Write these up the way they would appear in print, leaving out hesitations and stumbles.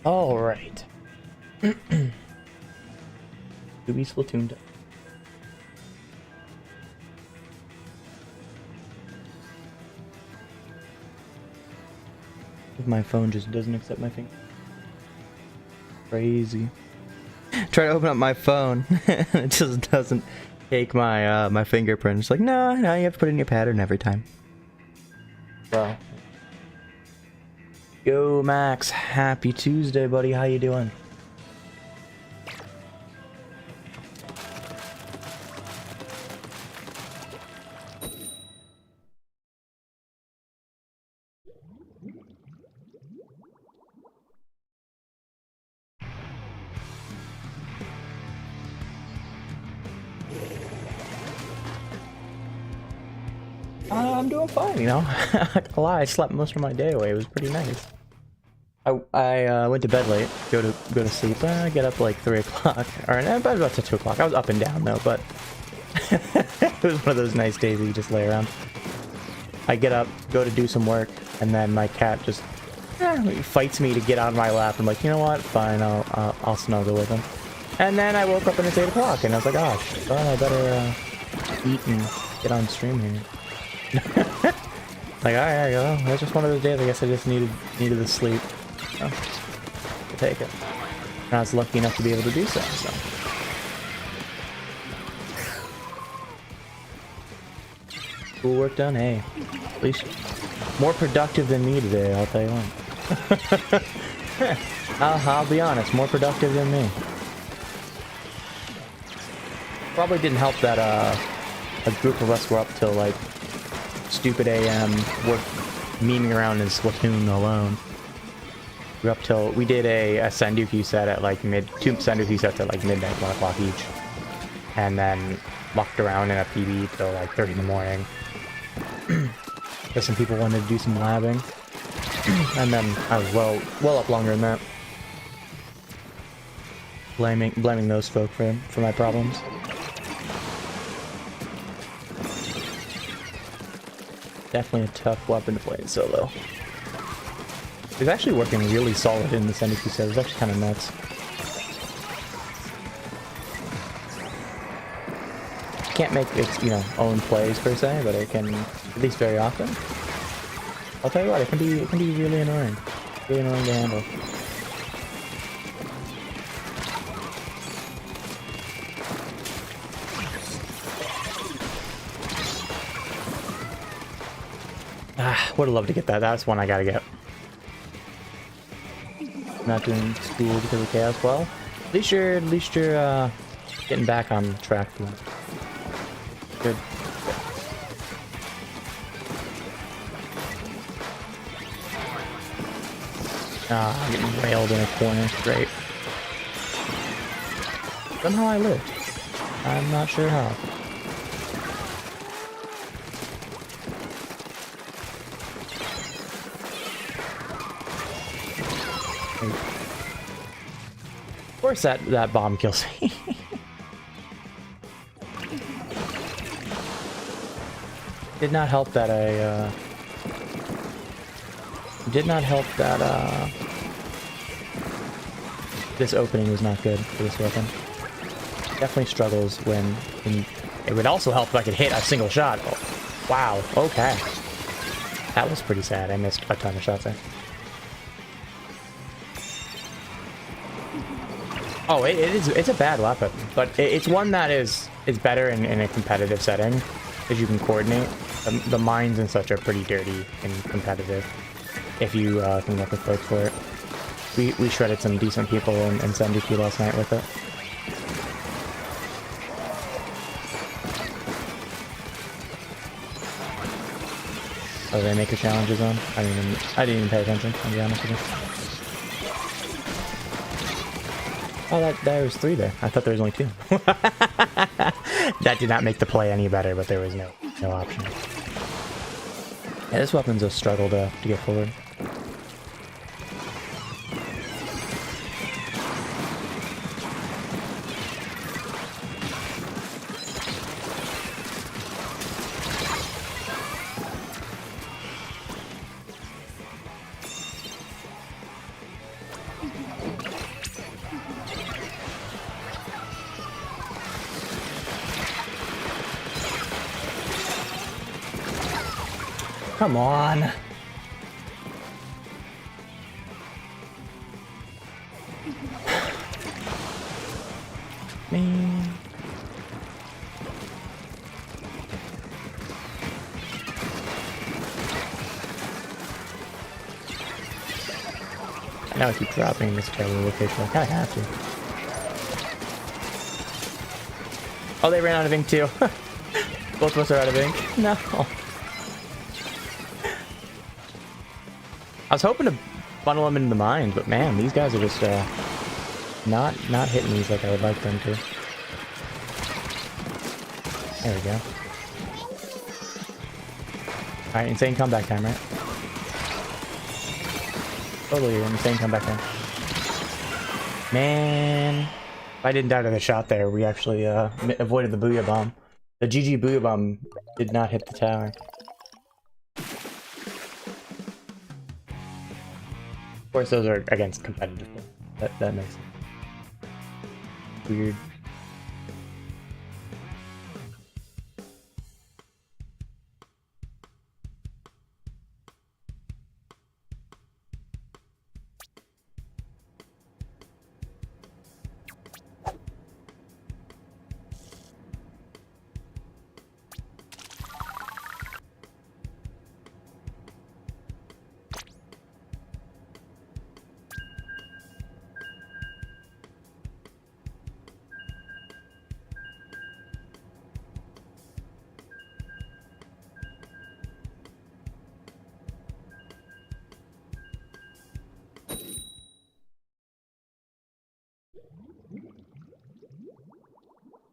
All right. To be Splatoon. My phone just doesn't accept my finger. Crazy. Try to open up my phone, it just doesn't take my my fingerprint. It's like, no, you have to put in your pattern every time. Well. Yo, Max. Happy Tuesday, buddy. How you doing? I'm doing fine, you know. I can't lie, I slept most of my day away. It was pretty nice. I went to bed late, go to sleep. Get up like 3 o'clock, or about to 2 o'clock. I was up and down though, but it was one of those nice days that you just lay around. I get up, go to do some work, and then my cat just fights me to get out of my lap. I'm like, you know what? Fine, I'll snuggle with him. And then I woke up and it's 8 o'clock, and I was like, gosh, well, I better eat and get on stream here. Like, alright, well, that's just one of those days. I guess I just needed the sleep. So, I'll take it. And I was lucky enough to be able to do so. Cool work done. Hey, at least more productive than me today. I'll tell you what. I'll be honest, more productive than me. Probably didn't help that a group of us were up till like stupid AM, work memeing around in Splatoon alone. We were up till we did a Sendoku set at like two Sendoku sets at like midnight, 1 o'clock each, and then mucked around in a PB till like 30 in the morning. Because some people wanted to do some labbing, and then I was well up longer than that. Blaming those folk for my problems. Definitely a tough weapon to play in solo. It was actually working really solid in the Sendoku set. It was actually kind of nuts. Can't make its, you know, own plays per se, but it can, at least very often. I'll tell you what, it can be really annoying. Really annoying to handle. Would have loved to get that. That's one I gotta get. Not doing school because of chaos. Well, at least you're getting back on track. Good. I'm getting railed in a corner. Great. Somehow I lived. I'm not sure how. Of course that bomb kills me. Did not help that this opening was not good for this weapon. Definitely struggles when it would also help if I could hit a single shot. Oh, wow, okay. That was pretty sad. I missed a ton of shots there. Oh, it's a bad weapon, but it's one that is better in a competitive setting, as you can coordinate. The mines and such are pretty dirty and competitive, if you can get the folks for it. We shredded some decent people in Sendoku last night with it. Oh, Rainmaker challenges on. I didn't even pay attention, I'll be honest with you. Oh, there was 3 there. I thought there was only 2. That did not make the play any better, but there was no option. Yeah, this weapon's a struggle to get forward. Come on. Man. I know I keep dropping this terrible location. I kinda have to. Oh, they ran out of ink too. Both of us are out of ink. No. I was hoping to funnel them into the mines, but man, these guys are just not hitting these like I would like them to. There we go. Alright, insane comeback time, right? Totally insane comeback time. Man, if I didn't die to the shot there, we actually avoided the Booyah Bomb. The GG Booyah Bomb did not hit the tower. Of course, those are against competitive play. That makes sense. Weird.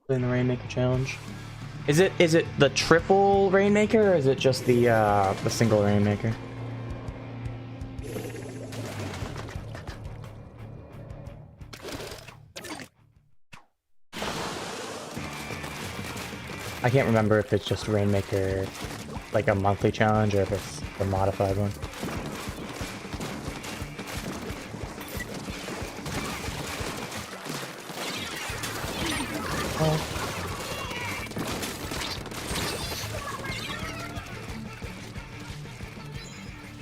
In the Rainmaker challenge. Is it the triple Rainmaker or is it just the single Rainmaker? I can't remember if it's just Rainmaker like a monthly challenge or if it's the modified one.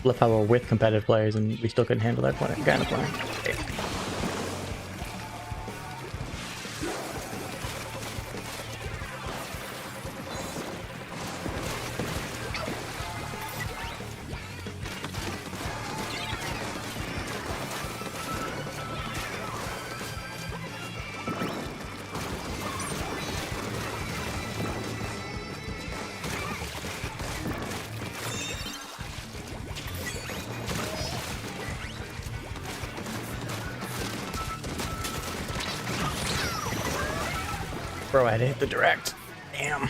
Love how we're with competitive players and we still couldn't handle that kind of play. Okay. Bro, I had to hit the direct. Damn.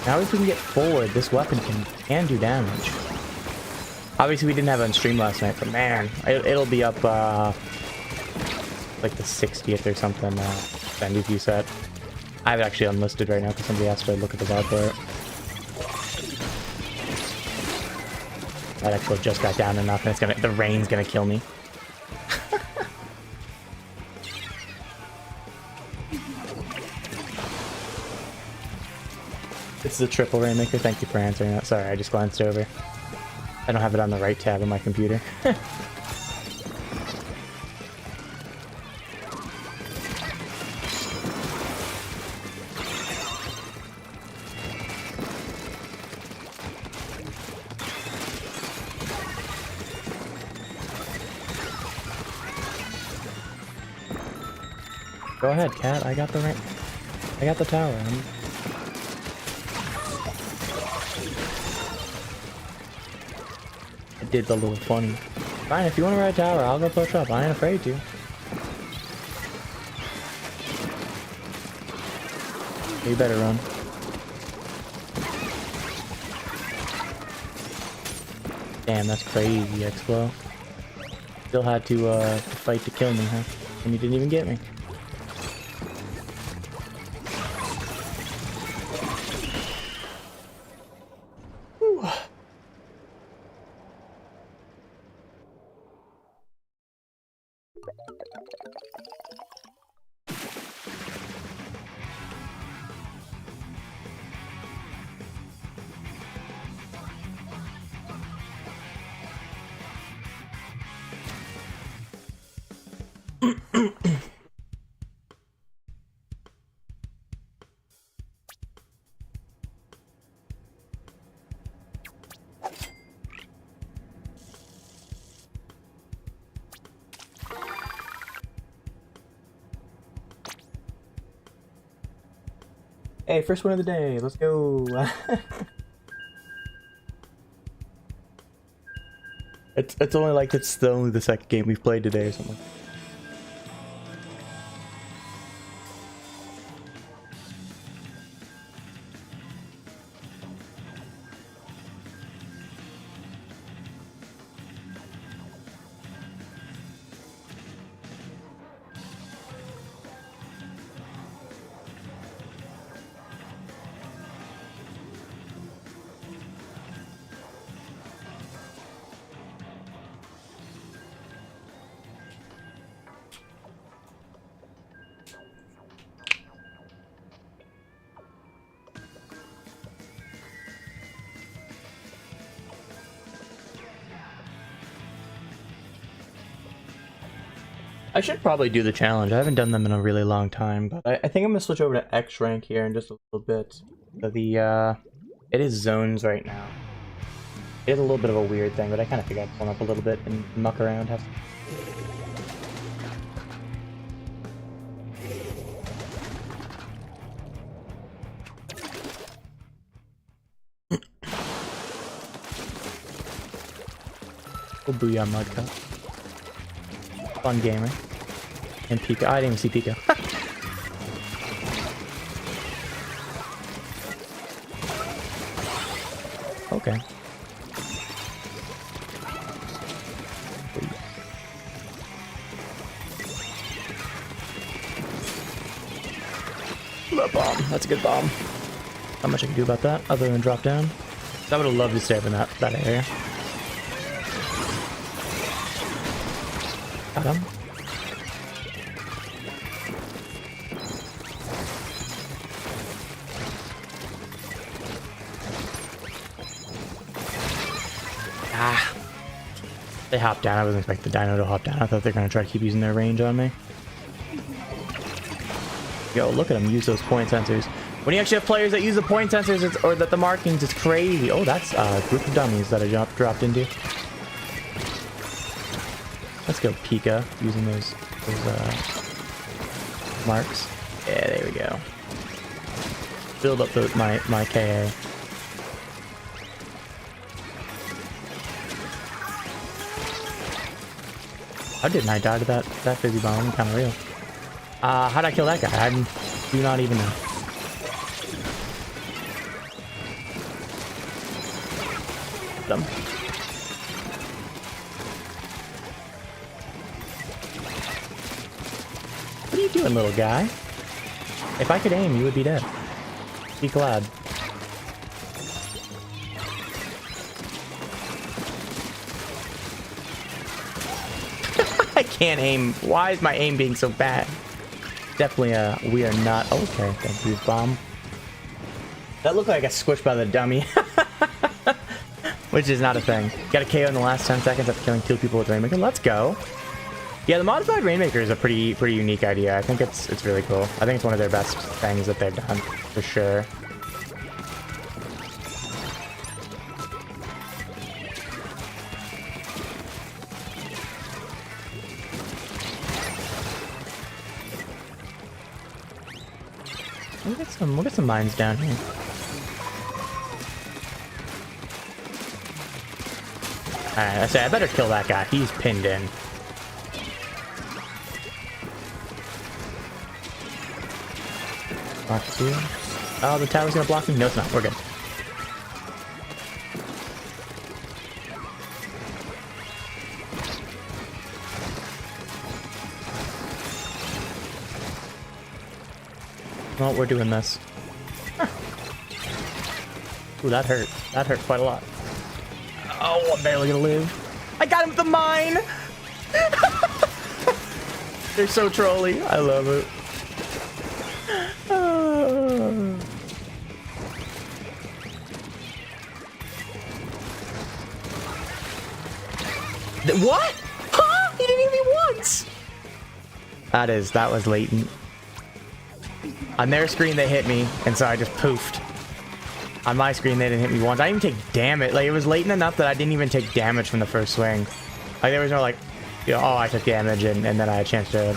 Now if we can get forward, this weapon can do damage. Obviously we didn't have it on stream last night, but man, it'll be up like the 60th or something Bendy view set. I have it actually unlisted right now because somebody asked to look at the VOD for it. That actually just got down enough and the rain's gonna kill me. This is a triple Rainmaker, thank you for answering that. Sorry, I just glanced over. I don't have it on the right tab on my computer. Go ahead, cat. I got the rank. I got the tower. I did the little funny. Fine, if you want to ride tower, I'll go push up. I ain't afraid to. You better run. Damn, that's crazy, Explo. Still had to fight to kill me, huh? And you didn't even get me. Whew. Hey, first one of the day. Let's go. it's only like it's only the second game we've played today or something. I should probably do the challenge. I haven't done them in a really long time, but I think I'm gonna switch over to X rank here in just a little bit. So it is zones right now. It is a little bit of a weird thing, but I kind of figured I'd pull up a little bit and muck around. Oh, booyah, Mudcup. Fun gamer. And Pika. I didn't even see Pika. Okay. That bomb. That's a good bomb. Not much I can do about that other than drop down. I would have loved to stay up in that area. Got him. Ah. They hopped down. I wasn't expecting the dino to hop down. I thought they were going to try to keep using their range on me. Yo, look at them use those point sensors. When you actually have players that use the point sensors or that the markings, it's crazy. Oh, that's a group of dummies that I dropped into. Let's go Pika using those marks. Yeah, there we go. Build up my KA. How didn't I die to that fizzy bomb? I'm kind of real. How'd I kill that guy? I do not even know. Them. What are you doing, little guy? If I could aim, you would be dead. Be glad. I can't aim. Why is my aim being so bad? Definitely, we are not. Okay, thank you, bomb. That looked like I got squished by the dummy. Which is not a thing. Got a KO in the last 10 seconds after killing 2 people with Rainmaker. Let's go. Yeah, the modified Rainmaker is a pretty unique idea. I think it's really cool. I think it's one of their best things that they've done, for sure. We'll get some mines down here. Alright, I say I better kill that guy. He's pinned in. Block two. Oh, the tower's gonna block me? No, it's not. We're good. Well, we're doing this. Huh. Ooh, that hurt. That hurt quite a lot. Oh, I'm barely gonna live. I got him with the mine! They're so trolly. I love it. What? Huh? He didn't hit me once! That was latent. On their screen, they hit me, and so I just poofed. On my screen, they didn't hit me once. I didn't even take damage. Like, it was latent enough that I didn't even take damage from the first swing. Like, there was no, like, you know, oh, I took damage, and then I had a chance to,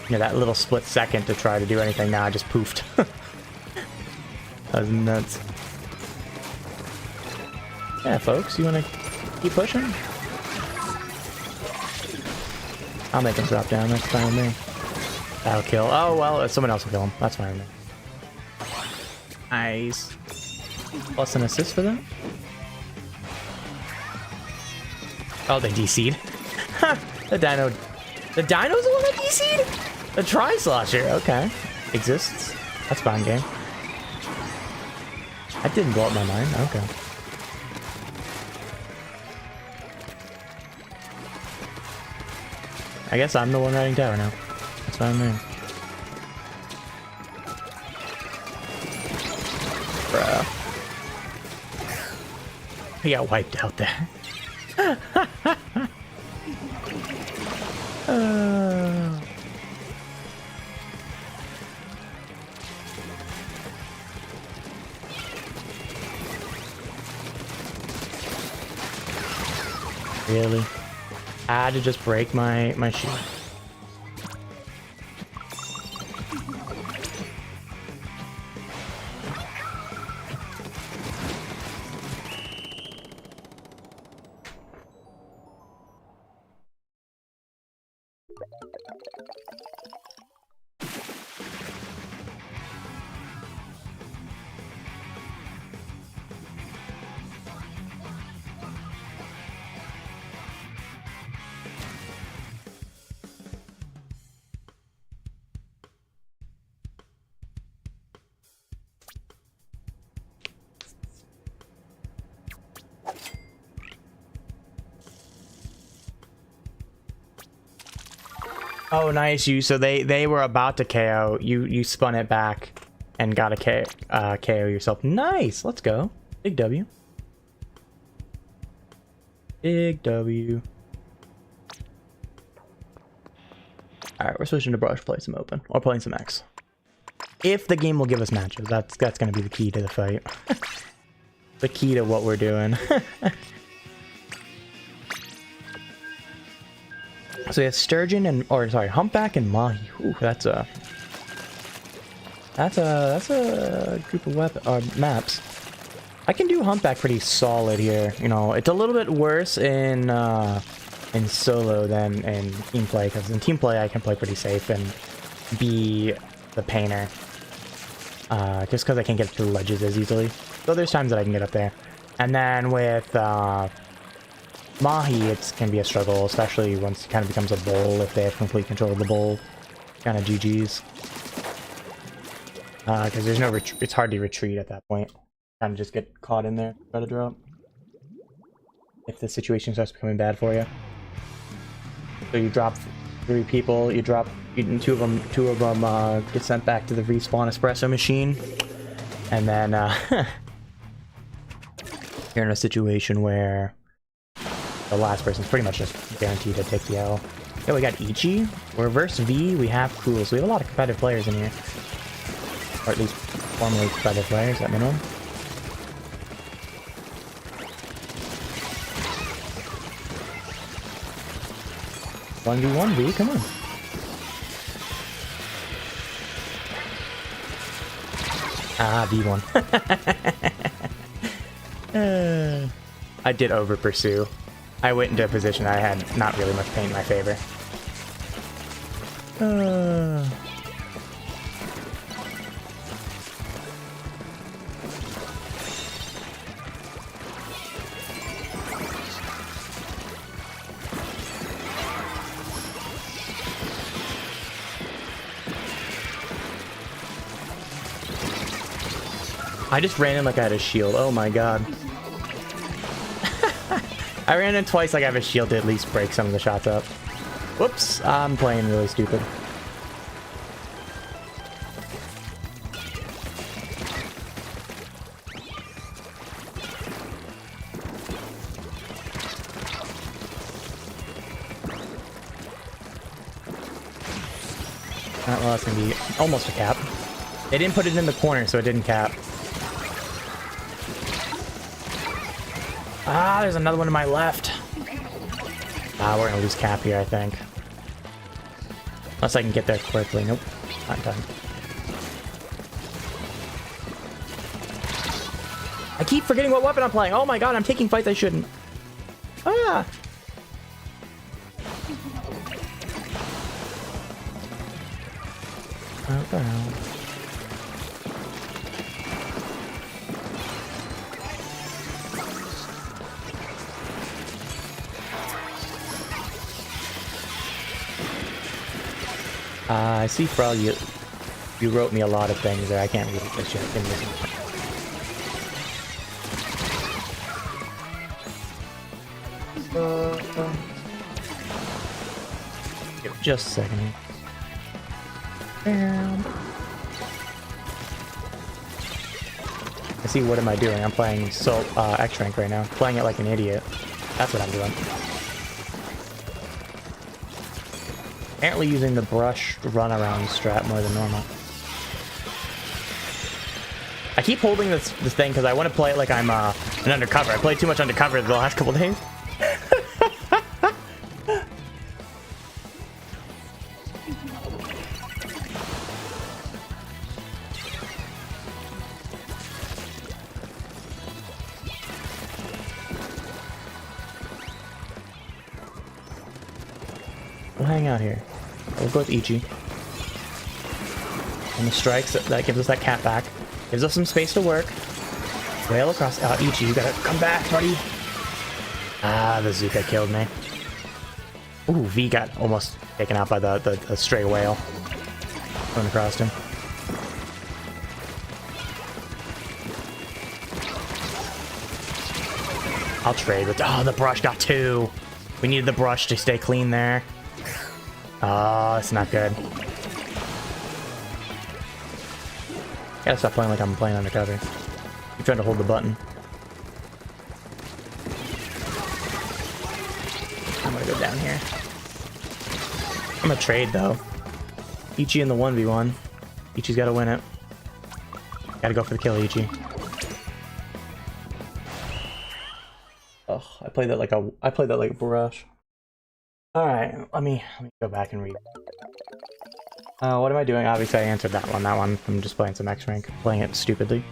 you know, that little split second to try to do anything. Now I just poofed. That was nuts. Yeah, folks, you want to keep pushing? I'll make him drop down. That's fine with me. That'll kill. Oh, well, someone else will kill him. That's fine with me. Nice. Plus an assist for them. Oh, they DC'd. The dino's the one that DC'd? The Tri-Slosher. Okay. Exists. That's fine, game. That didn't blow up my mind. Okay. I guess I'm the one riding tower now. That's fine, man. Bruh. He got wiped out there. Really? I had to just break my shield. Oh, nice. So they were about to KO. You spun it back and got a KO yourself. Nice. Let's go. Big W. Big W. All right, we're switching to brush, play some open, or playing some X. If the game will give us matches, that's going to be the key to the fight. The key to what we're doing. So we have Sturgeon and, or sorry, Humpback and Mahi. Ooh, that's a group of maps. I can do Humpback pretty solid here. You know, it's a little bit worse in solo than in team play, because in team play I can play pretty safe and be the painter. Just because I can't get to the ledges as easily. So there's times that I can get up there. And then with Mahi, it can be a struggle, especially once it kind of becomes a bowl. If they have complete control of the bowl, kind of GG's. Because there's no it's hard to retreat at that point. Kind of just get caught in there, try to drop. If the situation starts becoming bad for you. So you drop 3 people, you drop two of them get sent back to the respawn espresso machine, and then you're in a situation where the last person's pretty much just guaranteed to take the L. Yeah, we got Ichi. We're versus V, we have Cool, so we have a lot of competitive players in here. Or at least formerly competitive players at minimum. One v one, V, come on. Ah, V1. I did over pursue. I went into a position I had not really much paint in my favor. I just ran in like I had a shield. Oh my god. I ran in twice like I have a shield to at least break some of the shots up. Whoops, I'm playing really stupid. Well, that's gonna be almost a cap. They didn't put it in the corner, so it didn't cap. Ah, there's another one to my left. Ah, we're gonna lose cap here, I think. Unless I can get there quickly. Nope, not done. I keep forgetting what weapon I'm playing. Oh my god, I'm taking fights I shouldn't. Ah! What the hell? I see, Frog, you wrote me a lot of things there. I can't read it just yet. Give me a second. Give it just a second. Bam. I see, what am I doing? I'm playing X rank right now. Playing it like an idiot. That's what I'm doing. Apparently using the brush runaround strat more than normal. I keep holding this thing because I want to play it like I'm an undercover. I played too much undercover the last couple days. We'll hang out here. We'll go with Ichi. And the strikes, that gives us that cat back. Gives us some space to work. Whale across. Ichi, you gotta come back, buddy. Ah, the Zuka killed me. Ooh, V got almost taken out by the stray whale. Going across him. I'll trade with... Oh, the brush got 2. We needed the brush to stay clean there. Oh, it's not good. Gotta stop playing like I'm playing undercover. I'm trying to hold the button. I'm gonna go down here. I'm gonna trade though. Ichi in the 1v1. Ichi's gotta win it. Gotta go for the kill, Ichi. Oh, I played that like a brush. Alright, let me go back and read. What am I doing? Obviously I answered that one. I'm just playing some X rank. Playing it stupidly.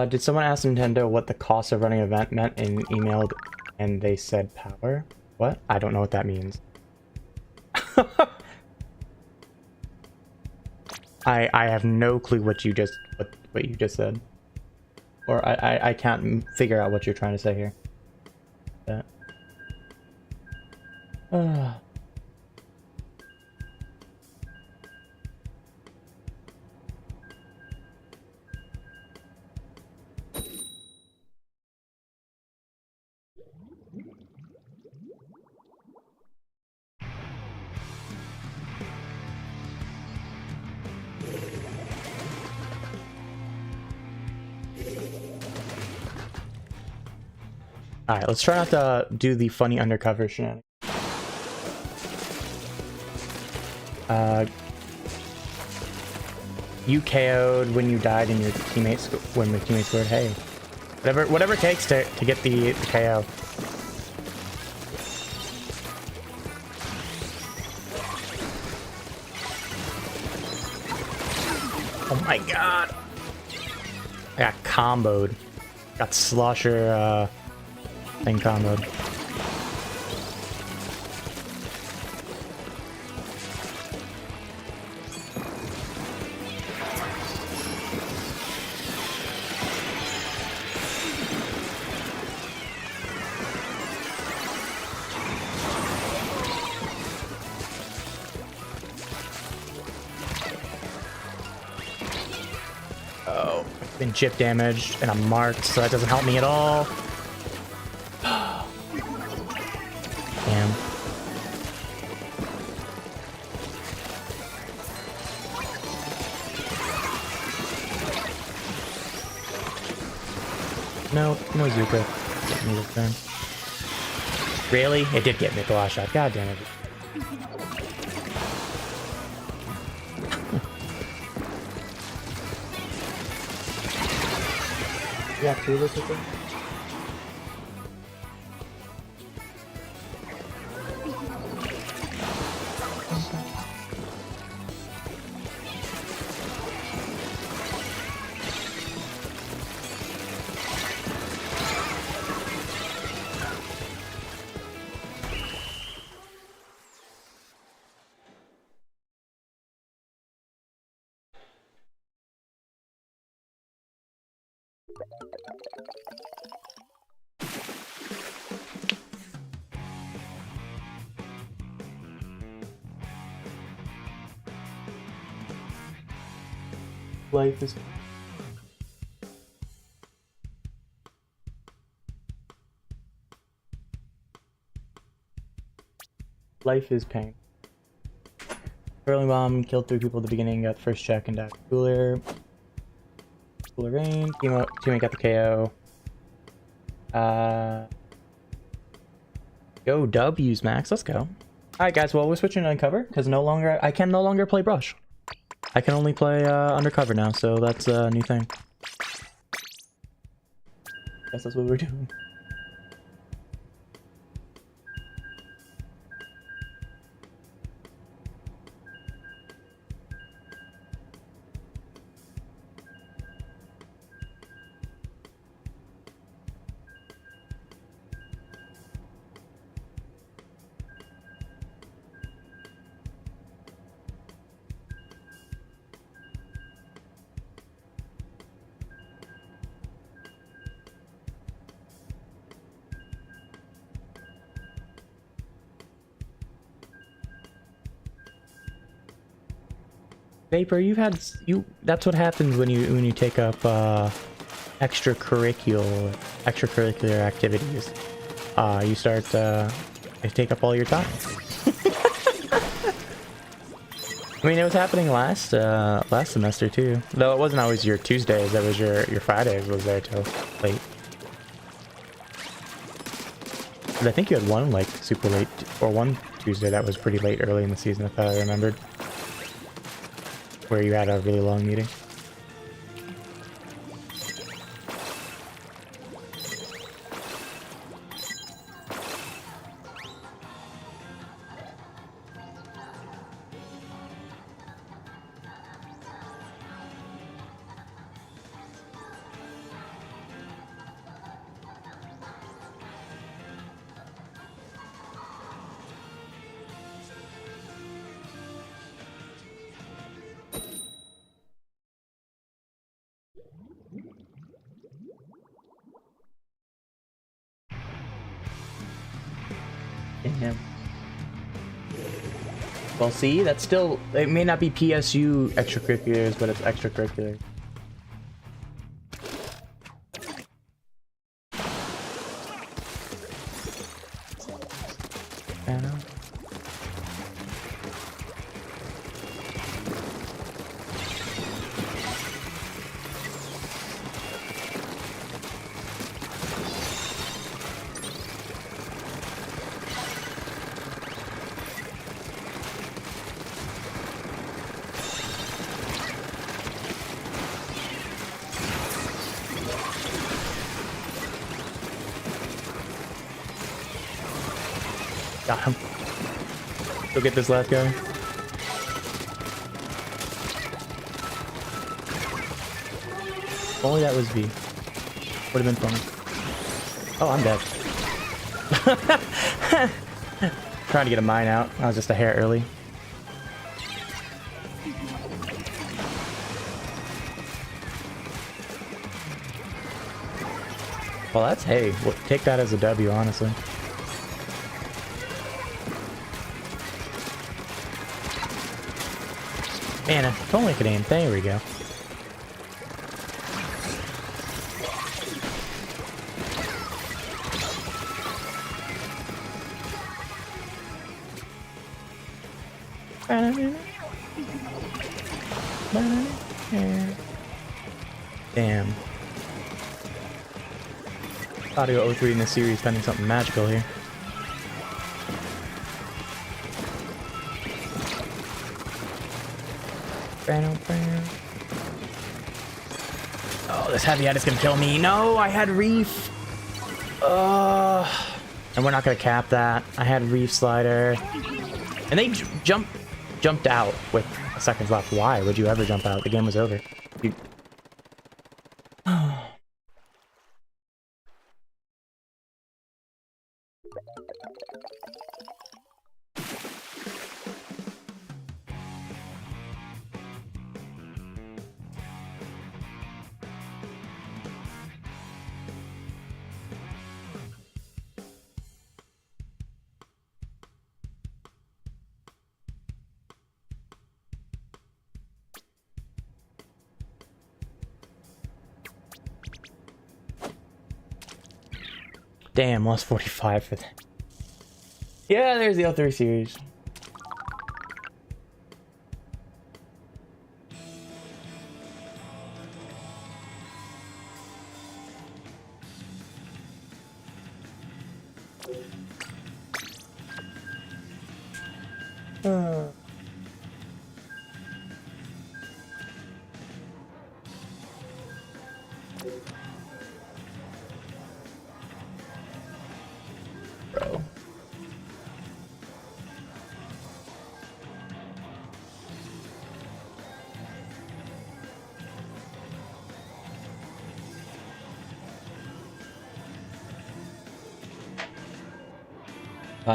Did someone ask Nintendo what the cost of running an event meant and emailed and they said power? What? I don't know what that means. I have no clue what you just said. Or I can't figure out what you're trying to say here. Alright, let's try not to do the funny undercover shenanigans. You KO'd when you died and your teammates when your teammates scored. Hey, whatever it takes to get the KO. Oh my god! I got comboed. Got slosher thing comboed. Oh, I've been chip damaged and I'm marked, so that doesn't help me at all. Damn. No Zuka. Get me this time. Really? It did get me the last shot. God damn it. Yeah, two of this with them. Life is pain. Curling bomb killed 3 people at the beginning, got the first check and died. Cooler rain, teammate got the KO. Go W's, Max, let's go. Alright guys, well we're switching to uncover, because I can no longer play brush. I can only play undercover now, so that's a new thing. Guess that's what we're doing. Vapor, that's what happens when you take up extracurricular activities. You start they take up all your time. I mean, it was happening last semester too. Though it wasn't always your Tuesdays, that was your Fridays was there till late. But I think you had one like super late, or one Tuesday that was pretty late early in the season, if I remembered. Where you had a really long meeting. Damn. Well, see, that's still, it may not be PSU extracurriculars, but it's extracurricular. I know. Got him. Go get this last guy. If only that was V. Would have been funny. Oh, I'm dead. Trying to get a mine out. I was just a hair early. Well, that's hey. Take that as a W, honestly. Man, if only I could aim. There we go. Damn. Audio 03 in this series pending something magical here. Oh, this heavy head is gonna kill me. No, I had Reef. And we're not gonna cap that. I had Reef Slider. And they jumped out with seconds left. Why would you ever jump out? The game was over. You... Damn, lost 45 for that. Yeah, there's the L3 series. Bro.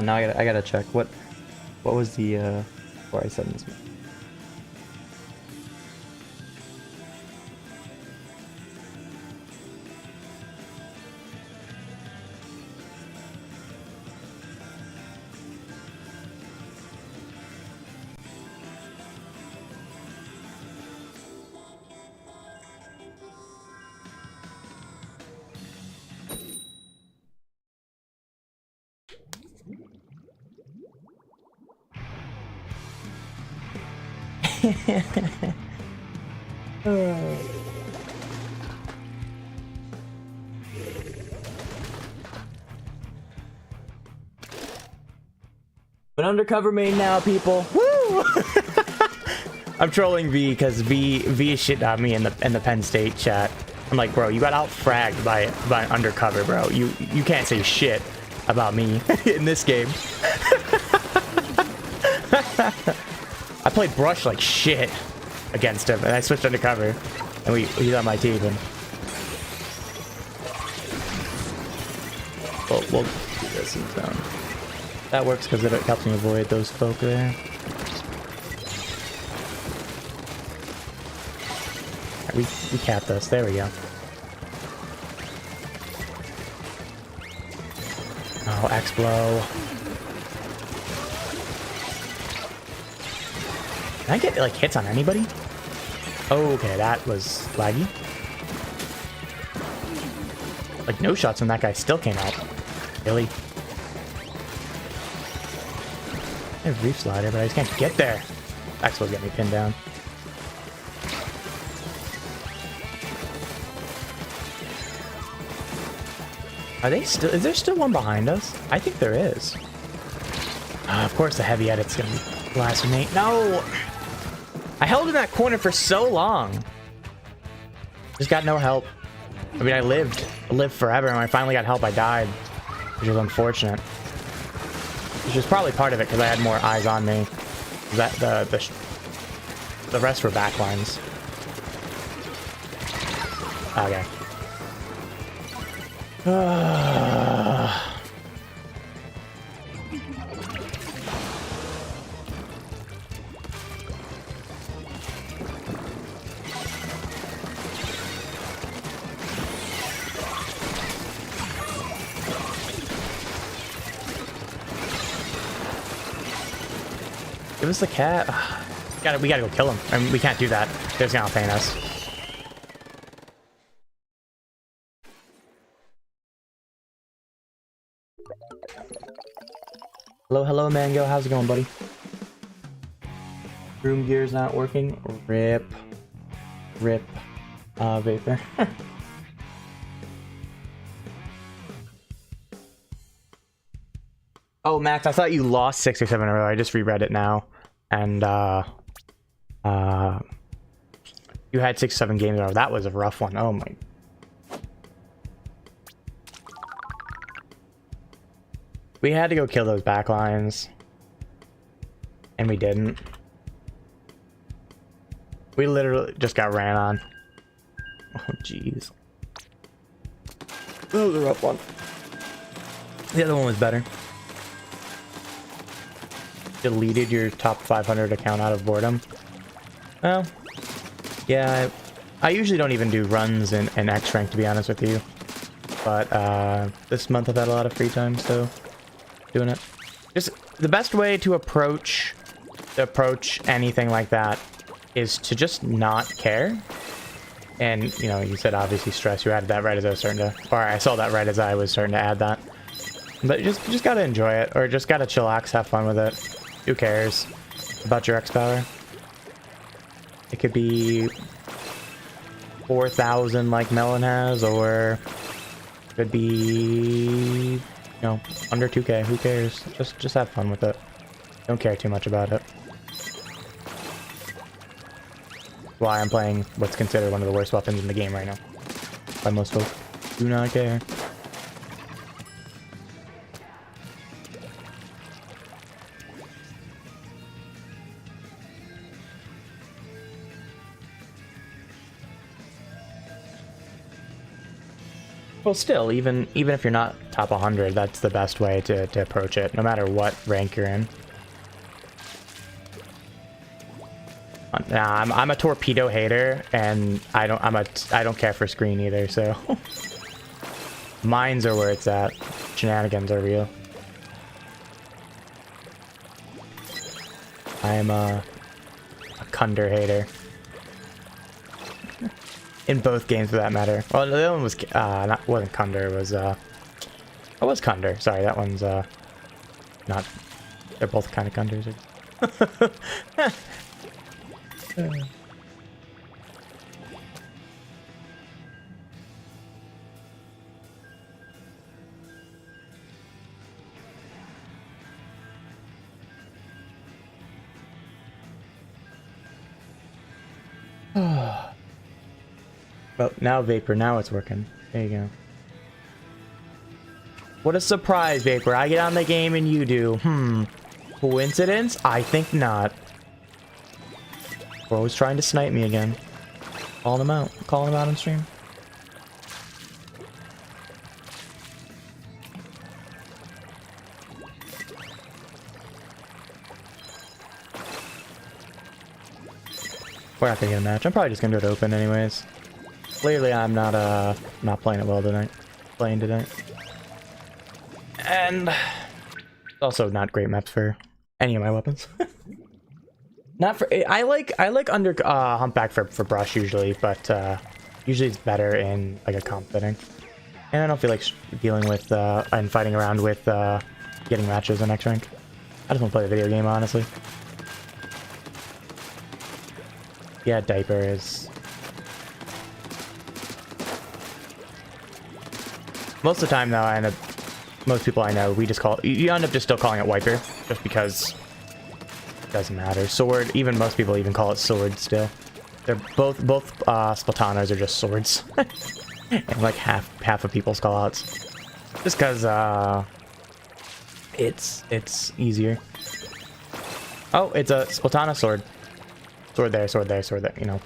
Now I gotta check what was the before I said this. An undercover main now, people. Woo! I'm trolling V because V shit on me in the Penn State chat. I'm like, bro, you got out fragged by undercover, bro. You can't say shit about me in this game. I played brush like shit against him, and I switched undercover, and he's on my team. And we'll do this in zone. That works because it helps me avoid those folk there. Right, we capped us. There we go. Oh, X-Blow. Can I get, like, hits on anybody? Okay, that was laggy. Like, no shots when that guy still came out. Really? I have Reef Slider, but I just can't get there. X will get me pinned down. Are they still... Is there still one behind us? I think there is. Of course the heavy edit's gonna be blasting me. No! I held in that corner for so long. Just got no help. I mean, I lived forever, and when I finally got help, I died. Which was unfortunate. Which is probably part of it because I had more eyes on me. That the rest were backlines. Okay. Give us the cat. We gotta go kill him. I mean, we can't do that. They're gonna pain us. Hello, Mango. How's it going, buddy? Room gear's not working. Rip. Vapor. Oh, Max, I thought you lost 6 or 7 in a row. I just reread it now. And, you had 6 or 7 games in a row. That was a rough one. Oh, my. We had to go kill those backlines. And we didn't. We literally just got ran on. Oh, jeez. That was a rough one. The other one was better. Deleted your top 500 account out of boredom. Well, yeah, I usually don't even do runs in X rank, to be honest with you. But this month I've had a lot of free time, so doing it. Just the best way to approach anything like that is to just not care. And you know, you said obviously stress. You added that right as I was starting to, or I saw that right as I was starting to add that. But you just gotta enjoy it, or just gotta chillax, have fun with it. Who cares about your X power? It could be 4,000 like Melon has, or it could be, you know, under 2K. Who cares? Just have fun with it. Don't care too much about it. Why I'm playing what's considered one of the worst weapons in the game right now. By most folks. Do not care. Well, still, even if you're not top 100, that's the best way to approach it, no matter what rank you're in. Nah, I'm a torpedo hater, and I don't care for screen either. So mines are where it's at. Shenanigans are real. I am a Kunder hater. In both games, for that matter. Well, the other one was wasn't Kunder. It was it was Kunder. Sorry, that one's not. They're both kind of Kunders. Well, now Vapor, now it's working. There you go. What a surprise, Vapor. I get on the game and you do. Coincidence? I think not. We're always trying to snipe me again. Calling them out. Calling them out on stream. We're not gonna get a match. I'm probably just gonna do it open anyways. Clearly, I'm not playing it well tonight. And also not great maps for any of my weapons. Not for I like under humpback for brush usually, but usually it's better in like a comp setting. And I don't feel like dealing with and fighting around with getting matches in X rank. I just want to play the video game, honestly. Yeah, diaper is. Most of the time, though, most people I know, we just call you end up just still calling it wiper, just because it doesn't matter. Sword, even most people even call it sword still. They're both Splatanos are just swords, and like half of people's callouts, just because it's easier. Oh, it's a Splatana sword. Sword there, sword there, sword there, you know.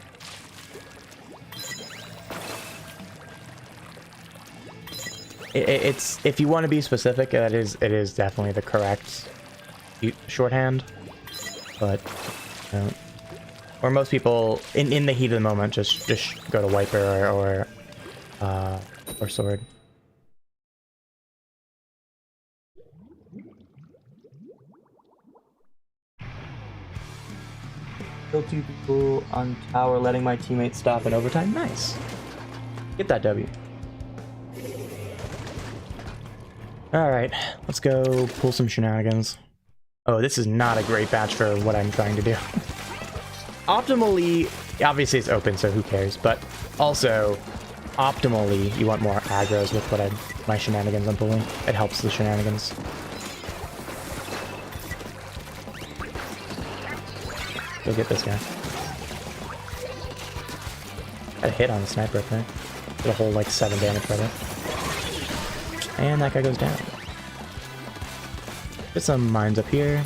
It's if you want to be specific, it is definitely the correct shorthand, but you know, or most people in the heat of the moment just go to wiper or sword. Kill 2 people on tower, letting my teammates stop in overtime. Nice. Get that W. Alright, let's go pull some shenanigans. Oh, this is not a great batch for what I'm trying to do. Optimally, obviously it's open, so who cares, but also, optimally, you want more aggros with my shenanigans I'm pulling. It helps the shenanigans. Go get this guy. Got a hit on the sniper up there. Did a whole, like, 7 damage right there. And that guy goes down. Get some mines up here.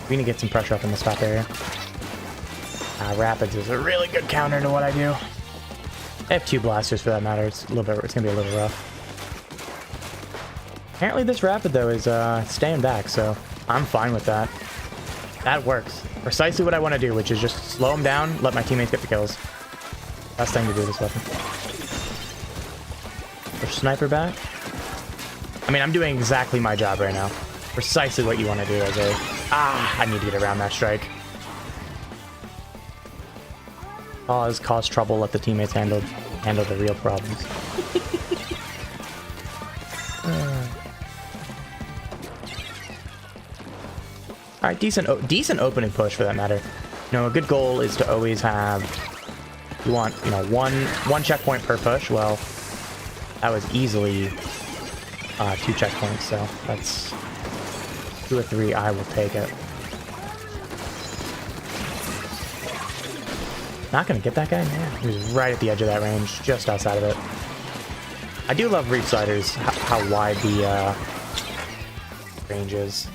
We need to get some pressure up in the stop area. Rapids is a really good counter to what I do. I have 2 blasters for that matter. It's gonna be a little rough. Apparently this rapid though is staying back, so I'm fine with that. That works. Precisely what I want to do, which is just slow him down, let my teammates get the kills. Best thing to do with this weapon. Push sniper back. I mean, I'm doing exactly my job right now. Precisely what you want to do as a... I need to get around that strike. Cause trouble, let the teammates handle the real problems. Alright, decent opening push for that matter. You know, a good goal is to always have... You want, you know, one checkpoint per push. Well, that was easily 2 checkpoints, so that's 2 or 3. I will take it. Not gonna get that guy? Yeah, he was right at the edge of that range, just outside of it. I do love reef sliders, how wide the range is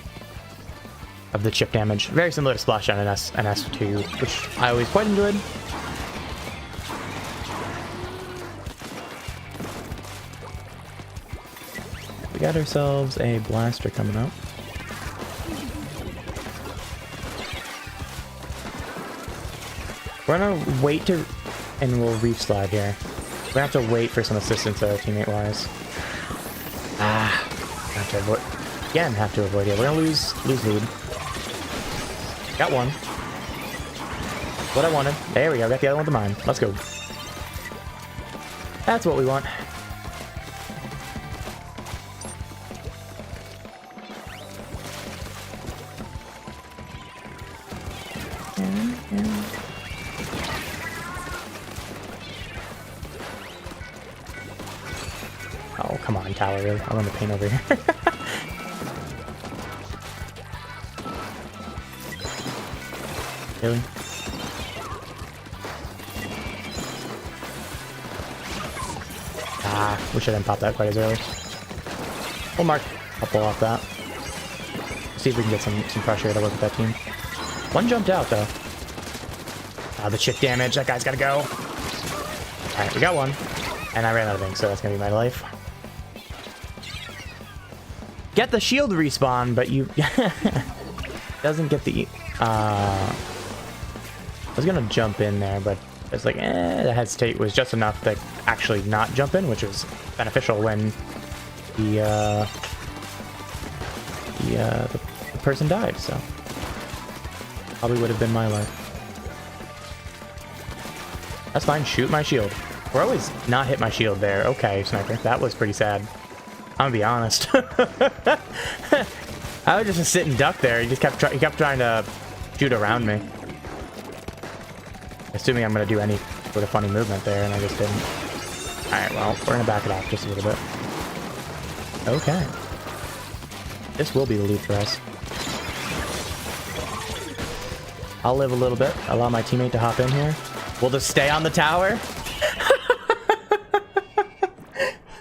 of the chip damage. Very similar to Splashdown and S2, which I always quite enjoyed. We got ourselves a blaster coming up. We're gonna wait and we'll reef slide here. We're gonna have to wait for some assistance teammate wise. Have to avoid. Again, have to avoid it. We're gonna lose lead. Got one. What I wanted. There we go. Got the other one to mine. Let's go. That's what we want. Oh, come on, tower, really. I want the paint over here. Really? Wish I didn't pop that quite as early. We'll mark a pull off that. See if we can get some pressure to look at that team. One jumped out, though. The chip damage. That guy's gotta go. Alright, we got one. And I ran out of ink, so that's gonna be my life. Get the shield respawn, but you... doesn't get the... I was gonna jump in there, but it's like, the hesitate was just enough to actually not jump in, which was beneficial when the person died, so... Probably would have been my life. That's fine, shoot my shield. We're always not hit my shield there. Okay, sniper, that was pretty sad. I'm gonna be honest. I was just a sit and duck there. He just kept trying to shoot around me. Assuming I'm gonna do any sort of funny movement there, and I just didn't. Alright, well, we're gonna back it off just a little bit. Okay. This will be the lead for us. I'll live a little bit. Allow my teammate to hop in here. We'll just stay on the tower.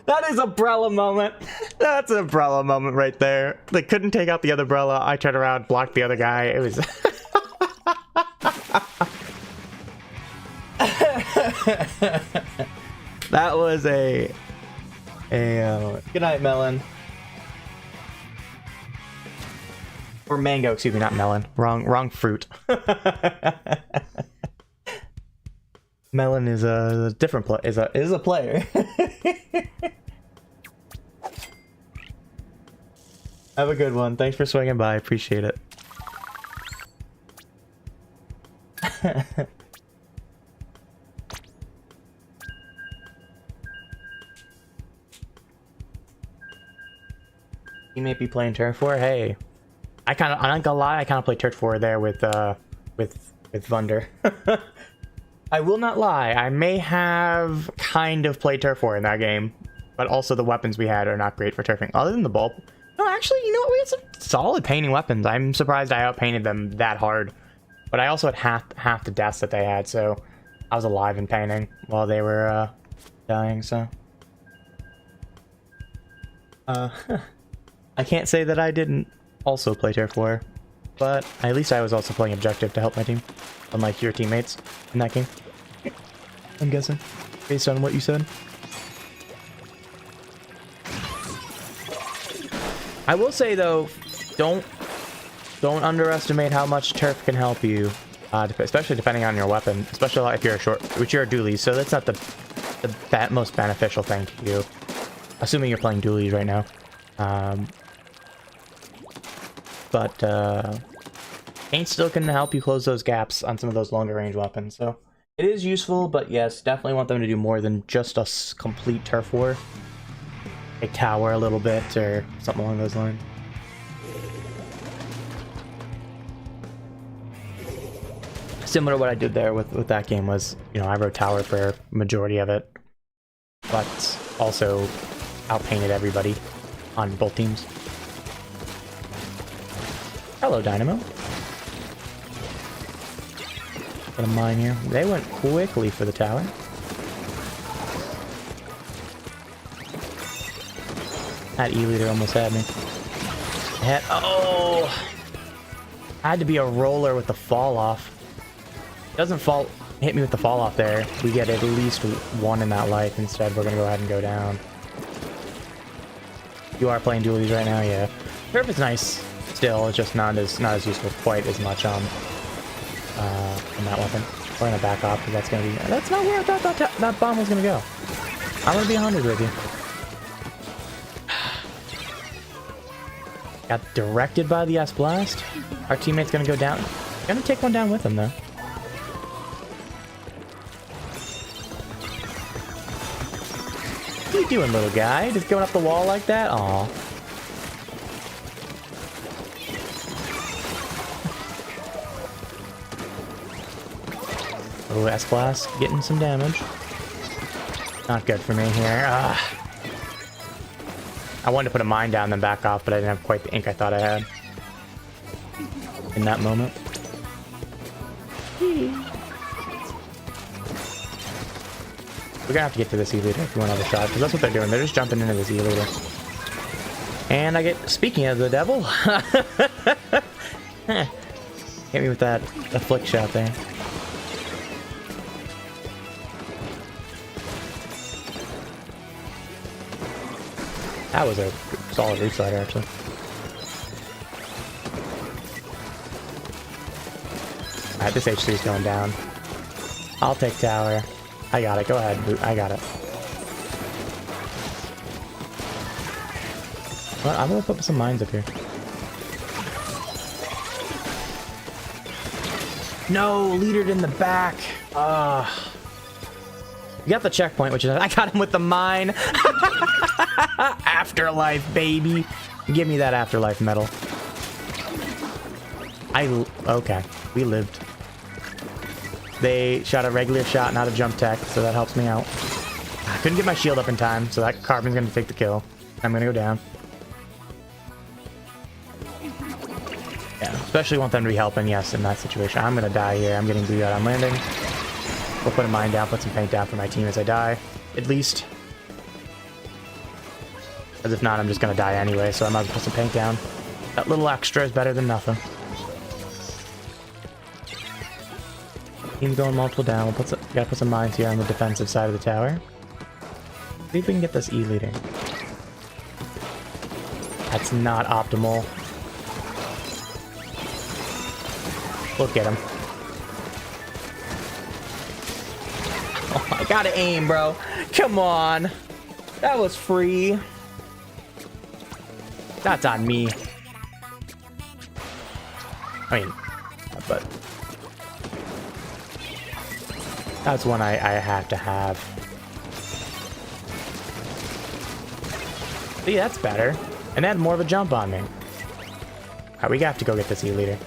That is a Brella moment. That's an umbrella moment right there. They couldn't take out the other umbrella. I turned around, blocked the other guy. It was... That was a good night, Melon. Or mango, excuse me, not melon. Wrong fruit. Melon is a different is a player. Have a good one. Thanks for swinging by. Appreciate it. You may be playing Turf War. Hey, I'm not gonna lie. I kind of play Turf War there with Vunder. I will not lie. I may have kind of played Turf War in that game, but also the weapons we had are not great for turfing. Other than the bulb. No, actually, you know what? We had some solid painting weapons. I'm surprised I outpainted them that hard. But I also had half the deaths that they had, so I was alive in painting while they were dying. So. I can't say that I didn't also play Turf War, but at least I was also playing objective to help my team, unlike your teammates in that game. I'm guessing, based on what you said. I will say though, don't underestimate how much turf can help you, especially depending on your weapon, especially if you're which you're a dually, so that's not the most beneficial thing to do, assuming you're playing dualies right now. But paint still can help you close those gaps on some of those longer range weapons, so it is useful, but yes, definitely want them to do more than just a complete turf war. A tower a little bit, or something along those lines. Similar to what I did there with that game was, you know, I wrote tower for majority of it, but also outpainted everybody on both teams. Hello, Dynamo. Got a mine here. They went quickly for the tower. That E-leader almost had me. Oh! Had to be a roller with the fall off. Doesn't hit me with the fall off there. We get at least one in that life. Instead, we're gonna go ahead and go down. You are playing dualies right now, yeah. Turf is nice. Still, it's just not as useful quite as much on that weapon. We're gonna back off because that's not where I thought that bomb was gonna go. I'm gonna be 100 with you. Got directed by the S-Blast. Our teammate's gonna go down. Gonna take one down with him though. What are you doing, little guy? Just going up the wall like that? Aw. Oh, S-Blast getting some damage. Not good for me here. I wanted to put a mine down then back off, but I didn't have quite the ink I thought I had in that moment. We're gonna have to get to this E-leader if we want another shot, because that's what they're doing. They're just jumping into this E-leader. And I get, speaking of the devil, hit me with that flick shot there. That was a solid reslider, actually. Alright, this HC is going down. I'll take tower. I got it. Go ahead, Boot. I got it. Well, I'm gonna put some mines up here. No, leadered in the back. You got the checkpoint, which is I got him with the mine. Afterlife, baby. Give me that afterlife medal. Okay, we lived. They shot a regular shot, not a jump tech, so that helps me out. I couldn't get my shield up in time, so that carbon's gonna take the kill. I'm gonna go down. Yeah, especially want them to be helping, yes, in that situation. I'm gonna die here. I'm getting booed out on landing. We'll put a mine down, put some paint down for my team as I die. At least. Because if not, I'm just gonna die anyway, so I might as well put some paint down. That little extra is better than nothing. Team's going multiple down. Gotta put some mines here on the defensive side of the tower. See if we can get this E leading. That's not optimal. Look at him. Oh, I gotta aim, bro. Come on. That was free. That's on me. I mean, but that's one I have to have. See, that's better. And that had more of a jump on me. Alright, we have to go get this E-leader.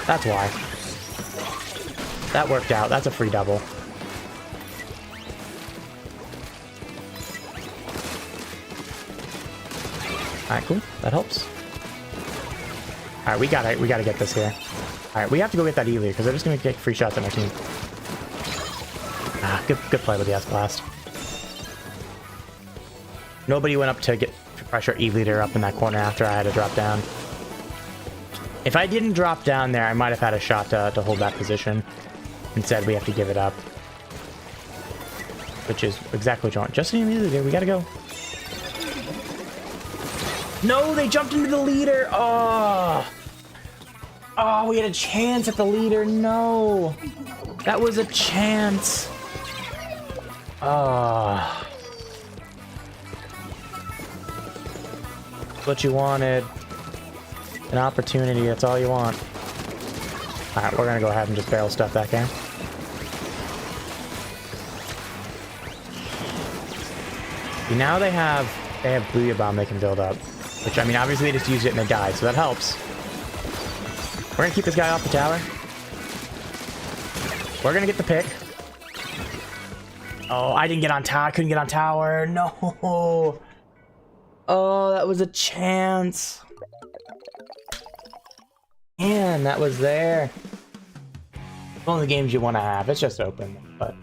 That's why. That worked out. That's a free double. Alright, cool. That helps. Alright, we gotta get this here. Alright, we have to go get that E-leader, because they're just gonna get free shots at my team. Ah, good play with the S-Blast. Nobody went up to get pressure E-leader up in that corner after I had to drop down. If I didn't drop down there, I might have had a shot to hold that position. Instead, we have to give it up. Which is exactly what you want. Just an E-leader, we gotta go. No, they jumped into the leader! Oh! Oh, we had a chance at the leader. No! That was a chance. Oh. What you wanted. An opportunity, that's all you want. Alright, we're gonna go ahead and just barrel stuff that game. See, now they have Booyah Bomb they can build up. Which, I mean, obviously they just used it and they died, so that helps. We're gonna keep this guy off the tower. We're gonna get the pick. Oh, I didn't get on tower. I couldn't get on tower. No. Oh, that was a chance. Man, that was there. One of the games you want to have. It's just open, but...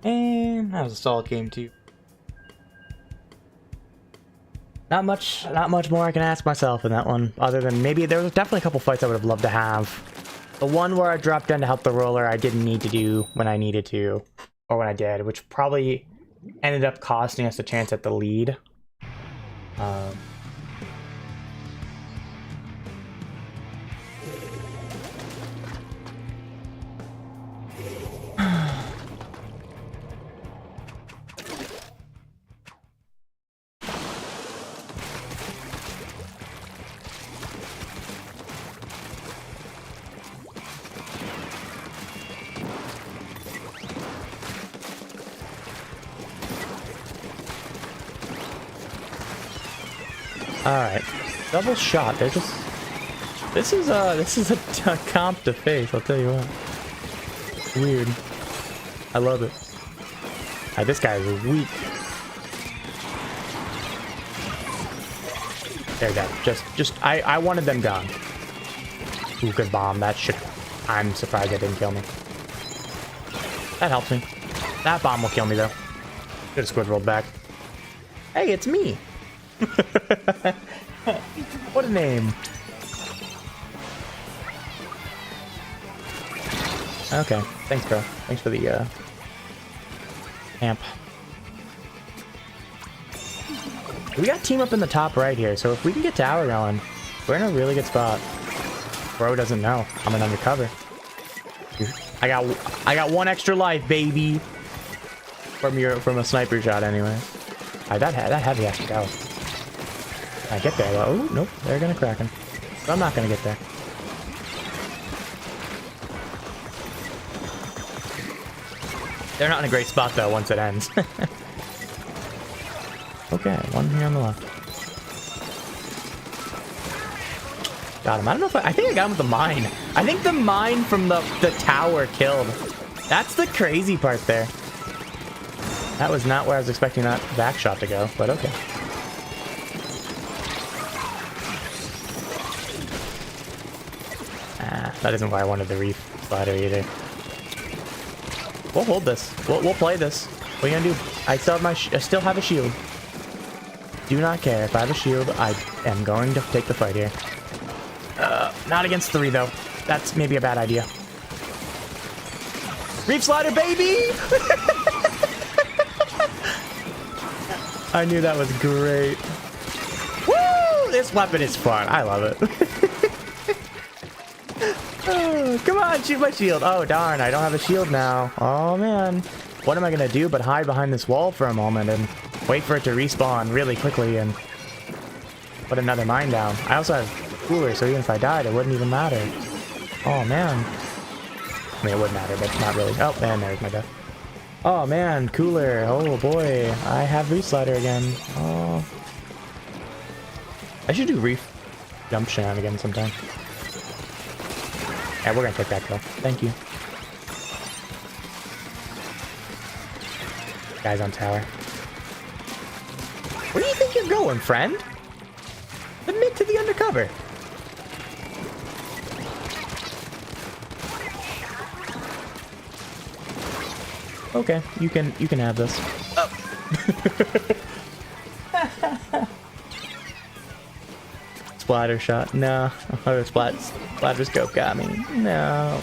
And that was a solid game too. Not much more I can ask myself in that one, other than maybe there was definitely a couple fights I would have loved to have. The one where I dropped down to help the roller, I didn't need to do when I needed to, or when I did, which probably ended up costing us a chance at the lead. Alright, double shot. They're just... This is a comp to face, I'll tell you what. Weird. I love it. Alright, this guy is weak. There you go. I wanted them gone. Ooh, good bomb. That should... I'm surprised that didn't kill me. That helps me. That bomb will kill me, though. Good squid rolled back. Hey, it's me! What a name. Okay, thanks bro. Thanks for the amp. We got team up in the top right here, so if we can get tower going, We're in a really good spot. Bro doesn't know. I'm an undercover. I got one extra life, baby. From a sniper shot, anyway. Alright, that heavy has to go. I get there though. Oh nope, they're gonna crack him. But I'm not gonna get there. They're not in a great spot though once it ends. Okay, one here on the left. Got him. I don't know if I think I got him with the mine. I think the mine from the tower killed. That's the crazy part there. That was not where I was expecting that back shot to go, but okay. That isn't why I wanted the reef slider either. We'll hold this. We'll play this. What are you gonna do? I still have a shield. Do not care. If I have a shield, I am going to take the fight here. Not against 3 though. That's maybe a bad idea. Reef slider, baby! I knew that was great. Woo! This weapon is fun. I love it. Oh, come on, shoot my shield. Oh, darn. I don't have a shield now. Oh, man. What am I going to do but hide behind this wall for a moment and wait for it to respawn really quickly and put another mine down. I also have cooler, so even if I died, it wouldn't even matter. Oh, man. I mean, it would matter, but not really. Oh, man, there's my death. Oh, man, cooler. Oh, boy. I have reef slider again. Oh. I should do reef jump shenanigans sometime. Yeah, we're gonna take that kill. Thank you. Guys on tower. Where do you think you're going, friend? The mid to the undercover. Okay, you can have this. Oh. Splatter shot. No. Oh, splatter scope got me. No.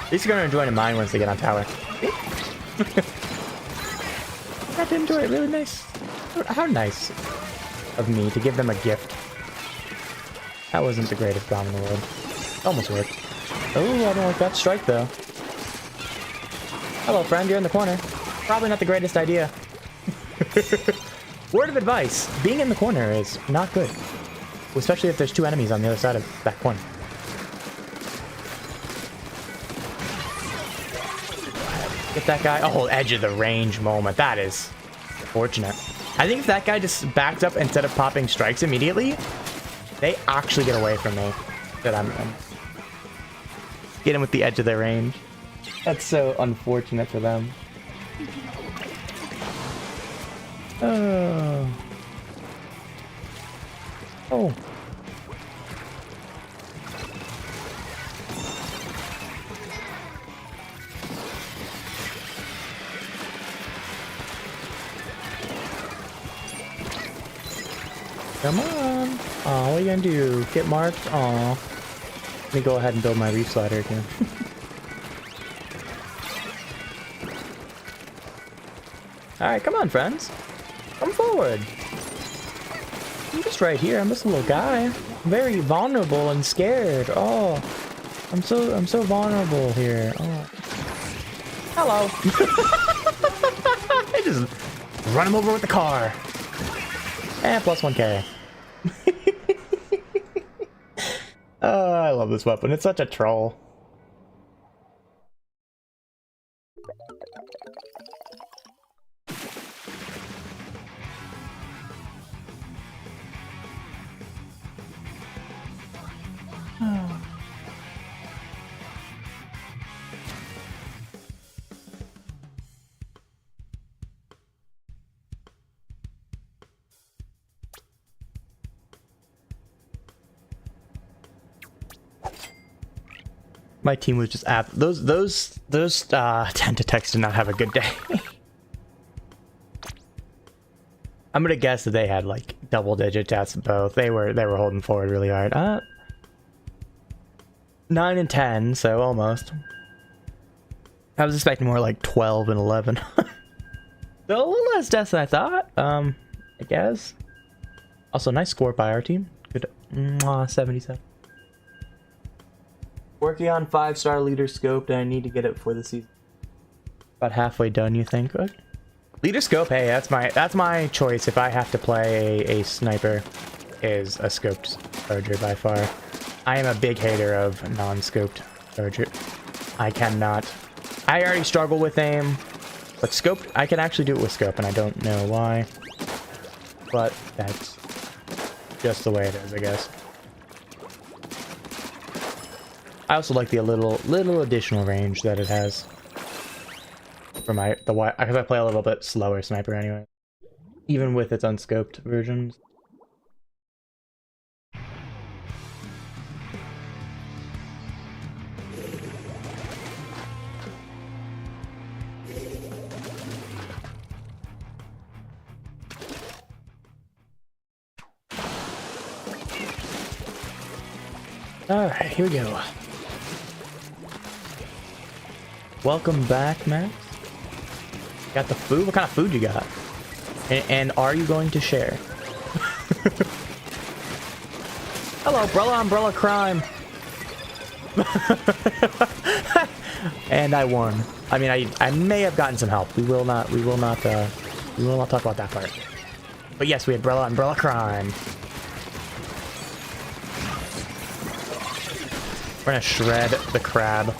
At least you're gonna enjoy a mine once they get on tower. Got to enjoy it. Really nice. How nice of me to give them a gift. That wasn't the greatest bomb in the world. Almost worked. Oh, I don't like that strike though. Hello, friend. You're in the corner. Probably not the greatest idea. Word of advice. Being in the corner is not good. Especially if there's 2 enemies on the other side of that corner. Get that guy. Oh, edge of the range moment. That is fortunate. I think if that guy just backed up instead of popping strikes immediately, they actually get away from me. That I'm get him with the edge of their range. That's so unfortunate for them. Oh. Oh. Come on. Aw, what are you gonna do? Get marked? Aw. Let me go ahead and build my reef slider again. Alright, come on, friends. Come forward. I'm just right here. I'm just a little guy. I'm very vulnerable and scared. Oh. I'm so vulnerable here. Oh. Hello. I just run him over with the car. And plus 1k. Oh, I love this weapon. It's such a troll. My team was just those Tentatex did not have a good day. I'm gonna guess that they had like double digit deaths both. They were holding forward really hard. 9 and 10, so almost. I was expecting more like 12 and 11. So a little less deaths than I thought. I guess. Also, nice score by our team. Mwah, 77. Working on 5-star leader scoped, and I need to get it before the season. About halfway done, you think? What? Leader scope, hey, that's my choice if I have to play a sniper, is a scoped charger by far. I am a big hater of non-scoped charger. I cannot. I already struggle with aim, but scoped, I can actually do it with scope, and I don't know why. But that's just the way it is, I guess. I also like the little additional range that it has. For because I play a little bit slower sniper anyway, even with its unscoped versions. All right, here we go. Welcome back, Max. Got the food? What kind of food you got? And are you going to share? Hello, umbrella crime. And I won. I mean, I may have gotten some help. We will not talk about that part. But yes, we had umbrella crime. We're gonna shred the crab.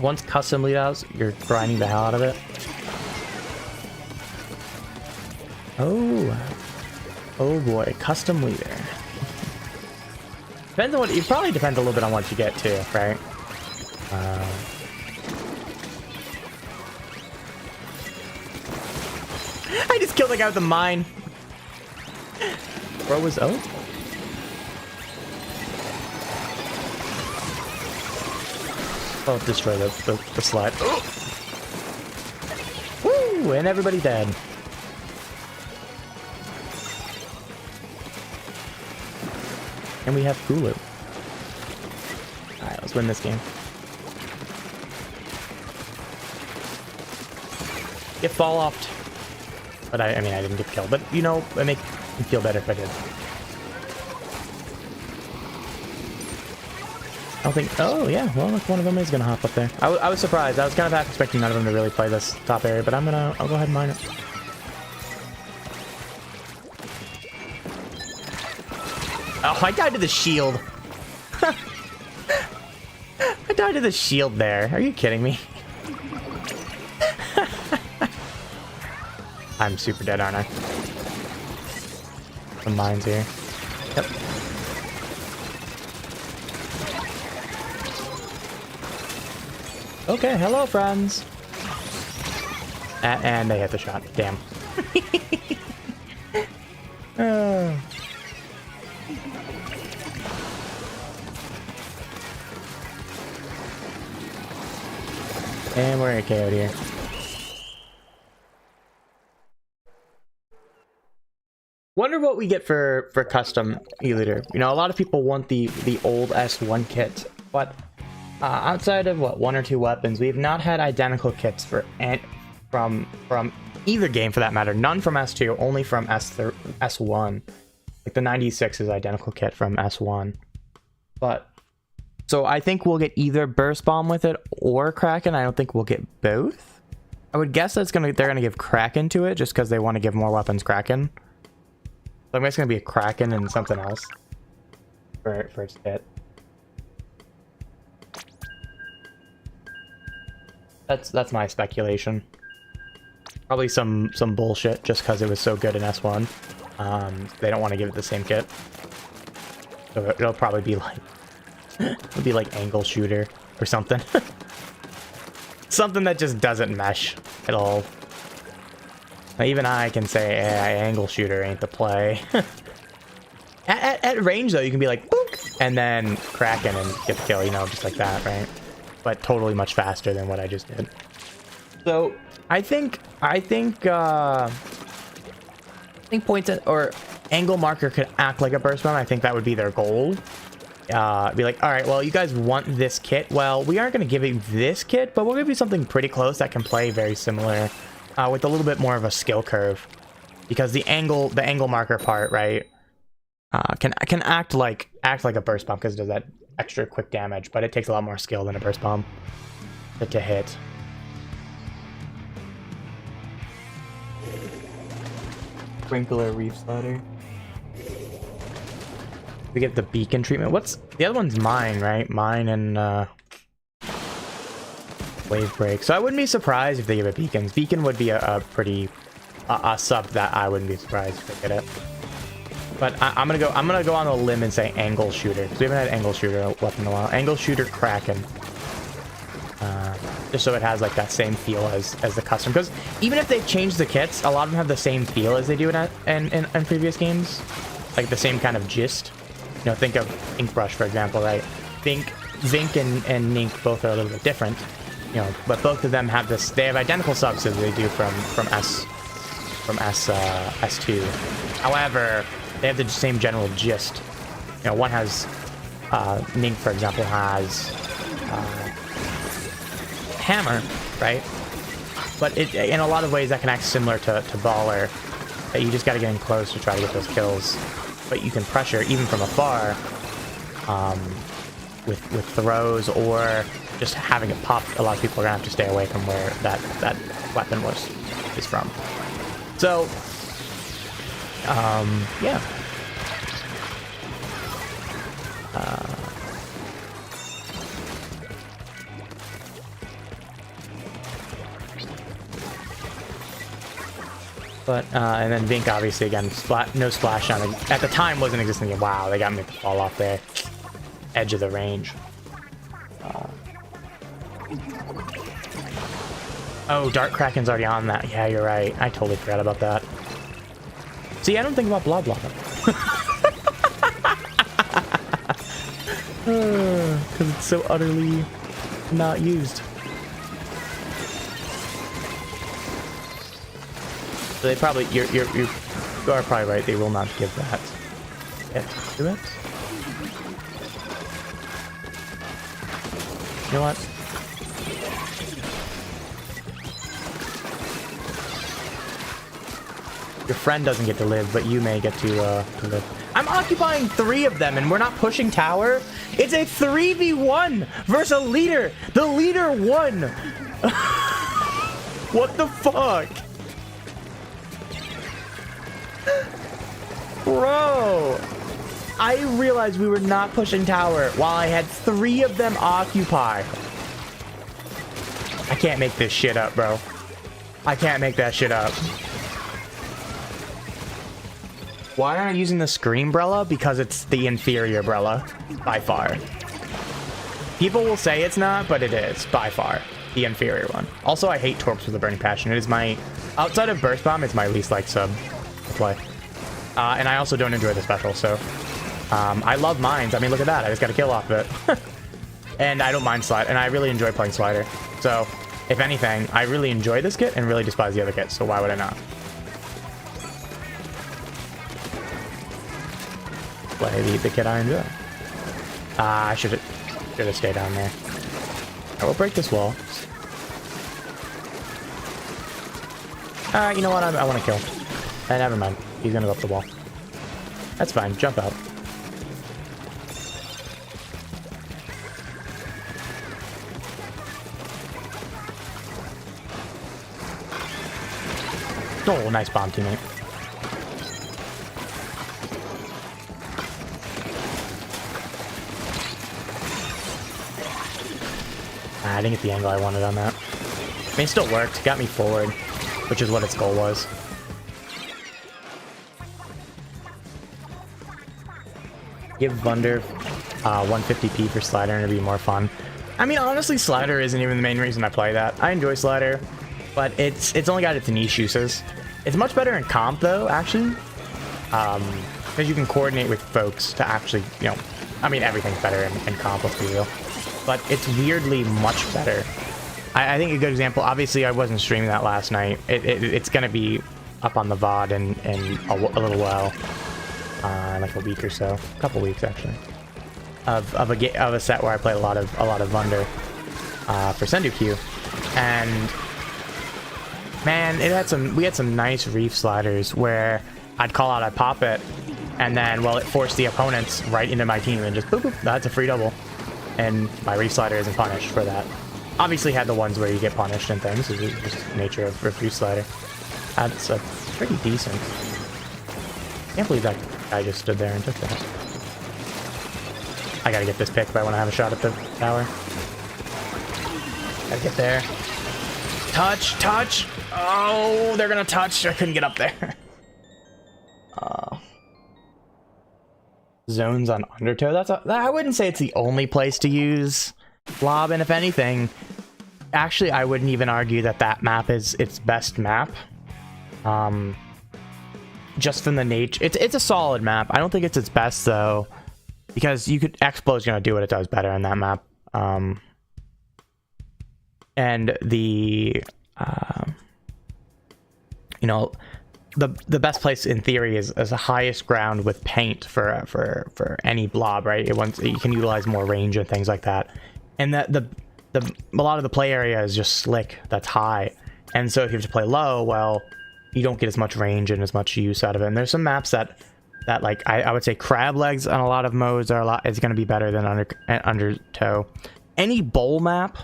Once custom lead outs, you're grinding the hell out of it. Oh boy, custom leader. Depends on what, it probably depends a little bit on what you get too, right? I just killed the guy with the mine. Bro was I'll destroy the slide. Oh! Woo! And everybody dead. And we have Hulu. Alright, let's win this game. Get fall offed. But I mean, I didn't get killed. But, you know, it makes me feel better if I did. I don't think... Oh, yeah. Well, look, one of them is going to hop up there. I was surprised. I was kind of half expecting none of them to really play this top area, but I'll go ahead and mine it. Oh, I died to the shield. I died to the shield there. Are you kidding me? I'm super dead, aren't I? Some mines here. Yep. Okay, hello, friends. And they hit the shot. Damn. And we're KO'd here. Wonder what we get for custom E-Liter. You know, a lot of people want the old S1 kit, but outside of what, 1 or 2 weapons, we have not had identical kits from either game for that matter. None from S2, only from S1. Like the 96 is identical kit from S1. But so I think we'll get either Burst Bomb with it or Kraken. I don't think we'll get both. I would guess they're gonna give Kraken to it just because they want to give more weapons Kraken. So I guess it's gonna be a Kraken and something else for its kit. That's my speculation. Probably some bullshit just because it was so good in S1. They don't want to give it the same kit. So it'll probably be like it'll be like angle shooter or something. Something that just doesn't mesh at all. Now, even I can say, hey, angle shooter ain't the play. At range though, you can be like boop, and then Kraken and get the kill, you know, just like that, right? But totally much faster than what I just did. So I think points or angle marker could act like a burst bomb. I think that would be their goal. Be like, all right, well, you guys want this kit. Well, we aren't going to give you this kit, but we'll give you something pretty close that can play very similar with a little bit more of a skill curve. because the angle marker part, right, can act like a burst bomb because it does that extra quick damage, but it takes a lot more skill than a burst bomb to hit. Sprinkler reef slider. We get the beacon treatment. What's the other one's mine, right? Mine and wave break. So I wouldn't be surprised if they give it beacons. Beacon would be a pretty sub that I wouldn't be surprised if they get it. But I'm gonna go on a limb and say angle shooter, because we haven't had angle shooter weapon in a while. Angle shooter Kraken. Just so it has like that same feel as the custom. Because even if they've changed the kits, a lot of them have the same feel as they do in previous games. Like the same kind of gist. You know, think of Inkbrush, for example, right? Vink and Nink both are a little bit different. You know, but both of them have this. They have identical subs as they do from S2. However, they have the same general gist. You know, one has Nink, for example, has hammer, right? But it, in a lot of ways, that can act similar to Baller. That you just got to get in close to try to get those kills. But you can pressure even from afar with throws or just having it pop. A lot of people are gonna have to stay away from where that weapon is from. So, yeah. But, and then Vink, obviously, again, no splash on it. At the time, wasn't existing. Wow, they got me to fall off there. Edge of the range. Oh, Dark Kraken's already on that. Yeah, you're right. I totally forgot about that. See, I don't think about blah blah. Because it's so utterly not used. So they probably, you are probably right. They will not give that. Yeah, do it. You know what? Your friend doesn't get to live, but you may get to live. I'm occupying 3 of them, and we're not pushing tower. It's a 3v1 versus a leader. The leader won. What the fuck? Bro, I realized we were not pushing tower while I had 3 of them occupied. I can't make this shit up, bro. I can't make that shit up. Why aren't I using the Screambrella? Because it's the inferior Brella, by far. People will say it's not, but it is, by far, the inferior one. Also, I hate Torps with a Burning Passion. It is my, outside of Burst Bomb, it's my least liked sub to play. And I also don't enjoy the special, so... I love Mines. I mean, look at that. I just got a kill off of it. And I don't mind Slide, and I really enjoy playing Slider. So, if anything, I really enjoy this kit and really despise the other kits, so why would I not? Play the kit I enjoy. I should have stayed down there. I will break this wall. You know what? I want to kill. Never mind. He's gonna go up the wall. That's fine. Jump out. Oh, nice bomb, teammate. I didn't get the angle I wanted on that. I mean, it still worked. Got me forward, which is what its goal was. Give Vunder 150p for Slider and it'd be more fun. I mean, honestly, Slider isn't even the main reason I play that. I enjoy Slider, but it's only got its niche uses. It's much better in comp, though, actually. Because you can coordinate with folks to actually, you know... I mean, everything's better in comp, let's be real. But it's weirdly much better. I think a good example, obviously I wasn't streaming that last night. It's going to be up on the VOD in a little while. Like a week or so. A couple weeks, actually. Of a set where I played a lot of Vunder for Sendu Q. And Man, we had some nice reef sliders where I'd call out, I'd pop it, and then, well, it forced the opponents right into my team and just boop, boop, that's a free double. And my reef slider isn't punished for that. Obviously had the ones where you get punished and things, it's just the nature of reef slider. That's pretty decent. Can't believe that guy just stood there and took that. I gotta get this pick if I want to have a shot at the tower. Gotta get there. Touch, touch! Oh, they're gonna touch. I couldn't get up there. Zones on Undertow. I wouldn't say it's the only place to use Blob, and if anything, actually, I wouldn't even argue that map is its best map. Just from the nature, it's a solid map. I don't think it's its best though, because Explo's gonna do what it does better on that map. And the you know, the best place in theory is the highest ground with paint for any blob, right? You can utilize more range and things like that, and a lot of the play area is just slick, that's high, and so if you have to play low, well, you don't get as much range and as much use out of it. And there's some maps that like I would say crab legs on a lot of modes is going to be better than Undertow. Any bowl map,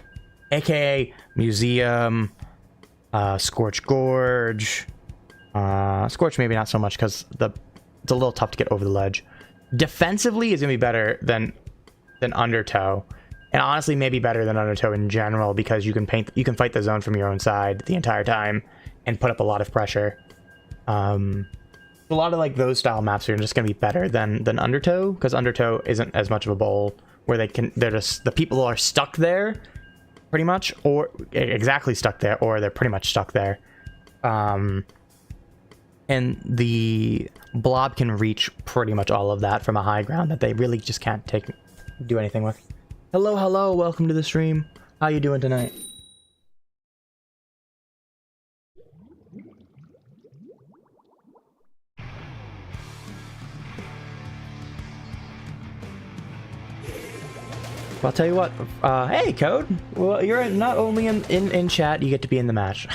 aka Museum, Scorch Gorge, Scorch maybe not so much because it's a little tough to get over the ledge. Defensively is gonna be better than Undertow, and honestly maybe better than Undertow in general, because you can fight the zone from your own side the entire time and put up a lot of pressure. A lot of like those style maps are just gonna be better than Undertow, because Undertow isn't as much of a bowl where they're just the people are stuck there pretty much, or exactly stuck there, or they're pretty much stuck there. And the blob can reach pretty much all of that from a high ground that they really just can't do anything with. Hello, welcome to the stream. How you doing tonight? I'll tell you what, hey Code, well, you're not only in chat, you get to be in the match.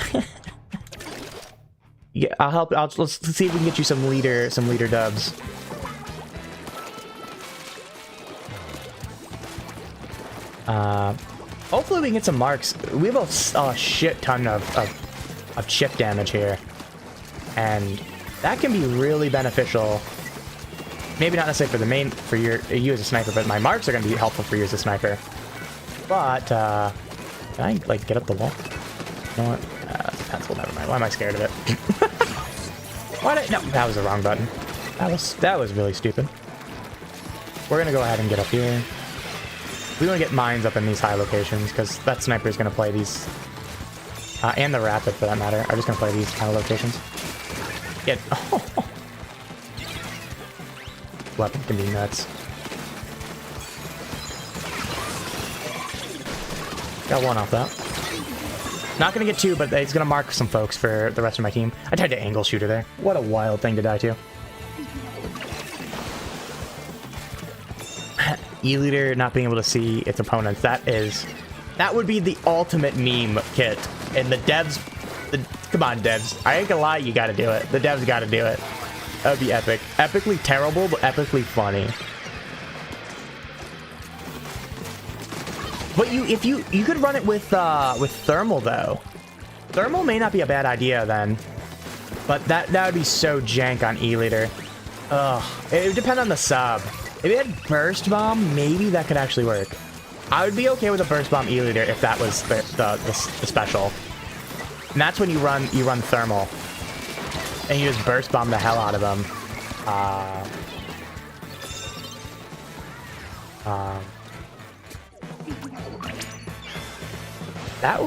Yeah, I'll help. Let's see if we can get you some leader dubs. Hopefully we can get some marks. We have a shit ton of chip damage here, and that can be really beneficial. Maybe not necessarily for you as a sniper, but my marks are going to be helpful for you as a sniper. But can I like get up the wall? You know what? Pencil. Never mind. Why am I scared of it? No, that was the wrong button. That was really stupid. We're gonna go ahead and get up here. We want to get mines up in these high locations because that sniper is gonna play these, and the rapid for that matter, are just gonna play these high locations. Get. Oh. Weapon can be nuts. Got one off that. Not gonna get two, but it's gonna mark some folks for the rest of my team. I tried to angle shooter there. What a wild thing to die to. E-Leader not being able to see its opponents. That would be the ultimate meme kit. And the devs, come on devs. I ain't gonna lie, you gotta do it. The devs gotta do it. That would be epic. Epically terrible, but epically funny. But if you could run it with thermal though. Thermal may not be a bad idea then, but that would be so jank on E-Leader. Ugh, it would depend on the sub. If it had burst bomb, maybe that could actually work. I would be okay with a burst bomb E-Leader if that was the special. And that's when you run thermal, and you just burst bomb the hell out of them.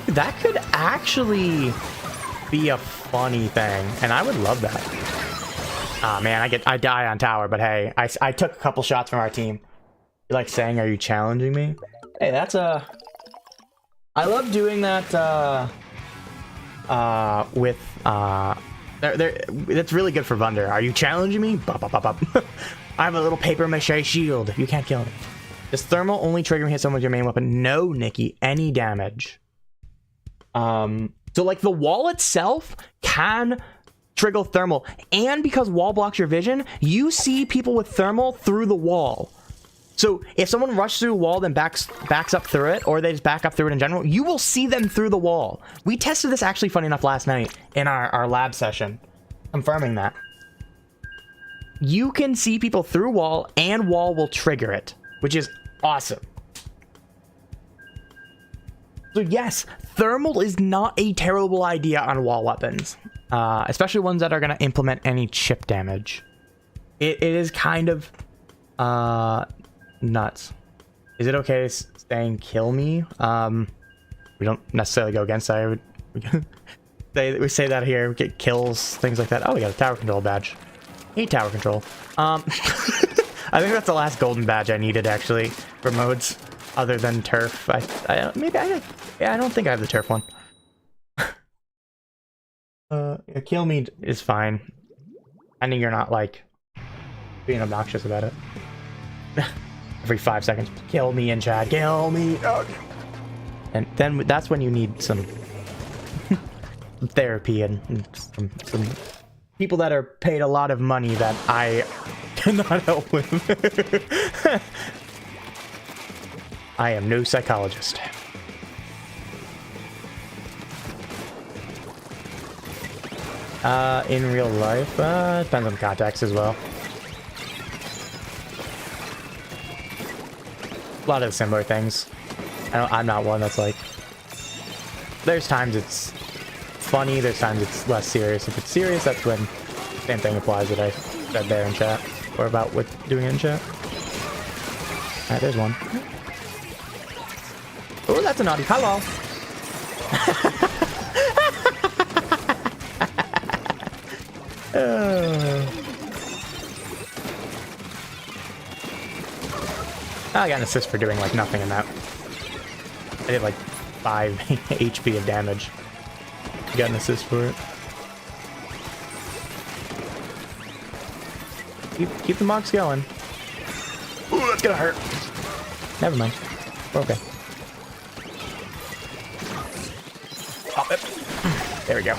That could actually be a funny thing, and I would love that. Ah man, I die on tower, but hey, I took a couple shots from our team. You're like saying, "Are you challenging me?" Hey, that's I love doing that. That's really good for Vunder. Are you challenging me? Bop, bop, bop, bop. I have a little paper mache shield. You can't kill me. Does thermal only trigger hit someone with your main weapon? No, Nikki. Any damage. So like the wall itself can trigger thermal, and because wall blocks your vision, you see people with thermal through the wall. So if someone rushes through a wall, then backs up through it, or they just back up through it in general, you will see them through the wall. We tested this actually, funny enough, last night in our lab session, confirming that. You can see people through wall, and wall will trigger it, which is awesome. So yes, thermal is not a terrible idea on wall weapons, especially ones that are going to implement any chip damage. It is kind of nuts. Is it okay saying kill me? We don't necessarily go against that. We say that here, we get kills, things like that. Oh, we got a tower control badge. Hate tower control. I think that's the last golden badge I needed, actually, for modes other than turf. I don't think I have the turf one. Kill me is fine. I think you're not, like, being obnoxious about it. Every 5 seconds, kill me in chat, kill me! Oh. And then that's when you need some therapy and some people that are paid a lot of money that I cannot help with. I am no psychologist. In real life, depends on the context as well. A lot of similar things. I'm not one that's like... There's times it's funny, there's times it's less serious. If it's serious, that's when same thing applies that I said there in chat, or about what doing it in chat. Alright, there's one. Oh, that's a naughty. Hello. I got an assist for doing like nothing in that. I did like 5 HP of damage. Got an assist for it. Keep the marks going. Ooh, that's gonna hurt. Never mind. We're okay. Pop it. There we go.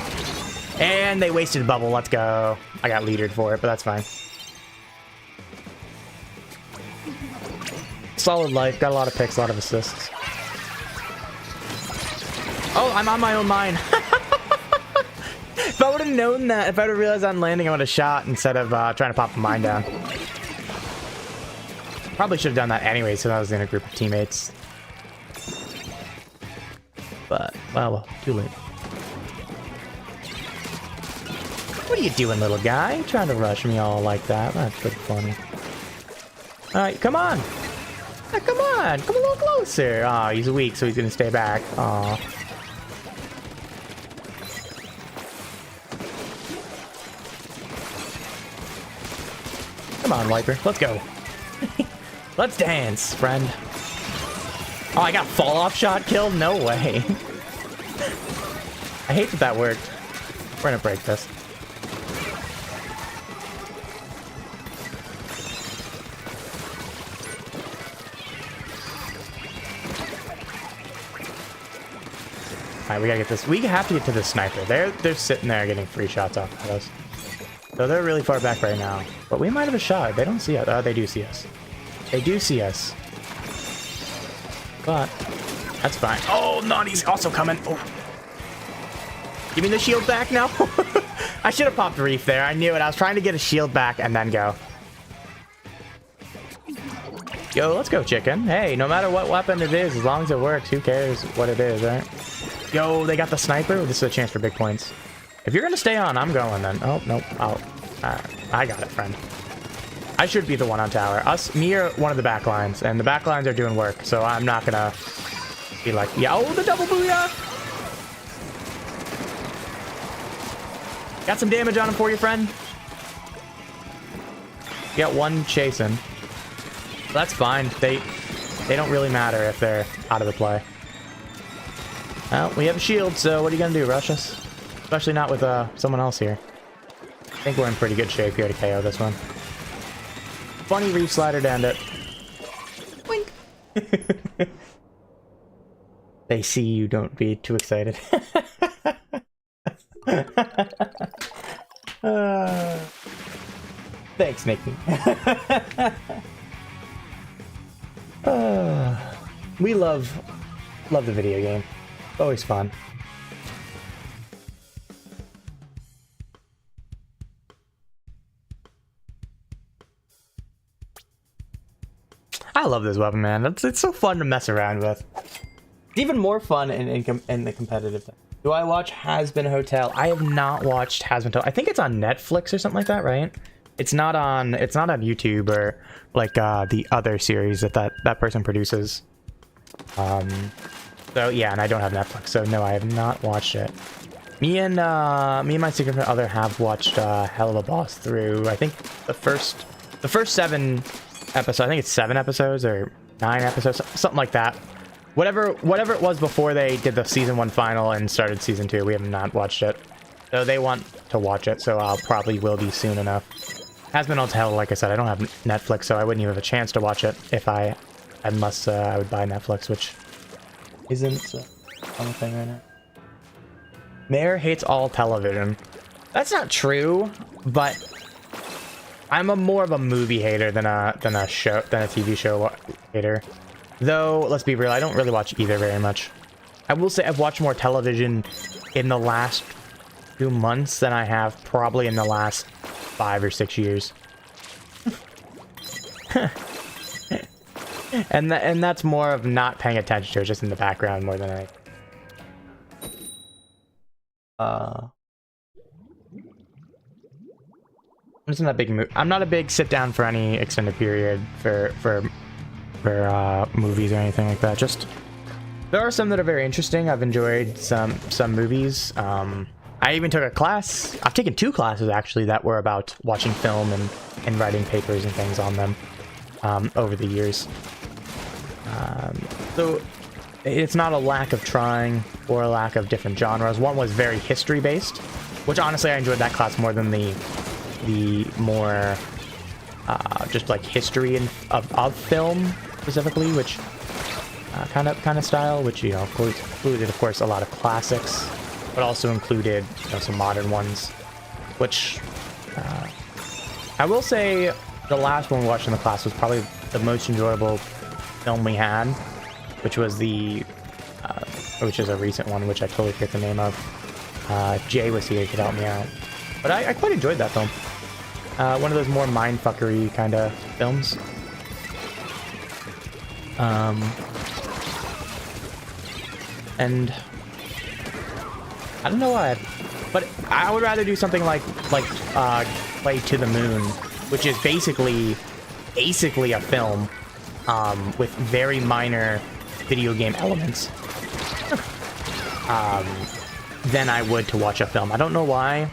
And they wasted a bubble. Let's go. I got leadered for it, but that's fine. Solid life. Got a lot of picks, a lot of assists. Oh, I'm on my own mine. If I would have known that, if I would have realized on landing, I would have shot instead of trying to pop the mine down. Probably should have done that anyway, so I was in a group of teammates. But, well, too late. What are you doing, little guy? Trying to rush me all like that? That's pretty funny. Alright, come on! Come on! Come a little closer! Aw, he's weak, so he's gonna stay back. Aw. Come on, Viper. Let's go. Let's dance, friend. Oh, I got fall-off shot killed? No way. I hate that worked. We're gonna break this. Alright, we gotta get this. We have to get to the sniper. They're sitting there getting free shots off of us. So they're really far back right now. But we might have a shot. They don't see us. Oh, they do see us. They do see us. But that's fine. Oh, Naughty's also coming. Oh. Give me the shield back now. I should have popped Reef there. I knew it. I was trying to get a shield back and then go. Yo, let's go, chicken. Hey, no matter what weapon it is, as long as it works, who cares what it is, right? Yo, they got the sniper. This is a chance for big points. If you're gonna stay on, I'm going then. Oh, nope. I got it, friend. I should be the one on tower. Me are one of the back lines, and the back lines are doing work, so I'm not gonna be like, yeah, oh, the double booyah! Got some damage on him for you, friend. You got one chasing. That's fine. They don't really matter if they're out of the play. Well, we have a shield, so what are you gonna do, rush us? Especially not with someone else here. I think we're in pretty good shape here to KO this one. Funny Reef slider to end it. Wink. They see you, don't be too excited. Thanks, Nikki. We love the video game. Always fun. I love this weapon, man. It's so fun to mess around with. It's even more fun in the competitive thing. Do I watch Has Been Hotel? I have not watched Has Been Hotel. I think it's on Netflix or something like that, right? It's not on YouTube or like the other series that person produces. So yeah, and I don't have Netflix, so no, I have not watched it. Me and my significant other have watched Hell of a Boss through. I think the first 7 episodes. I think it's 7 episodes or 9 episodes, something like that. Whatever it was before they did the season 1 final and started season 2, we have not watched it. So they want to watch it, so I'll probably will be soon enough. Has Been Hotel, like I said, I don't have Netflix, so I wouldn't even have a chance to watch it unless I would buy Netflix, which isn't on the thing right now. Mayor hates all television. That's not true, but I'm more of a movie hater than a TV show hater. Though, let's be real, I don't really watch either very much. I will say I've watched more television in the last 2 months than I have probably in the last 5 or 6 years. and that's more of not paying attention to it, just in the background more than anything. I'm just not a big I'm not a big sit down for any extended period for movies or anything like that. Just there are some that are very interesting. I've enjoyed some movies. I even took a class. I've taken 2 classes actually that were about watching film and writing papers and things on them over the years. So it's not a lack of trying or a lack of different genres. One was very history based, which honestly I enjoyed that class more than the more just like history of film specifically, which kind of style, which, you know, included of course a lot of classics, but also included, you know, some modern ones, which I will say the last one we watched in the class was probably the most enjoyable film we had, which was which is a recent one, which I totally forget the name of. Jay was here, he could help me out, but I quite enjoyed that film. One of those more mindfuckery kind of films. And I don't know why, but I would rather do something like Play to the Moon, which is basically a film with very minor video game elements, than I would to watch a film. I don't know why.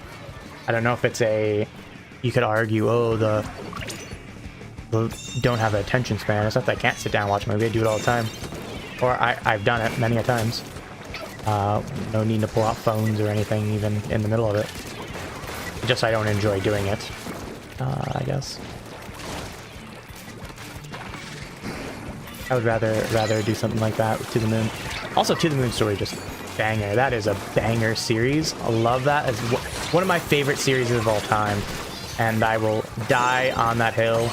I don't know if it's you could argue, oh, the don't have an attention span. It's not that I can't sit down and watch a movie. I do it all the time. Or I've done it many a times. No need to pull out phones or anything even in the middle of it. Just I don't enjoy doing it, I guess. I would rather do something like that with To the Moon. Also, To the Moon Story, just banger. That is a banger series. I love that. It's one of my favorite series of all time. And I will die on that hill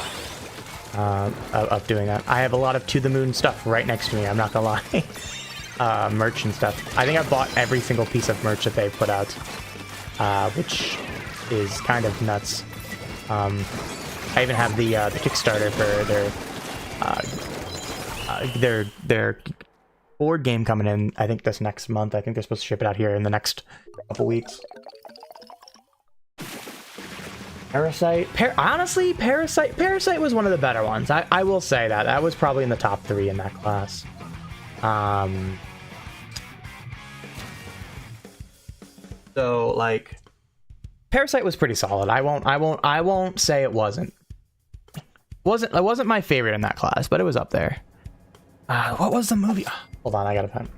of doing that. I have a lot of To the Moon stuff right next to me, I'm not gonna lie. Merch and stuff. I think I've bought every single piece of merch that they've put out, which is kind of nuts. I even have the Kickstarter for their board game coming in, I think this next month. I think they're supposed to ship it out here in the next couple weeks. Parasite. Honestly, Parasite was one of the better ones. I will say that. That was probably in the top 3 in that class. So like, Parasite was pretty solid. I won't say it wasn't. It wasn't my favorite in that class, but it was up there. What was the movie? Hold on, I gotta find.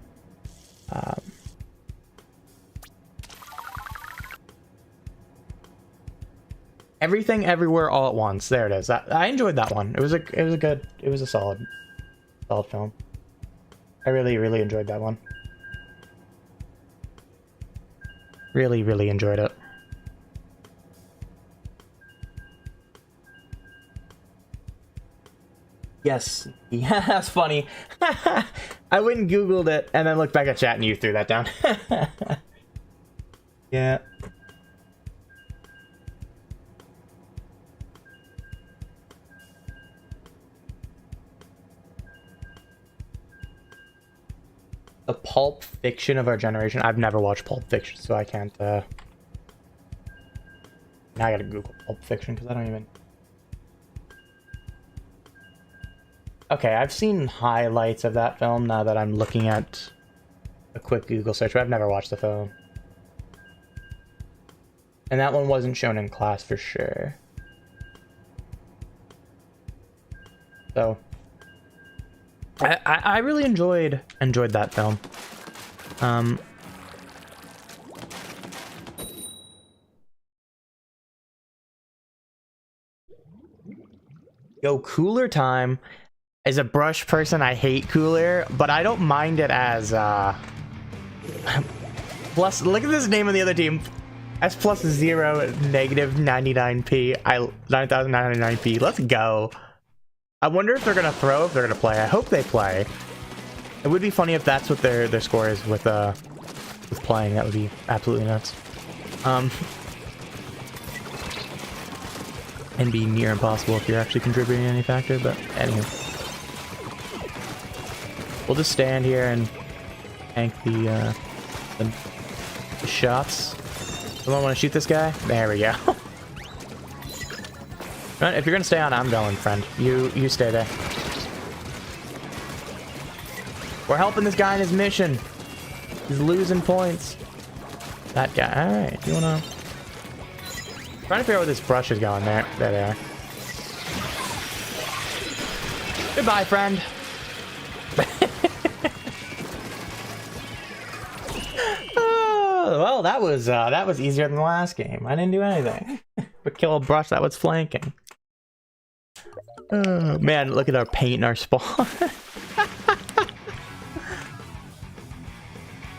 Everything Everywhere All at Once. There it is. I enjoyed that one. It was a solid film. I really enjoyed that one. Really, really enjoyed it. Yes. Yeah, that's funny. I went and Googled it and then looked back at chat and you threw that down. Yeah. The Pulp Fiction of our generation. I've never watched Pulp Fiction, so I can't, Now I gotta Google Pulp Fiction, because I don't even... Okay, I've seen highlights of that film now that I'm looking at a quick Google search, but I've never watched the film. And that one wasn't shown in class for sure. So... I really enjoyed that film. Yo, Cooler Time. As a brush person, I hate Cooler, but I don't mind it as plus. Look at this name of the other team. S plus 0 negative 99p. 9,999p. Let's go. I wonder if they're gonna throw, if they're gonna play. I hope they play. It would be funny if that's what their score is with playing. That would be absolutely nuts. And be near impossible if you're actually contributing any factor. But anyway, we'll just stand here and tank the shots. Someone want to shoot this guy? There we go. If you're gonna stay on, I'm going, friend. You stay there. We're helping this guy in his mission. He's losing points. That guy. All right. You wanna? Trying to figure out where this brush is going. There they are. Goodbye, friend. Oh, well, that was easier than the last game. I didn't do anything but kill a brush that was flanking. Oh, man, look at our paint and our spawn.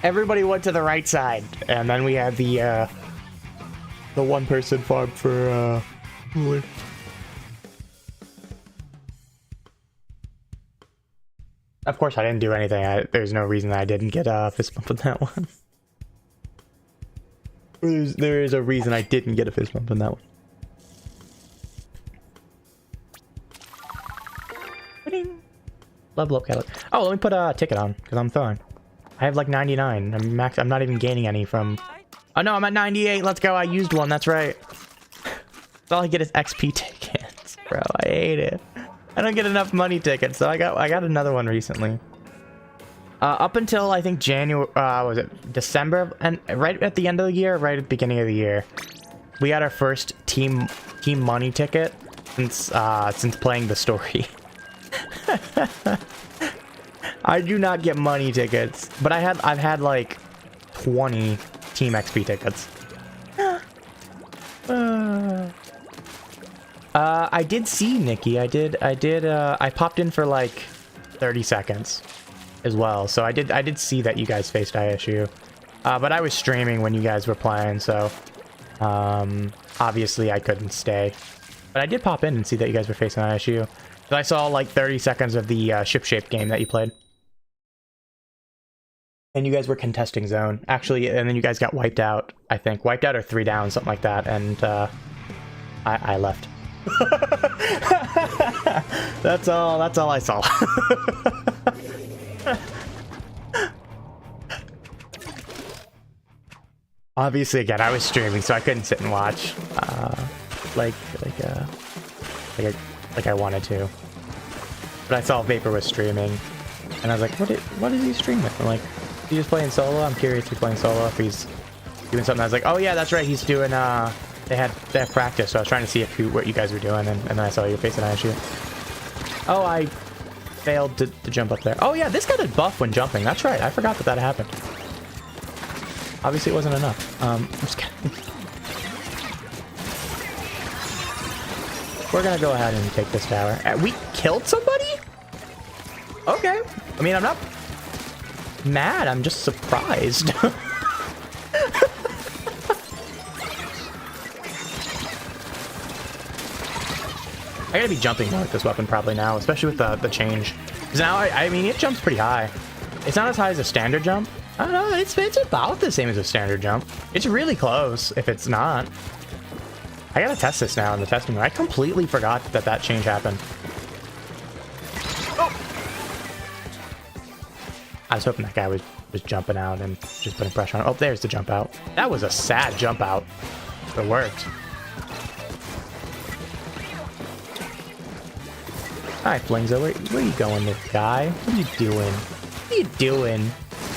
Everybody went to the right side, and then we had the one-person farm for Cooler. Of course, I didn't do anything. There's no reason that I didn't get a fist bump on that one. There is a reason I didn't get a fist bump on that one. Level up catalog. Oh, let me put a ticket on, because I'm throwing. I have like 99. I'm not even gaining any from... Oh no, I'm at 98. Let's go. I used one. That's right. That's all I get is XP tickets. Bro, I hate it. I don't get enough money tickets, so I got another one recently. Up until, I think, January... was it December? And right at the end of the year, right at the beginning of the year, we got our first team money ticket since playing the story. I do not get money tickets, but I've had like 20 team XP tickets. I did see Nikki. I popped in for like 30 seconds as well, so I did see that you guys faced ISU. But I was streaming when you guys were playing, so obviously I couldn't stay. But I did pop in and see that you guys were facing ISU. So I saw like 30 seconds of the ship-shaped game that you played. And you guys were contesting zone. Actually, and then you guys got wiped out, I think. Wiped out or 3 down, something like that. And I left. That's all I saw. Obviously, again, I was streaming, so I couldn't sit and watch. Like I wanted to. But I saw Vapor was streaming, and I was like, what is he streaming? I'm like, is he just playing solo? I'm curious if he's playing solo, if he's doing something. I was like, oh yeah, that's right, he's doing, they have practice, so I was trying to see what you guys were doing, and then I saw you facing ISU. Oh, I failed to jump up there. Oh yeah, this guy did buff when jumping, that's right, I forgot that happened. Obviously it wasn't enough. I'm just kidding. We're gonna go ahead and take this tower. We killed somebody? Okay. I mean, I'm not mad. I'm just surprised. I gotta be jumping more with this weapon probably now, especially with the change. Because now, I mean, it jumps pretty high. It's not as high as a standard jump. I don't know, it's about the same as a standard jump. It's really close if it's not. I gotta test this now in the testing room. I completely forgot that that change happened. Oh! I was hoping that guy was jumping out and just putting pressure on him. Oh, there's the jump out. That was a sad jump out. It worked. Alright, Flingzo, where are you going, this guy? What are you doing? What are you doing?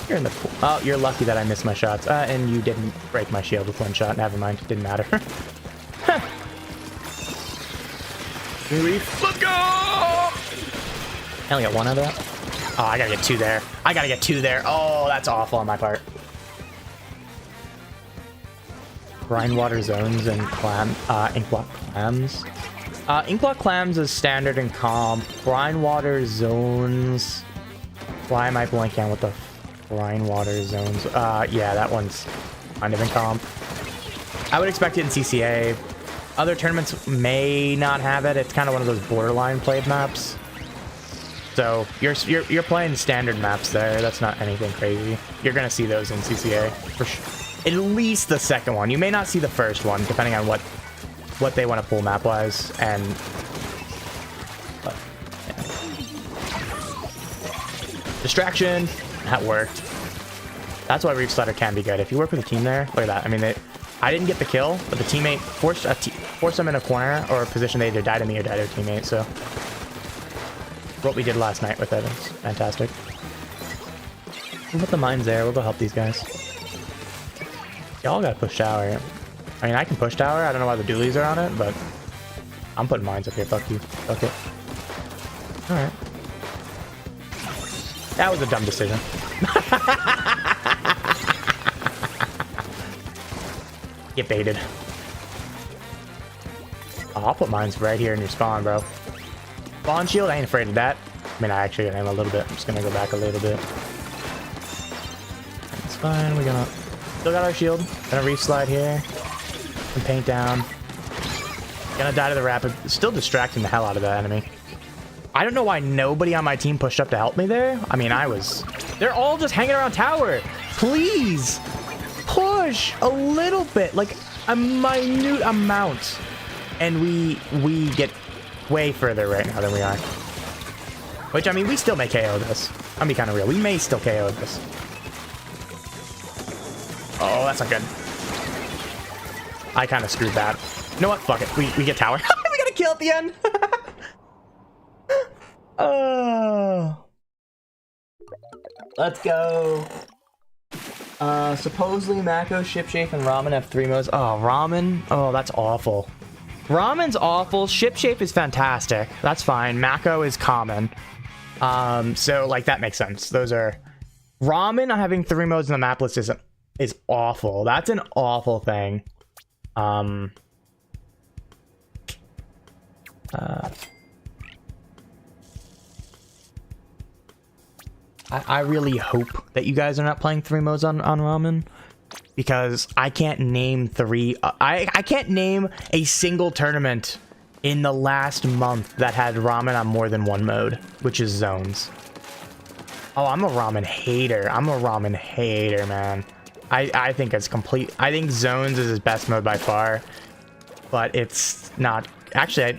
You're in the pool. Oh, you're lucky that I missed my shots. And you didn't break my shield with one shot. Never mind. Didn't matter. Let's go! I only got one out of that. Oh, I gotta get two there. I gotta get two there. Oh, that's awful on my part. Brine-water zones and inkblock clams. Inkblock clams is standard and comp. Brine-water zones. Why am I blanking on what the brine-water zones? Yeah, that one's kind of in comp. I would expect it in CCA. Other tournaments may not have it. It's kind of one of those borderline played maps. So you're playing standard maps there. That's not anything crazy. You're gonna see those in CCA for sure. At least the second one. You may not see the first one, depending on what they want to pull map wise. And yeah. Distraction, that worked. That's why Reef Slider can be good. If you work with a team there, look at that. I mean, I didn't get the kill, but the teammate forced them in a corner or a position they either died to me or died to their teammate. So what we did last night with it is fantastic. We'll put the mines there. We'll go help these guys. Y'all gotta push tower. I mean, I can push tower. I don't know why the dualies are on it, but I'm putting mines up here. Fuck you. Fuck it. Alright. That was a dumb decision. Get baited. Oh, I'll put mines right here in your spawn, bro. Spawn shield, I ain't afraid of that. I mean, I actually am a little bit. I'm just gonna go back a little bit. It's fine. We're gonna still got our shield. Gonna reef slide here. And paint down. Gonna die to the rapid. Still distracting the hell out of that enemy. I don't know why nobody on my team pushed up to help me there. I mean, they're all just hanging around tower. Please push a little bit, like a minute amount, and we get way further right now than we are. Which, I mean, we still may KO this. I'll be kind of real. We may still KO this. Oh, that's not good. I kind of screwed that. You know what? Fuck it. We get tower. We got a kill at the end. Oh. Let's go. Supposedly Mako, Shipshape, and Ramen have 3 modes. Oh, Ramen? Oh, that's awful. Ramen's awful. Shipshape is fantastic. That's fine. Mako is common. So, like, that makes sense. Those are... Ramen having 3 modes in the map list is awful. That's an awful thing. I really hope that you guys are not playing 3 modes on Ramen, because I can't name 3. I can't name a single tournament in the last month that had Ramen on more than 1 mode, which is zones. Oh, I'm a Ramen hater. I'm a Ramen hater, man. I think it's complete. I think zones is his best mode by far, but it's not. Actually,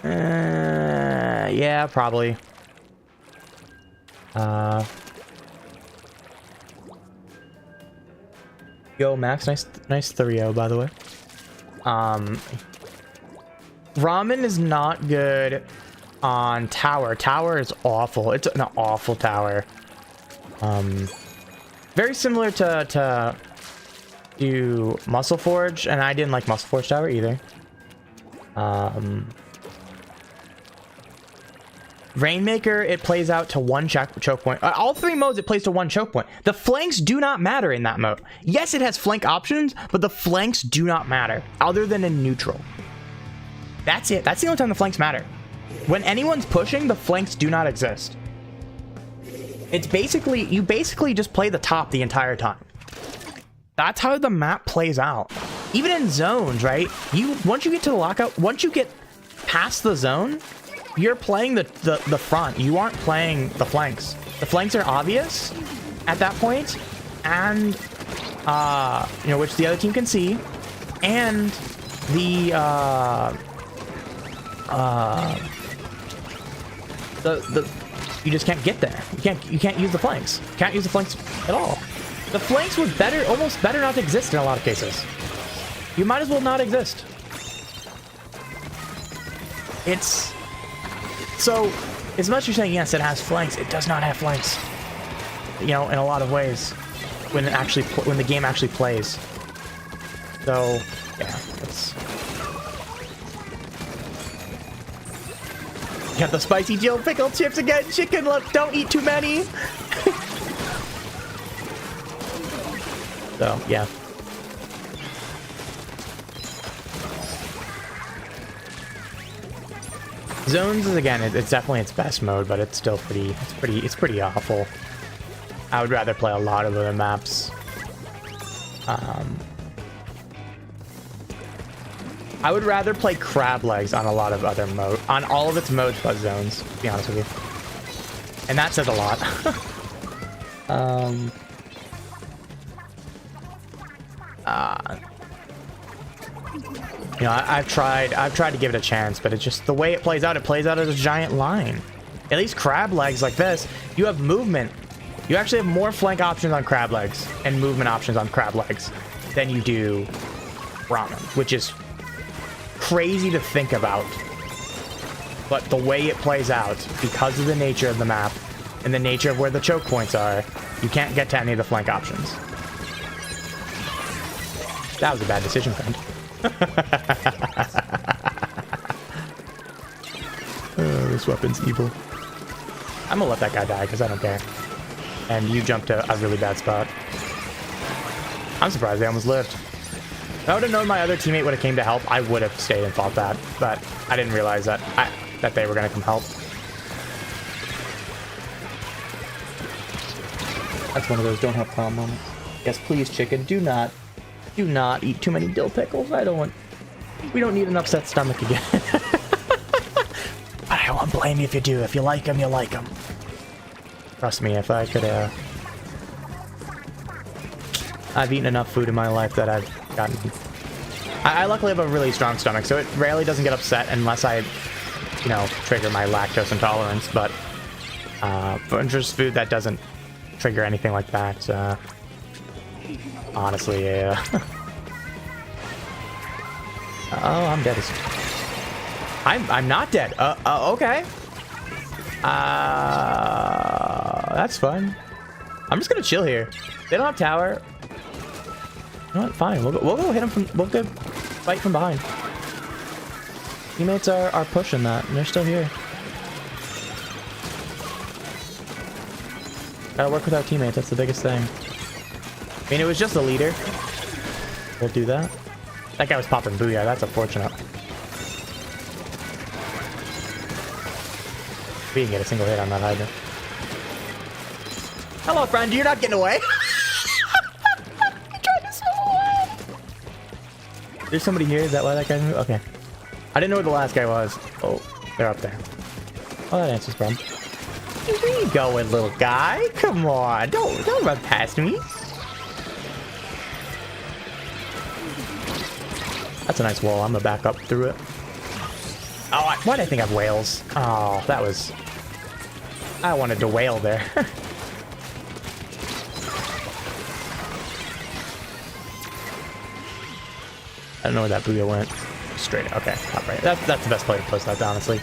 yeah, probably. Yo, Max, nice 3-0, by the way. Ramen is not good on tower. Tower is awful. It's an awful tower. Very similar to Muscle Forge, and I didn't like Muscle Forge tower either. Rainmaker, it plays out to 1 choke point. All 3 modes, it plays to 1 choke point. The flanks do not matter in that mode. Yes, it has flank options, but the flanks do not matter, other than in neutral. That's it. That's the only time the flanks matter. When anyone's pushing, the flanks do not exist. It's basically, you basically just play the top the entire time. That's how the map plays out. even in zones, right? Once you get to the lockout, once you get past the zone, you're playing the front. You aren't playing the flanks. The flanks are obvious at that point, and you know, which the other team can see, and the you just can't get there. You can't use the flanks. You can't use the flanks at all. The flanks would almost better not exist in a lot of cases. You might as well not exist. It's so, as much as you're saying yes, it has flanks, it does not have flanks. You know, in a lot of ways, when the game actually plays. So yeah, it's. You got the spicy dill pickle chips again. Chicken, look, don't eat too many. So, yeah. Zones is, again, it's definitely its best mode, but it's still it's pretty awful. I would rather play a lot of other maps. I would rather play crab legs on a lot of other on all of its modes but zones, to be honest with you. And that says a lot. You know, I've tried to give it a chance, but it's just the way it plays out as a giant line. At least crab legs like this, you have movement. You actually have more flank options on crab legs and movement options on crab legs than you do ramen, which is crazy to think about, but the way it plays out, because of the nature of the map and the nature of where the choke points are, you can't get to any of the flank options. That was a bad decision, friend. Oh, this weapon's evil. I'm gonna let that guy die because I don't care. And you jumped to a really bad spot. I'm surprised they almost lived. If I would have known my other teammate would have came to help, I would have stayed and fought that. But I didn't realize that they were going to come help. That's one of those don't have problem moments. Yes, please, chicken, do not eat too many dill pickles. We don't need an upset stomach again. I won't blame you if you do. If you like them, you like them. Trust me, if I could, I've eaten enough food in my life that I've gotten. I luckily have a really strong stomach, so it rarely doesn't get upset unless I, you know, trigger my lactose intolerance. But for just food that doesn't trigger anything like that, honestly, yeah. Oh, I'm dead. I'm not dead. Okay. That's fine. I'm just gonna chill here. They don't have tower. You know what? Fine. We'll go hit them we'll go fight from behind. Teammates are pushing that, and they're still here. Gotta work with our teammates. That's the biggest thing. I mean, it was just the leader. We'll do that. That guy was popping booyah. That's unfortunate. We didn't get a single hit on that hydrant. Hello, friend. You're not getting away. There's somebody here. Is that why that guy moved? Okay. I didn't know where the last guy was. Oh, they're up there. Oh, that answers problem. Where you going, little guy? Come on. Don't run past me. That's a nice wall. I'm gonna back up through it. Oh, why did I think I have whales? Oh, that was... I wanted to whale there. I don't know where that booyah went. Straight. Okay, top right. That's the best way to post that, honestly.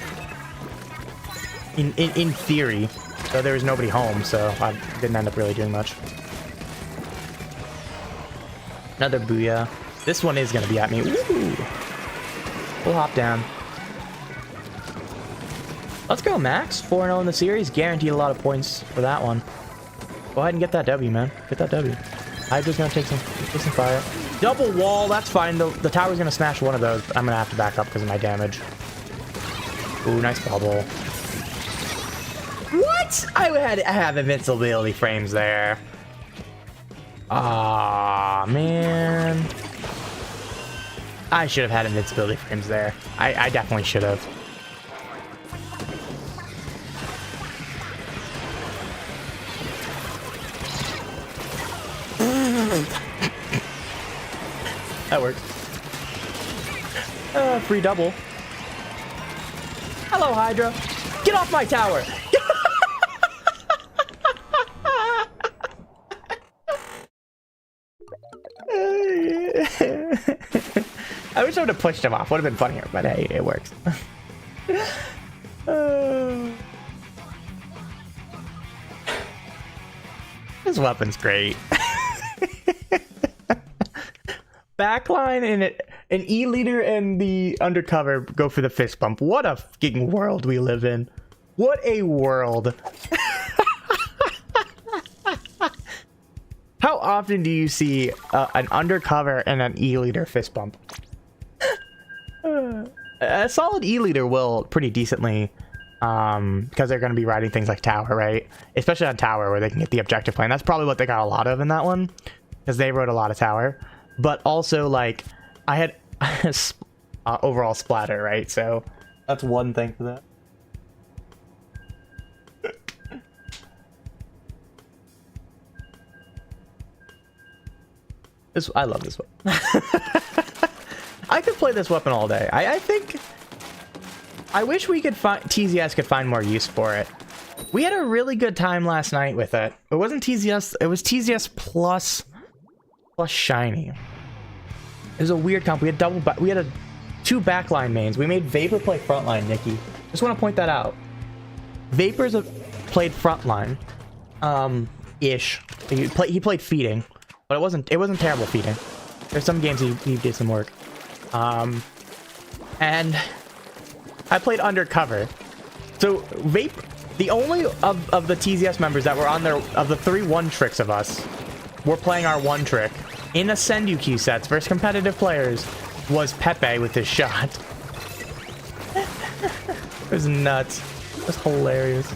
In theory, though there was nobody home, so I didn't end up really doing much. Another booyah. This one is gonna be at me. Woo! We'll hop down. Let's go, Max. 4-0 in the series. Guaranteed a lot of points for that one. Go ahead and get that W, man. Get that W. Hydra's gonna take some fire. Double wall, that's fine. The tower's gonna smash one of those. I'm gonna have to back up because of my damage. Ooh, nice bubble. What? I have invincibility frames there. Ah, man. I should have had invincibility frames there. I definitely should have. That worked. Free double. Hello, Hydra. Get off my tower. I wish I would have pushed him off. Would have been funnier, but hey, it works. This weapon's great. Backline and an E leader and the undercover go for the fist bump. What a fucking world we live in. What a world. How often do you see an undercover and an E leader fist bump? A solid E leader will pretty decently, because they're going to be riding things like tower, right? Especially on tower where they can get the objective plane. That's probably what they got a lot of in that one, because they rode a lot of tower. But also, like, I had overall splatter, right? So that's one thing for that. I love this weapon. I could play this weapon all day. I think... I wish we could find... TZS could find more use for it. We had a really good time last night with it. It wasn't TZS... It was TZS plus shiny. It was a weird comp. We had two backline mains. We made Vapor play frontline, Nikki. Just want to point that out. Vapor's played frontline. Ish. He played feeding. But it wasn't terrible feeding. There's some games he did some work. And I played undercover. So Vapor, the only of the TZS members that were on there, of the 3 1-tricks of us, were playing our 1-trick in Ascendu queue sets versus competitive players, was Pepe with his shot. It was nuts. It was hilarious.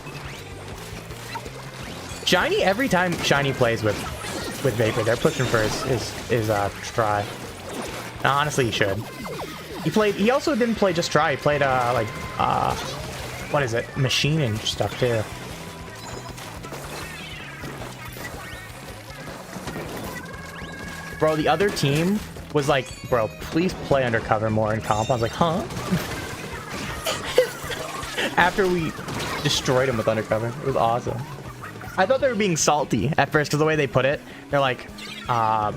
Shiny, every time Shiny plays with Vapor, they're pushing for his try. Now, honestly, he should. He also didn't play just try. He played what is it? Machine and stuff too. Bro, the other team was like, bro, please play undercover more in comp. I was like, huh? After we destroyed him with undercover. It was awesome. I thought they were being salty at first because the way they put it, they're like, I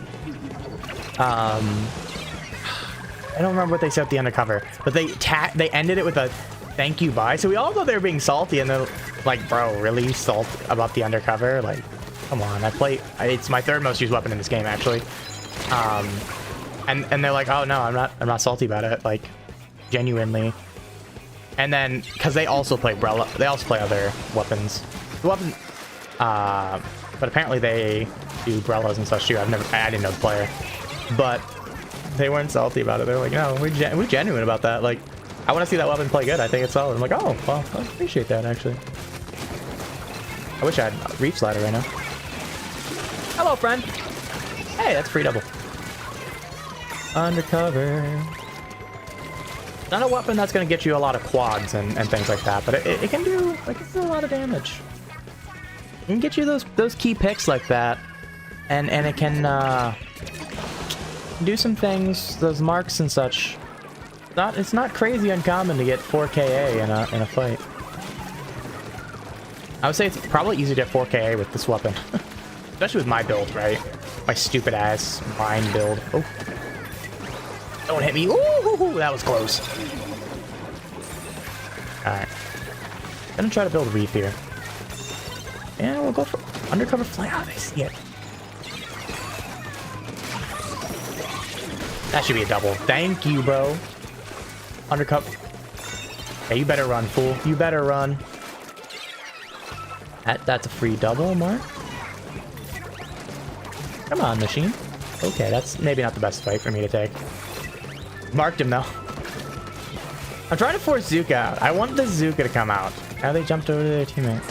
don't remember what they said at the undercover, but they ended it with a thank you bye. So we all thought they were being salty, and they're like, bro, really salt about the undercover? Like, come on, it's my 3rd most used weapon in this game, actually. And they're like, oh no, I'm not salty about it, like, genuinely. And then, because they also play Brella, they also play other weapons. The weapon, but apparently they do Brellas and such too. I didn't know the player, but they weren't salty about it. They're like, no, we're genuine about that. Like, I want to see that weapon play good. I think it's solid. I'm like, oh, well, I appreciate that, actually. I wish I had Reef Slider right now. Hello, friend. Hey, that's free double. Undercover. Not a weapon that's going to get you a lot of quads and things like that, but it can do a lot of damage. It can get you those key picks like that, and it can do some things, those marks and such. It's not crazy uncommon to get 4KA in a fight. I would say it's probably easier to get 4KA with this weapon. Especially with my build, right? My stupid ass mine build. Oh. Don't hit me. Ooh, that was close. Alright. Gonna try to build Reef here. And we'll go for undercover fly. Oh, they see it. That should be a double. Thank you, bro. Undercover. Hey, you better run, fool. You better run. That's a free double, Mark. Come on, machine. Okay, that's maybe not the best fight for me to take. Marked him, though. I'm trying to force Zuka out. I want the Zuka to come out. Now they jumped over to their teammate.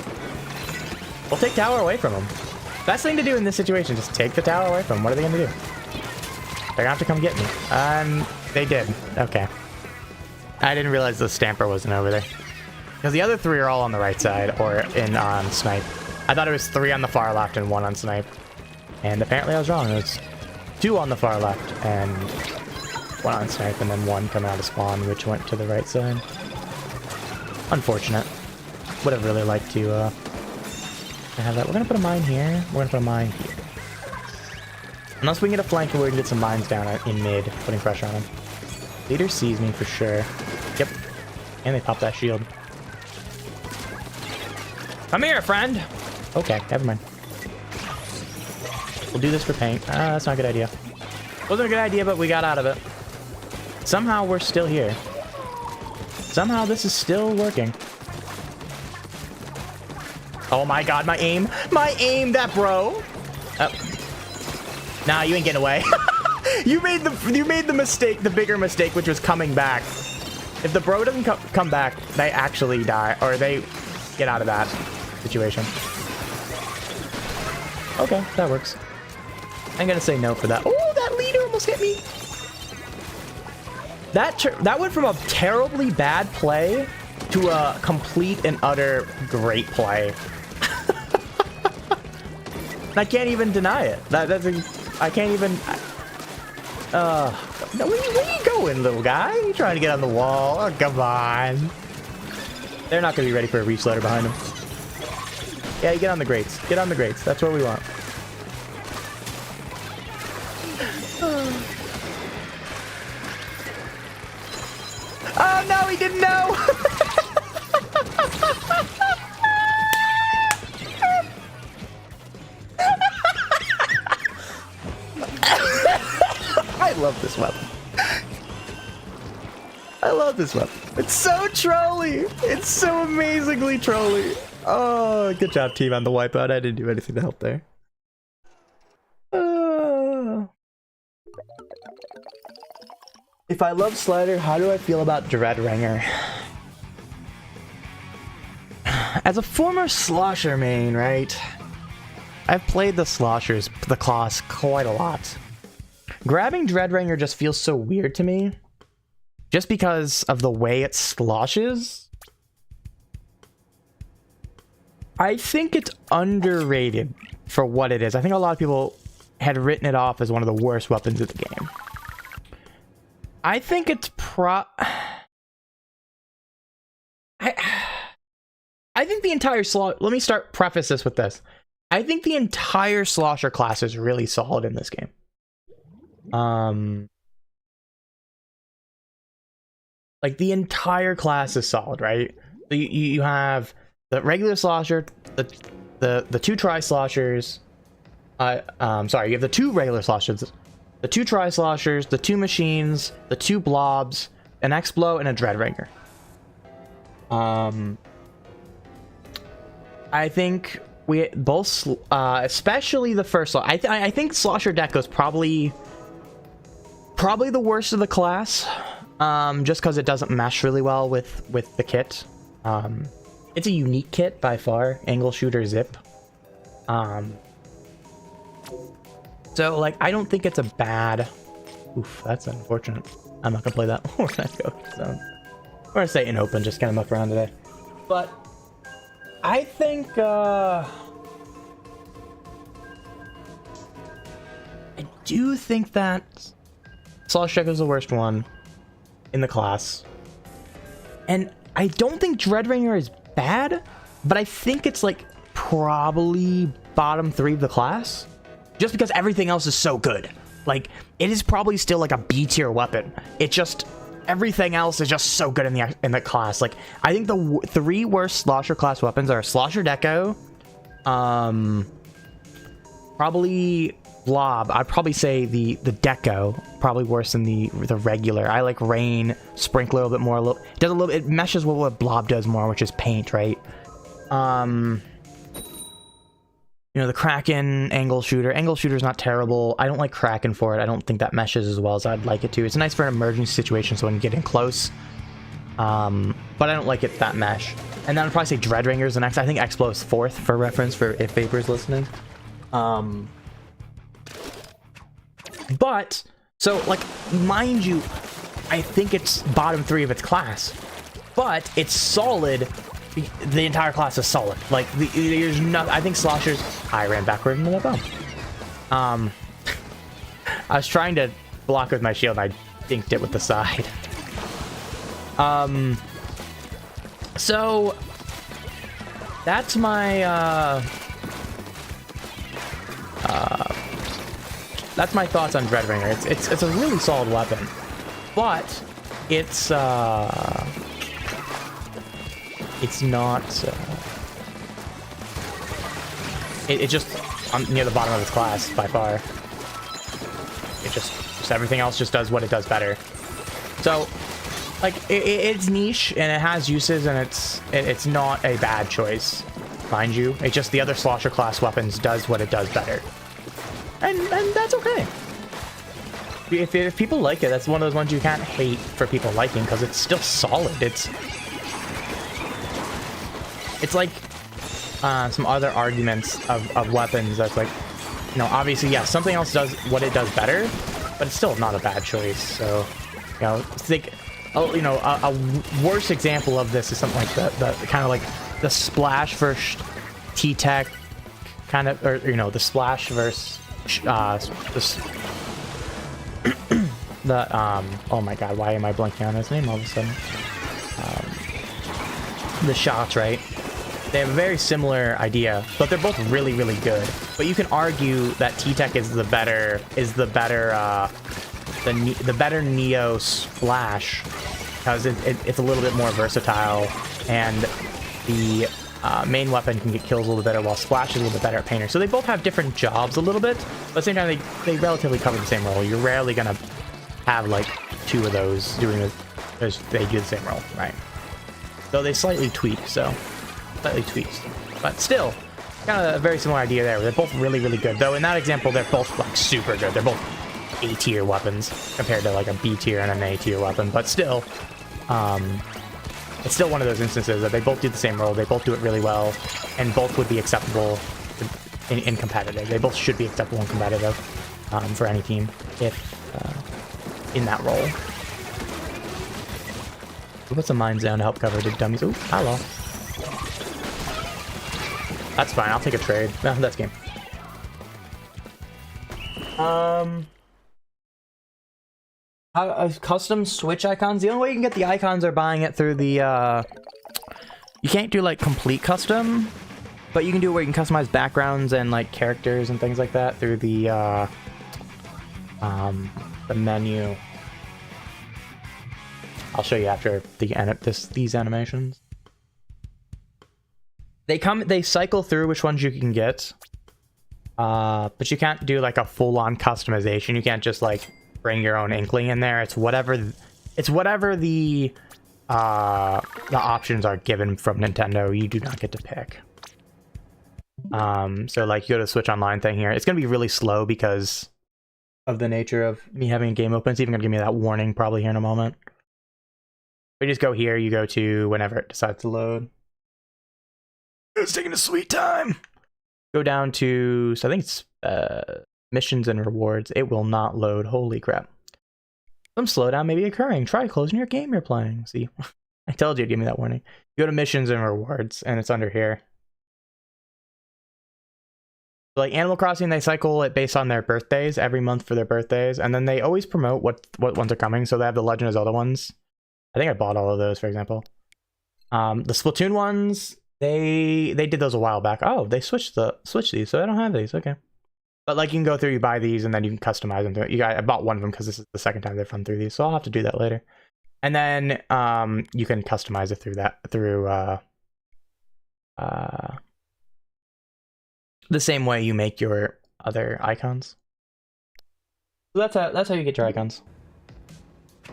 We'll take tower away from him. Best thing to do in this situation, just take the tower away from him. What are they going to do? They're going to have to come get me. They did. Okay. I didn't realize the Stamper wasn't over there. Because the other 3 are all on the right side, or in on Snipe. I thought it was 3 on the far left and 1 on Snipe. And apparently I was wrong. It was 2 on the far left and 1 on Snipe, and then 1 coming out of spawn, which went to the right side. Unfortunate. Would have really liked to have that. We're gonna put a mine here. We're gonna put a mine here. Unless we can get a flank where we can get some mines down in mid, putting pressure on him. Leader sees me for sure. Yep. And they pop that shield. Come here, friend! Okay, never mind. We'll do this for paint. That's not a good idea. Wasn't a good idea, but we got out of it. Somehow we're still here. Somehow this is still working. Oh my god, my aim! My aim, that bro! Nah, you ain't getting away. You made the mistake, the bigger mistake, which was coming back. If the bro doesn't come back, they actually die, or they get out of that situation. Okay, that works. I'm gonna say no for that. Oh, that leader almost hit me. That went from a terribly bad play to a complete and utter great play. I can't even deny it. I can't even. No, where you going, little guy? You trying to get on the wall? Oh, come on. They're not gonna be ready for a reach loader behind them. Yeah, you get on the grates. Get on the grates. That's what we want. Oh no, he didn't know! I love this weapon. I love this weapon. It's so trolly. It's so amazingly trolly. Oh, good job, team, on the wipeout. I didn't do anything to help there. If I love Slider, how do I feel about Dreadringer? As a former Slosher main, right? I've played the Sloshers, the class, quite a lot. Grabbing Dreadringer just feels so weird to me. Just because of the way it sloshes. I think it's underrated for what it is. I think a lot of people had written it off as one of the worst weapons of the game. I think it's I think the entire let me preface this with this. I think the entire Slosher class is really solid in this game. Like, the entire class is solid, right? So you have the regular Slosher, the 2 Tri-Sloshers. Sorry, you have the 2 regular Sloshers, the 2 Tri-Sloshers, the 2 Machines, the 2 Blobs, an Explo, and a Dreadringer. I think we both, especially the first, I think Slosher Deco is probably the worst of the class, just because it doesn't mesh really well with the kit. It's a unique kit by far, angle shooter zip. So, like, I don't think it's a bad... Oof, that's unfortunate. I'm not gonna play that. We're gonna go. So, we're gonna stay in open, just kind of muck around today. But I think, I do think that Slosh Deco is the worst one in the class. And I don't think Dreadringer is bad, but I think it's, like, probably bottom 3 of the class. Just because everything else is so good. Like, it is probably still like a B tier weapon. It just, everything else is just so good in the class. Like, I think the 3 worst Slosher class weapons are Slosher Deco, probably Blob. I'd probably say the Deco, probably worse than the regular. I like Rain, Sprinkler a little bit more. It meshes with what Blob does more, which is paint, right? You know, the Kraken, Angle Shooter. Angle Shooter's not terrible. I don't like Kraken for it. I don't think that meshes as well as I'd like it to. It's nice for an emergency situation, so when you get in close. But I don't like it that mesh. And then I'd probably say Dreadringer's the next. I think Explo is 4th for reference, for if Vapor's listening. But, so, like, mind you, I think it's bottom 3 of its class, but it's solid. The entire class is solid. Like, there's no. I think sloshers. I ran backward into the bomb. I was trying to block with my shield, and I dinked it with the side. So that's my thoughts on Dreadringer. It's a really solid weapon, but it's not. It just near the bottom of its class by far. It just everything else just does what it does better. So, like, it's niche and it has uses, and it's not a bad choice, mind you. It's just the other slosher class weapons does what it does better, and that's okay. If people like it, that's one of those ones you can't hate for people liking, because it's still solid. It's like some other arguments of weapons that's like, you know, obviously, yeah, something else does what it does better, but it's still not a bad choice. So, you know, think, you know, a worse example of this is something like the kind of like the Splash versus T-Tech kind of, or, you know, the Splash versus oh my god, why am I blanking on his name all of a sudden? The shots, right? They have a very similar idea, but they're both really, really good. But you can argue that T-Tech is the better Neo Splash, because it's a little bit more versatile, and the main weapon can get kills a little better, while Splash is a little bit better at Painter. So they both have different jobs a little bit, but at the same time they relatively cover the same role. You're rarely gonna have like two of those doing it, because they do the same role, right? Though they slightly tweak, so slightly tweaked, but still kind of a very similar idea there. They're both really, really good, though in that example they're both like super good. They're both A tier weapons compared to like a B tier and an A tier weapon, but still it's still one of those instances that they both do the same role, they both do it really well, and both would be acceptable in competitive. They both should be acceptable and competitive for any team if in that role. We'll put some mines down to help cover the dummies. Ooh, hello. That's fine, I'll take a trade. No, that's game. Custom Switch icons. The only way you can get the icons are buying it through the, you can't do, like, complete custom, but you can do it where you can customize backgrounds and, like, characters and things like that through the menu. I'll show you after these animations. They cycle through which ones you can get, but you can't do like a full-on customization. You can't just like bring your own inkling in there. It's whatever the options are given from Nintendo. You do not get to pick. So like you go to the Switch Online thing here. It's gonna be really slow because of the nature of me having a game open. It's even gonna give me that warning probably here in a moment. We just go here. You go to whenever it decides to load. It's taking a sweet time. Go down to, so I think it's missions and rewards. It will not load. Holy crap. Some slowdown may be occurring. Try closing your game you're playing. See, I told you to give me that warning. You go to missions and rewards, and it's under here. Like Animal Crossing, they cycle it based on their birthdays every month for their birthdays, and then they always promote what ones are coming. So they have the Legend of Zelda ones. I think I bought all of those, for example. The Splatoon ones, they did those a while back. Oh, they switched these, so I don't have these. Okay, but like you can go through, you buy these, and then you can customize them to it. I bought one of them because this is the second time they've run through these, so I'll have to do that later. And then you can customize it through the same way you make your other icons. So that's how you get your icons.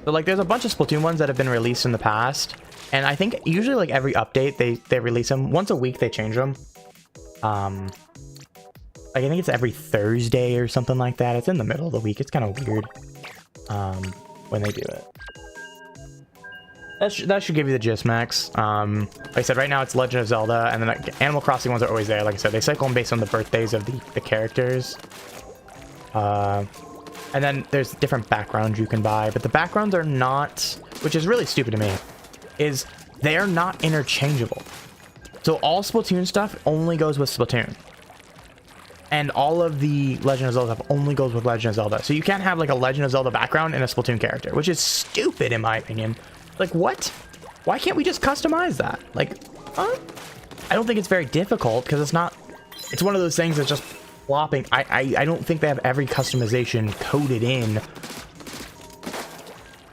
So like there's a bunch of Splatoon ones that have been released in the past, and I think usually like every update they release them once a week. They change them. Like I think it's every Thursday or something like that. It's in the middle of the week. It's kind of weird when they do it. That should give you the gist, Max. Like I said, right now it's Legend of Zelda, and then like, Animal Crossing ones are always there. Like I said, they cycle them based on the birthdays of the characters. And then there's different backgrounds you can buy, but the backgrounds are not, which is really stupid to me, is they're not interchangeable. So all Splatoon stuff only goes with Splatoon. And all of the Legend of Zelda stuff only goes with Legend of Zelda. So you can't have like a Legend of Zelda background and a Splatoon character, which is stupid in my opinion. Like what? Why can't we just customize that? Like, I don't think it's very difficult because it's one of those things that's just flopping. I don't think they have every customization coded in.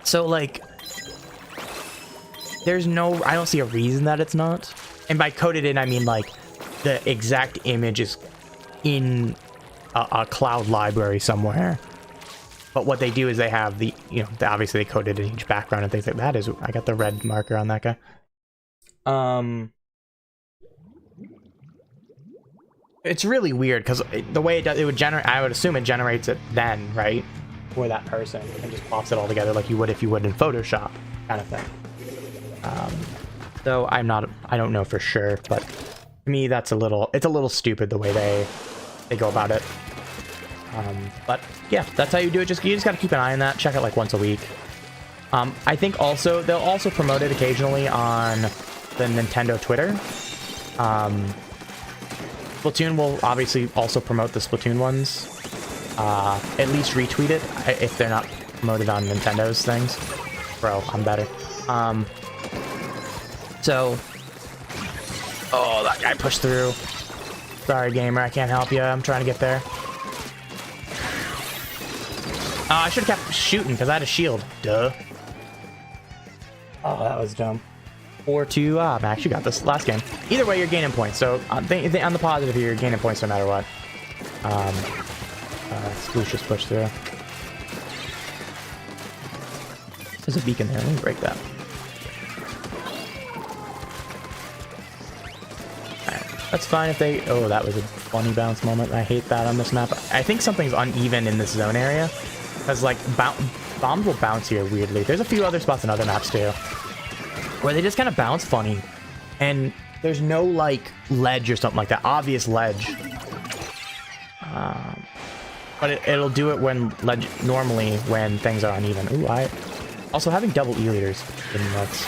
So like, I don't see a reason that it's not. And by coded in, I mean like the exact image is in a cloud library somewhere. But what they do is they have the, obviously they coded in each background and things like that. I got the red marker on that guy. It's really weird because the way it would generate, I would assume it generates it then, right? For that person and just pops it all together like you would if you would in Photoshop kind of thing. So I don't know for sure, but to me it's a little stupid the way they go about it. But yeah, that's how you do it. You just gotta keep an eye on that. Check it like once a week. I think also they'll also promote it occasionally on the Nintendo Twitter. Splatoon will obviously also promote the Splatoon ones. At least retweet it if they're not promoted on Nintendo's things. Bro, I'm better. So, oh, that guy pushed through. Sorry, gamer, I can't help you. I'm trying to get there. I should have kept shooting because I had a shield. Duh. Oh, that was dumb. 4-2. I actually got this last game. Either way, you're gaining points. So on the positive here, you're gaining points no matter what. Sploosh just pushed through. There's a beacon there. Let me break that. That's fine if they... Oh, that was a funny bounce moment. I hate that on this map. I think something's uneven in this zone area. Because, like, bombs will bounce here weirdly. There's a few other spots in other maps, too. Where they just kind of bounce funny. And there's no, like, ledge or something like that. Obvious ledge. But it'll do it when... normally when things are uneven. Ooh, also, having double E-leaders is nuts.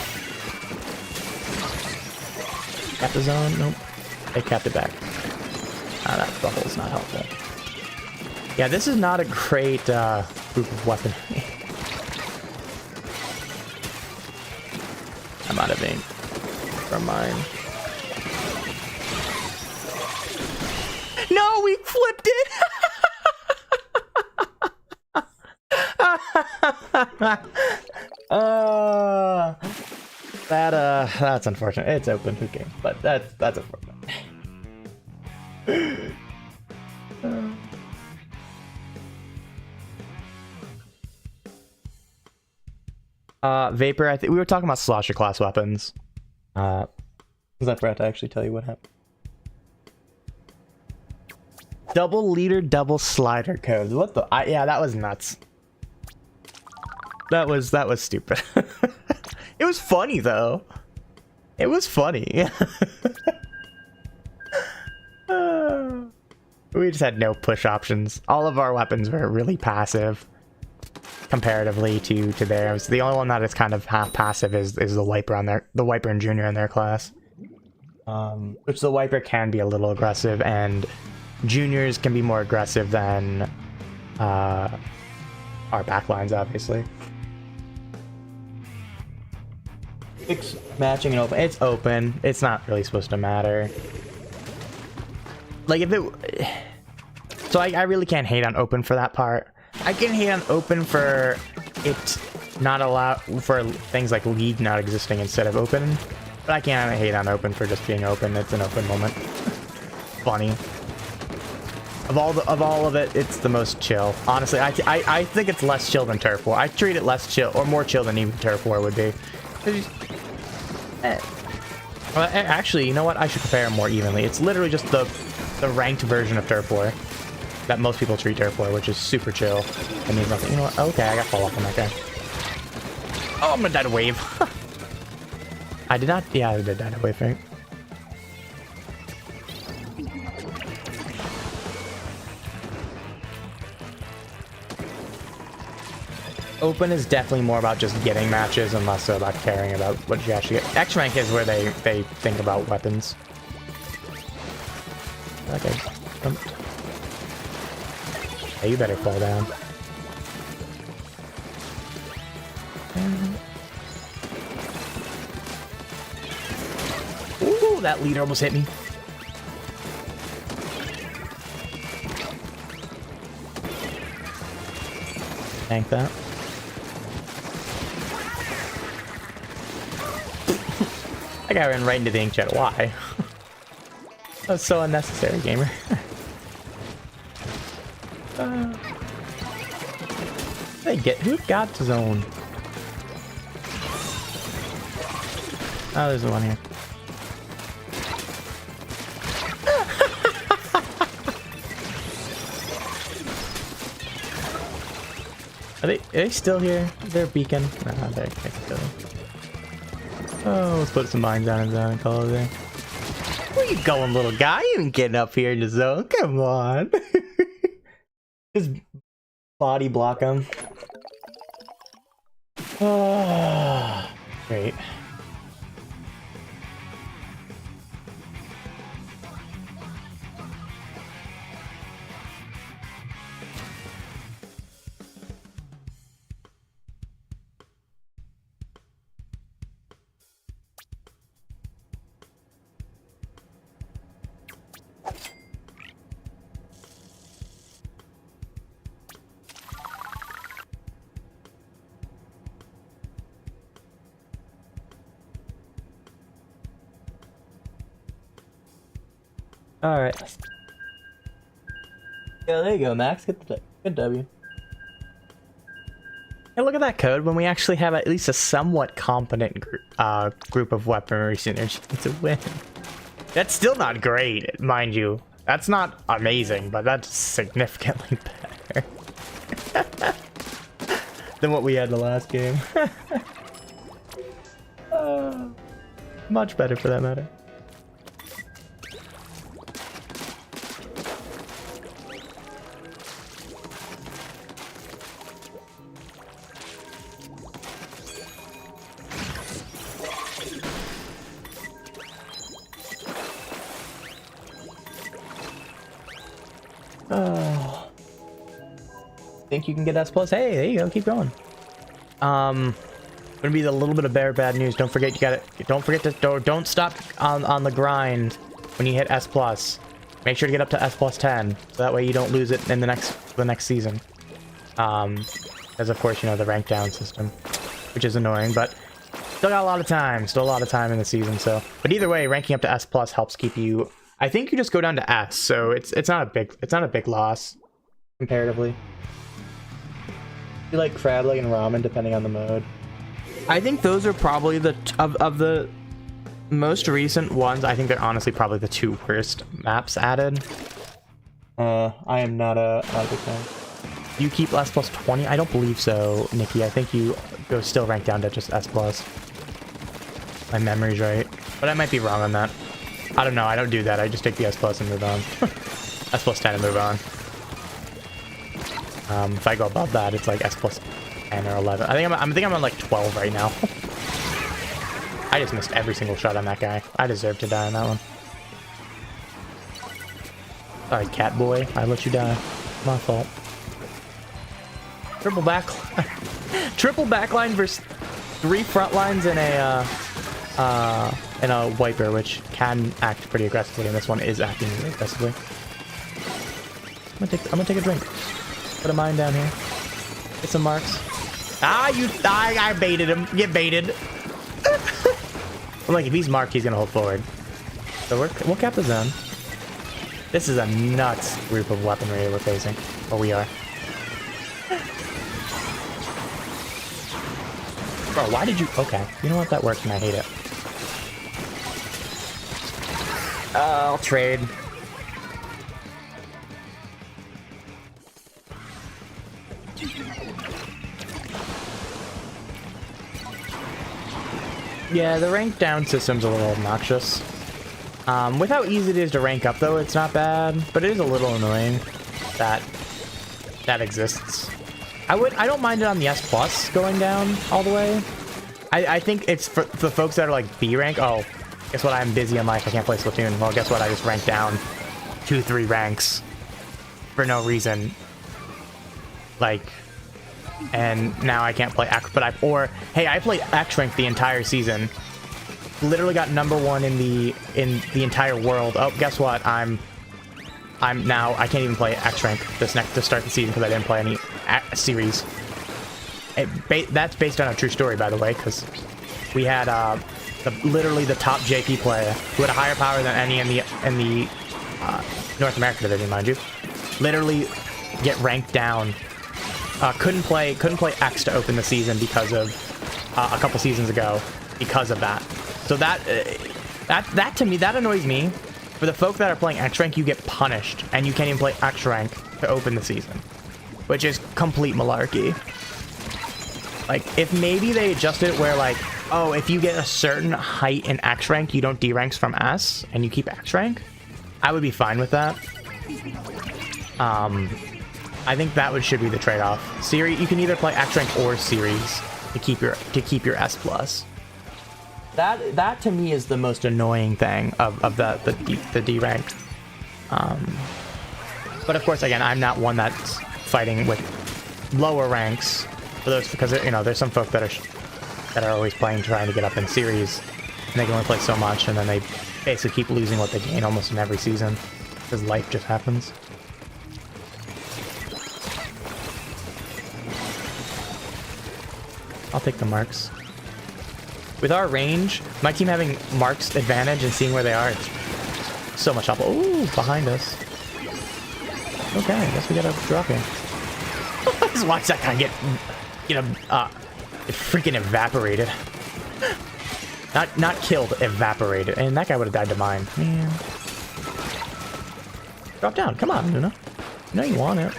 Got the zone? Nope. They kept it back. That bubble's not helpful. Yeah, this is not a great group of weaponry. I'm out of aim from mine. No, we flipped it. That's unfortunate. It's open. Who cares? But that's unfortunate. Vapor, I think we were talking about slosher class weapons. Because I forgot to actually tell you what happened. Double leader, double slider codes. What the? Yeah, that was nuts. That was stupid. It was funny though. It was funny. We just had no push options. All of our weapons were really passive comparatively to theirs. The only one that is kind of half passive is the Wiper on their Wiper and Junior in their class. Which the Wiper can be a little aggressive, and Juniors can be more aggressive than our backlines, obviously. It's matching and open. It's open. It's not really supposed to matter. Like, if it... So I really can't hate on open for that part. I can hate on open for it not allow... for things like League not existing instead of open. But I can't hate on open for just being open. It's an open moment. Funny. Of all of it, it's the most chill. Honestly, I think it's less chill than Turf War. I treat it less chill, or more chill than even Turf War would be. Well, actually, you know what? I should compare them more evenly. It's literally just the ranked version of Turf War that most people treat Turf War, which is super chill. That means nothing. You know what? Okay, I got fall off on that guy. Oh, I'm gonna die to wave. I did not. Yeah, I did die to wave, right? Open is definitely more about just getting matches and less so about caring about what you actually get. X rank is where they think about weapons. Okay. Hey, you better fall down. Ooh, that leader almost hit me. Tank that. That guy ran right into the inkjet. Why? That's so unnecessary, gamer. Who got the zone? Oh, there's one here. Are they still here? Is there a beacon? No, they're still. Oh, let's put some mines down in zone and call it there. Where you going, little guy? You ain't getting up here in the zone. Come on. Just body block him. Oh, great. All right. Yeah, there you go, Max. Good W. Hey, look at that code. When we actually have at least a somewhat competent group of weaponry synergy to win. That's still not great, mind you. That's not amazing, but that's significantly better than what we had the last game. Much better for that matter. Think you can get S+? Hey, there you go. Keep going. Gonna be a little bit of bad news. Don't forget don't stop on the grind when you hit S+. Make sure to get up to S+ 10, so that way you don't lose it in the next season. As of course, you know, the rank down system, which is annoying, but still got a lot of time. Still a lot of time in the season. So, but either way, ranking up to S+ helps keep you. I think you just go down to S, so it's not a big loss comparatively. You like crab leg and ramen depending on the mode. I think those are probably of the most recent ones. I think they're honestly probably the two worst maps added. I am not a big fan. You keep S+ 20? I don't believe so, Nikki. I think you go still rank down to just S+. My memory's right, but I might be wrong on that. I don't know. I don't do that. I just take the S+ and move on. S+ 10 and move on. If I go above that, it's like S+ 10 or 11. I think I'm on like 12 right now. I just missed every single shot on that guy. I deserve to die on that one. Sorry, cat boy. I let you die. My fault. Triple backline versus 3 front lines and a wiper, which can act pretty aggressively, and this one is acting really aggressively. I'm gonna take a drink. Put a mine down here. Get some marks. I baited him. Get baited. I'm like, if he's marked, he's gonna hold forward. So we'll cap the zone. This is a nuts group of weaponry we're facing. Or we are. Bro, why did you... Okay. You know what? That works and I hate it. I'll trade. Yeah, the rank down system's a little obnoxious. With how easy it is to rank up, though, it's not bad, but it is a little annoying that that exists. I don't mind it on the S plus going down all the way. I think it's for the folks that are like B rank. Oh, guess what? I'm busy in life. I can't play Splatoon. Well, guess what? I just ranked down 2-3 ranks for no reason. Like, and now I can't play X. But hey, I played X rank the entire season. Literally got #1 in the entire world. Oh, guess what? I'm now I can't even play X rank to start the season because I didn't play any series. That's based on a true story, by the way, because we had literally the top JP player who had a higher power than any in the North America division, mind you. Literally get ranked down. Couldn't play X to open the season because of a couple seasons ago because of that. So that to me, that annoys me. For the folk that are playing X rank, you get punished and you can't even play X rank to open the season, which is complete malarkey. Like, if maybe they adjusted it where, like, oh, if you get a certain height in X rank, you don't D ranks from S, and you keep X rank, I would be fine with that. I think that should be the trade-off. Series, you can either play X rank or series to keep your S plus. That to me is the most annoying thing of the D rank. But of course, again, I'm not one that's fighting with lower ranks. For those, because you know, there's some folk that are always playing, trying to get up in series, and they can only play so much, and then they basically keep losing what they gain almost in every season, because life just happens. I'll take the marks. With our range, my team having marks advantage and seeing where they are, it's so much help. Ooh, behind us. Okay, I guess we gotta drop here. Just watch that guy get freaking evaporated. Not killed, evaporated. And that guy would have died to mine. Man. Drop down. Come on, Luna. I know you want it.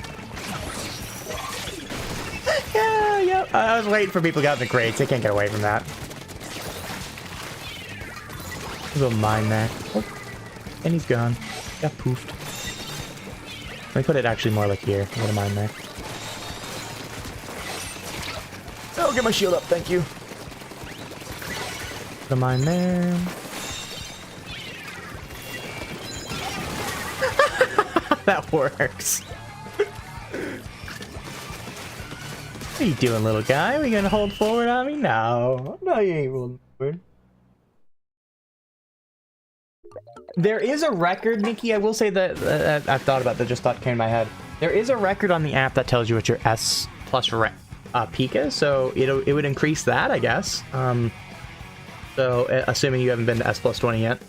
Yeah. I was waiting for people to get out in the crates. They can't get away from that. A little mine there. Oh. And he's gone. Got poofed. Let me put it actually more like here. A little mine there. Oh, get my shield up, thank you. Put a mine there. That works. What are you doing, little guy? Are you gonna hold forward on me? No. No, you ain't holding forward. There is a record, Nikki. I will say that I've thought about that. Just thought came to my head. There is a record on the app that tells you what your S plus peak is, so it would increase that, I guess. So assuming you haven't been to S plus 20 yet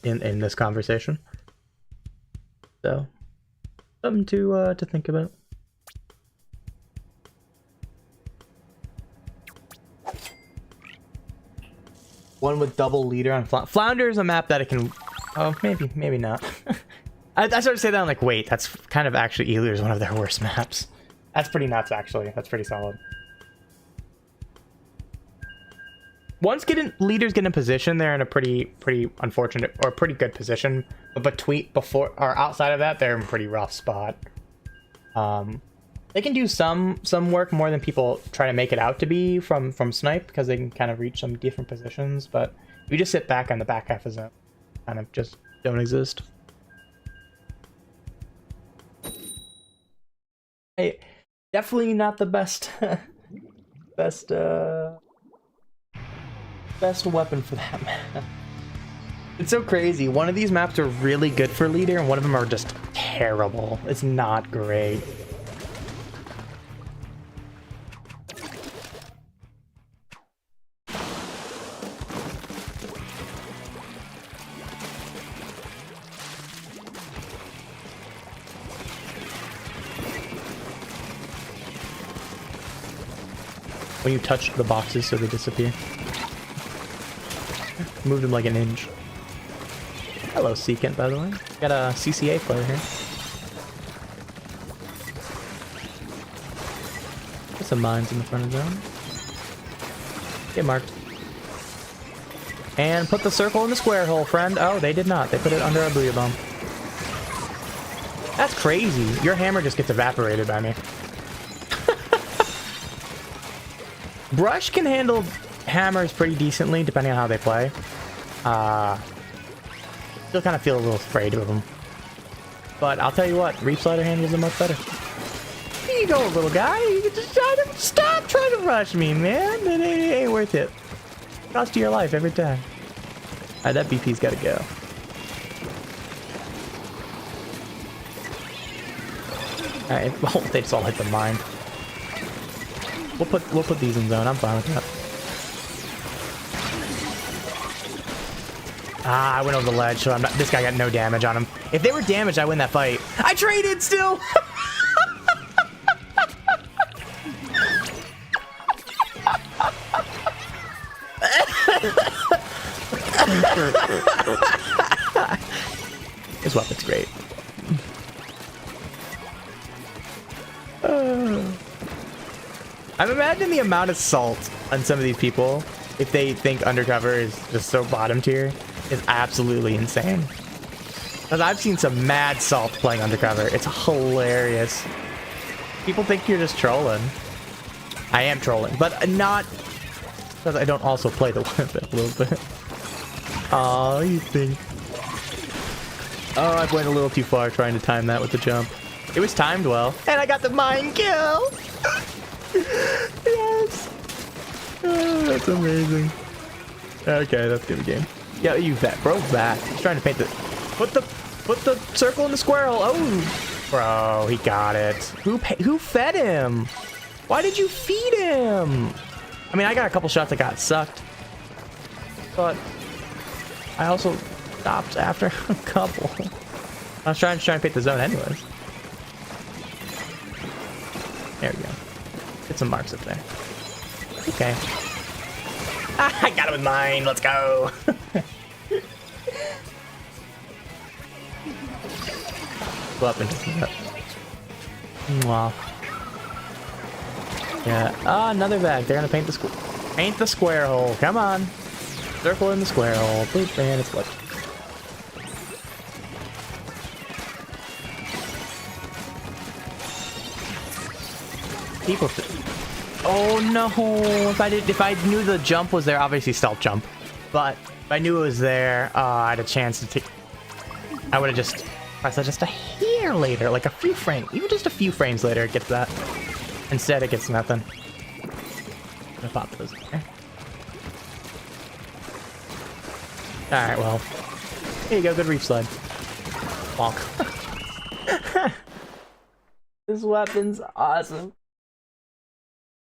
in this conversation, so something to think about. One with double leader on Flounder is a map that it can. Oh, maybe not. I started to say that, I'm like, wait, that's kind of actually Eluder is one of their worst maps. That's pretty nuts, actually. That's pretty solid. Once leaders get in position, they're in a pretty unfortunate or pretty good position. But before or outside of that, they're in a pretty rough spot. They can do some work more than people try to make it out to be from snipe, because they can kind of reach some different positions. But if you just sit back on the back half of zone, kind of just don't exist. Hey, definitely not the best best weapon for that map. It's so crazy. One of these maps are really good for leader, and one of them are just terrible. It's not great. When you touch the boxes so they disappear. Moved him like an inch. Hello, Secant, by the way. Got a CCA player here. Put some mines in the front of zone. Get marked. And put the circle in the square hole, friend. Oh, they did not. They put it under a booyah bomb. That's crazy. Your hammer just gets evaporated by me. Brush can handle hammers pretty decently, depending on how they play. Still kind of feel a little afraid of them. But I'll tell you what, Reef Slider handles them much better. Here you go, little guy. You can just stop trying to rush me, man. It ain't worth it. Cost you your life every time. Alright, that BP's gotta go. Alright, oh, they just all hit the mine. We'll put these in zone. I'm fine with that. Ah, I went over the ledge, so this guy got no damage on him. If they were damaged, I win that fight. I traded still! This weapon's great. I'm imagining the amount of salt on some of these people, if they think undercover is just so bottom tier, is absolutely insane. Because I've seen some mad salt playing undercover. It's hilarious. People think you're just trolling. I am trolling, but not because I don't also play the weapon a little bit. Oh, you think? Oh, I went a little too far trying to time that with the jump. It was timed well, and I got the mine kill. Yes. Oh, that's amazing. Okay, that's good game. Yeah, you vet, bro. Back. He's trying to paint the. Put the circle in the square hole. Oh, bro, he got it. Who fed him? Why did you feed him? I mean, I got a couple shots that got sucked, but I also stopped after a couple. I was trying to paint the zone anyways. There we go. Get some marks up there. Okay. Ah, I got him with mine. Let's go. Up and wow. Yeah. Ah, another bag. They're gonna paint the square hole. Come on. Circle in the square hole. Boop, and it's what. People. Oh no! If I knew the jump was there, obviously stealth jump. But if I knew it was there, I had a chance to take. I would have just pressed that just a hair later, like a few frames, even just a few frames later, it gets that. Instead, it gets nothing. I'm gonna pop those there. All right, well, here you go. Good reef slide. Bonk. This weapon's awesome.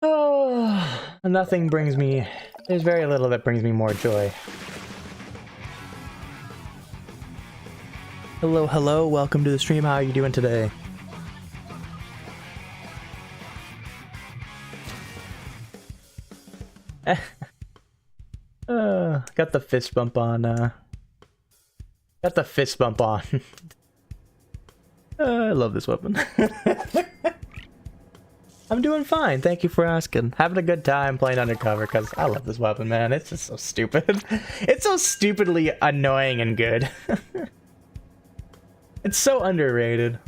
Oh, nothing brings me. There's very little that brings me more joy. Hello, hello. Welcome to the stream. How are you doing today? Got the fist bump on. Got the fist bump on. I love this weapon. I'm doing fine. Thank you for asking. Having a good time playing undercover because I love this weapon, man. It's just so stupid. It's so stupidly annoying and good. It's so underrated.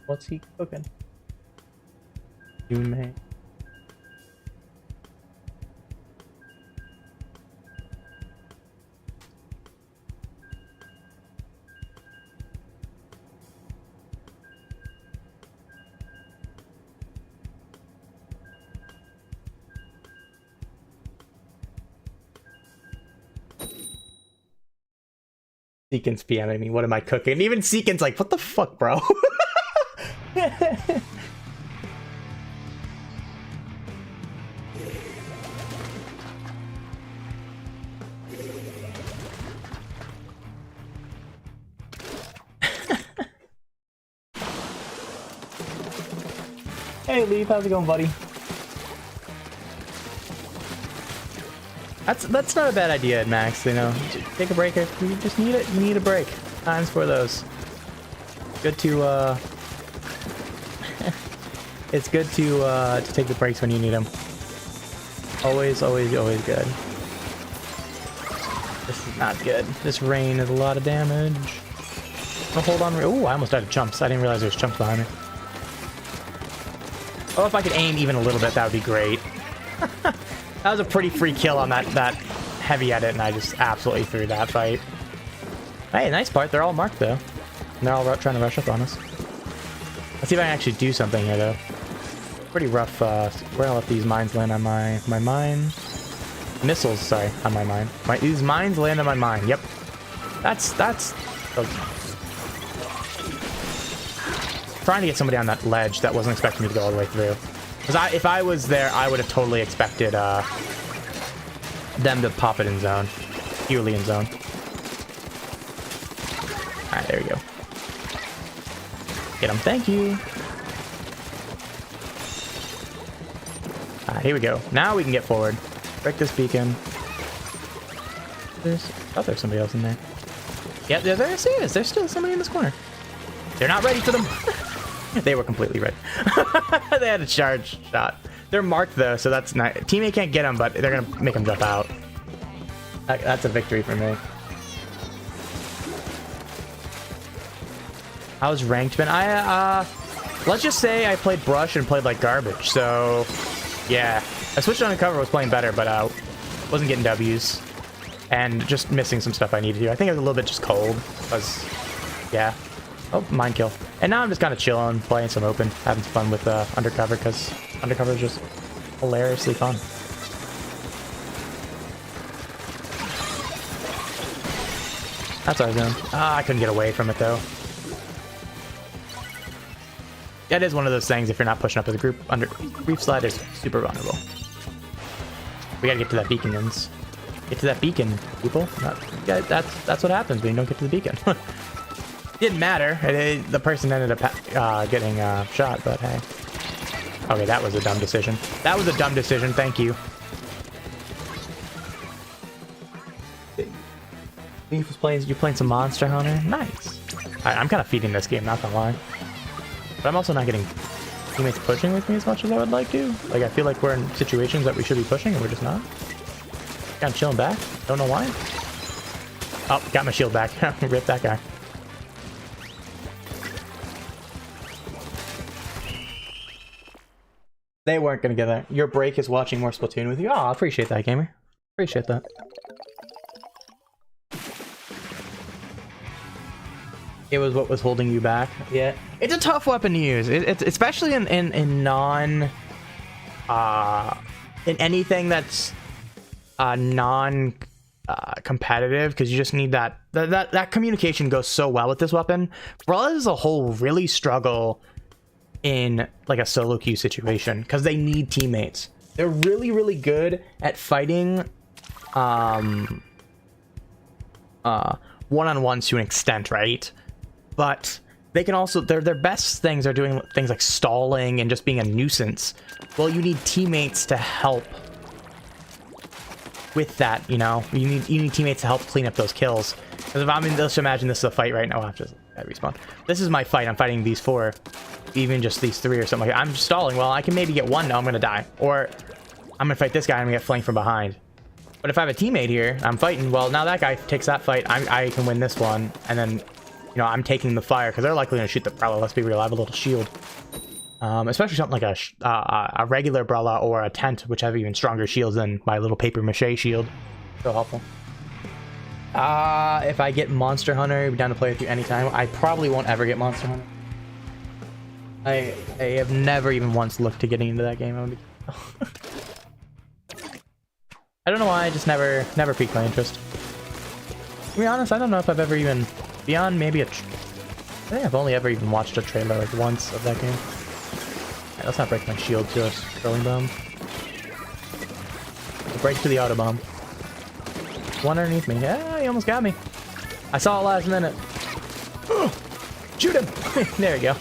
What's he cooking? You may. Seekin's PMing me. What am I cooking? Even Seekin's like, what the fuck, bro? Hey, Leaf, how's it going, buddy? That's not a bad idea, Max. You know, take a break if you just need it. You need a break. Times for those. Good to it's good to take the breaks when you need them. Always, always, always good. This is not good. This rain is a lot of damage. I'll hold on. Oh, I almost died of chumps. I didn't realize there was chumps behind me. Oh, if I could aim even a little bit, that would be great. That was a pretty free kill on that heavy edit, and I just absolutely threw that fight. Hey, nice part. They're all marked, though. And they're all trying to rush up on us. Let's see if I can actually do something here, though. Pretty rough. Where I'll let these mines land on my mine. Missiles, sorry, on my mine. These mines land on my mine. Yep. That's trying to get somebody on that ledge that wasn't expecting me to go all the way through. Because if I was there, I would have totally expected them to pop it in zone. Purely in zone. Alright, there we go. Get him, thank you. Alright, here we go. Now we can get forward. Break this beacon. There's somebody else in there. Yeah, there is. There's still somebody in this corner. They're not ready for them. They were completely ready. They had a charge shot. They're marked though, so that's nice. Teammate can't get them, but they're gonna make them jump out. That's a victory for me. I was ranked, but let's just say I played brush and played like garbage. So yeah, I switched on cover, was playing better, but wasn't getting W's and just missing some stuff I needed to. I think I was a little bit just cold. Cause yeah. Oh, mine kill. And now I'm just kind of chilling, playing some open, having some fun with undercover, because undercover is just hilariously fun. That's our zone. I couldn't get away from it though. That is one of those things, if you're not pushing up as a group, Reef Slide is super vulnerable. We gotta get to that beacon, Yins. Get to that beacon, people. That's what happens when you don't get to the beacon. Didn't matter. The person ended up getting shot, but hey. Okay, that was a dumb decision. That was a dumb decision. Thank you. You're playing some Monster Hunter? Nice. I'm kind of feeding this game, not gonna lie. But I'm also not getting teammates pushing with me as much as I would like to. Like, I feel like we're in situations that we should be pushing and we're just not. Kind of chilling back. Don't know why. Oh, got my shield back. Rip that guy. They weren't going to get that. Your break is watching more Splatoon with you. Oh, I appreciate that, gamer. Appreciate that. It was what was holding you back. Yeah. It's a tough weapon to use. It's especially in non... in anything that's non... competitive, because you just need that communication goes so well with this weapon. Brawlers as a whole really struggle in like a solo queue situation because they need teammates. They're really, really good at fighting one-on-ones to an extent, right? But they can also, their best things are doing things like stalling and just being a nuisance. Well, you need teammates to help with that, you know? You need teammates to help clean up those kills. Because if I'm in, let's imagine this is a fight right now. I have to respawn. This is my fight. I'm fighting these 4, even just these 3 or something like that. I'm stalling. Well, I can maybe get 1. No, I'm gonna die. Or I'm gonna fight this guy and I'm gonna get flanked from behind. But if I have a teammate here, I'm fighting. Well, now that guy takes that fight. I can win this one, and then, you know, I'm taking the fire because they're likely gonna shoot the Brella. Let's be real. I have a little shield. Especially something like a regular Brella or a tent, which have even stronger shields than my little paper mache shield. So helpful. If I get Monster Hunter, I'll be down to play with you anytime. I probably won't ever get Monster Hunter. I have never even once looked to getting into that game. I don't know why, I just never piqued my interest. To be honest, I don't know if I've ever even, beyond maybe I think I've only ever even watched a trailer like once of that game. Right, let's not break my shield to a throwing bomb. Break to the auto bomb. One underneath me. Yeah, he almost got me. I saw it last minute. Shoot him! There we go.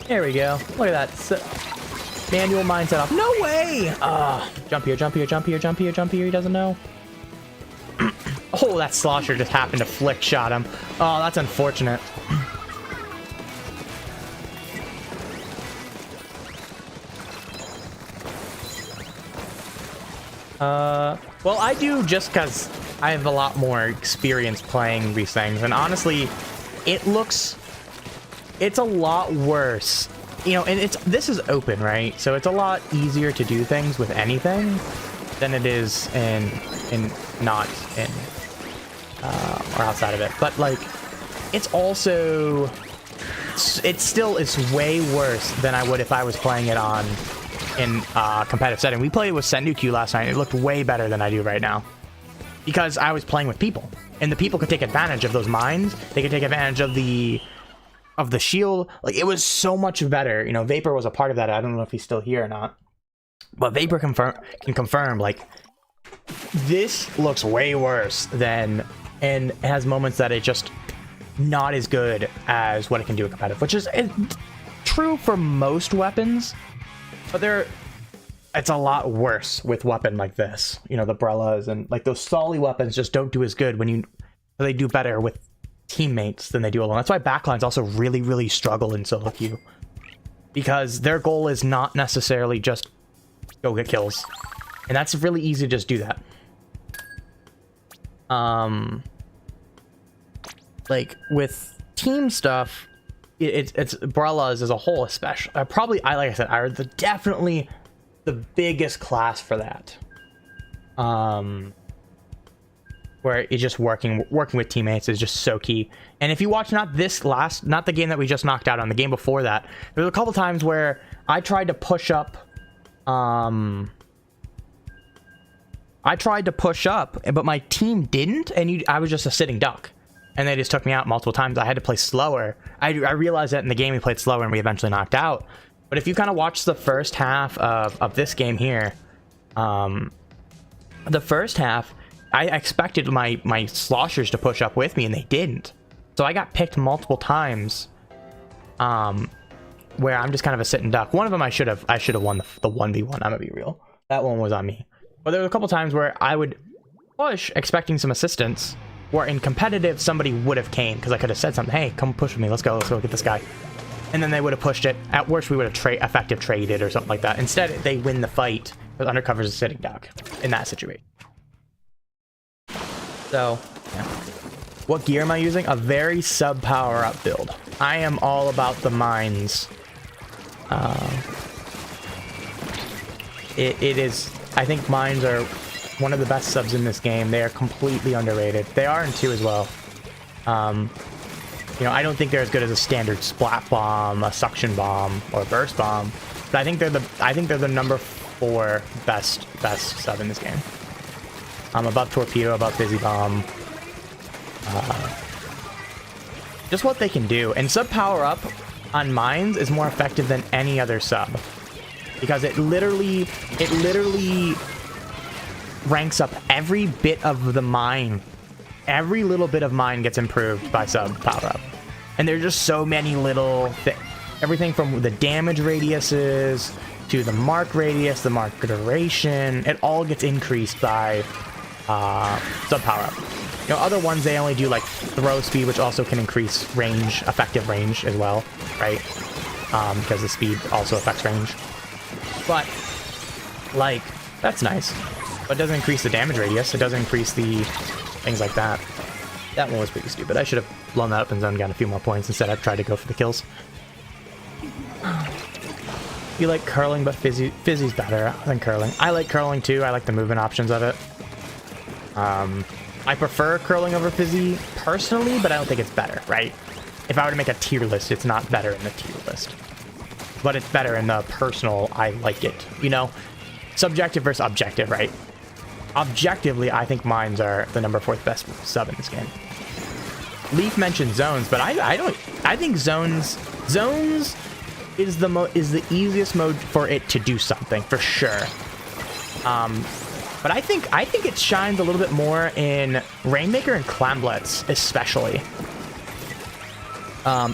There we go. Look at that. Manual mine set off. No way! Jump here, jump here, jump here, jump here, jump here. He doesn't know. Oh, that slosher just happened to flick shot him. Oh, that's unfortunate. Well, I do just because I have a lot more experience playing these things, and honestly, it's a lot worse. You know, and this is open, right? So it's a lot easier to do things with anything than it is in not in or outside of it. But like, it's also it still is way worse than I would if I was playing it on in competitive setting. We played with Sendoku last night. It looked way better than I do right now because I was playing with people, and the people could take advantage of those mines. They could take advantage of the shield. Like, it was so much better. You know, Vapor was a part of that. I don't know if he's still here or not, but Vapor can confirm, like, this looks way worse than, and it has moments that it just not as good as what it can do in competitive, which is true for most weapons, but it's a lot worse with weapon like this. You know, the Brellas and like those Solly weapons just don't do as good they do better with teammates than they do alone. That's why backlines also really, really struggle in solo queue, because their goal is not necessarily just go get kills, and that's really easy to just do that. Like with team stuff, it's Brellas as a whole, especially like I said, are definitely the biggest class for that. Where it's just working with teammates is just so key. And if you watch not the game that we just knocked out on, the game before that, there was a couple times where I tried to push up, but my team didn't, and I was just a sitting duck, and they just took me out multiple times. I had to play slower. I realized that in the game we played slower, and we eventually knocked out. But if you kind of watch the first half of this game here, the first half, I expected my sloshers to push up with me, and they didn't. So I got picked multiple times, where I'm just kind of a sitting duck. One of them I should have won the 1v1. I'm gonna be real. That one was on me. But there were a couple times where I would push expecting some assistance, where in competitive somebody would have came, because I could have said something. Hey, come push with me. Let's go get this guy. And then they would have pushed it. At worst, we would have effective traded or something like that. Instead, they win the fight with undercover's a sitting duck in that situation. So, yeah. What gear am I using? A very sub power-up build. I am all about the mines. It is... I think mines are one of the best subs in this game. They are completely underrated. They are in 2 as well. You know, I don't think they're as good as a standard splat bomb, a suction bomb, or a burst bomb. But I think they're the number 4 best sub in this game. Above Torpedo, above Fizzy Bomb. Just what they can do. And sub power up on mines is more effective than any other sub, because it literally ranks up every bit of the mine. Every little bit of mine gets improved by sub power up. And there's just so many little things. Everything from the damage radiuses to the mark radius, the mark duration, it all gets increased by sub power up. You know, other ones, they only do like throw speed, which also can increase range, effective range as well, right? Because the speed also affects range. But like, that's nice. But it doesn't increase the damage radius. It doesn't increase the things like that. That one was pretty stupid. I should have blown that up and then gotten a few more points. Instead, I tried to go for the kills. You like curling, but Fizzy's better than curling. I like curling too. I like the movement options of it. I prefer curling over Fizzy personally, but I don't think it's better, right? If I were to make a tier list, it's not better in the tier list. But it's better in the personal, I like it. You know? Subjective versus objective, right? Objectively, I think mines are the number 4th best sub in this game. Leaf mentioned zones, but I don't. I think zones is the easiest mode for it to do something for sure. But I think it shines a little bit more in Rainmaker and Clamblets, especially.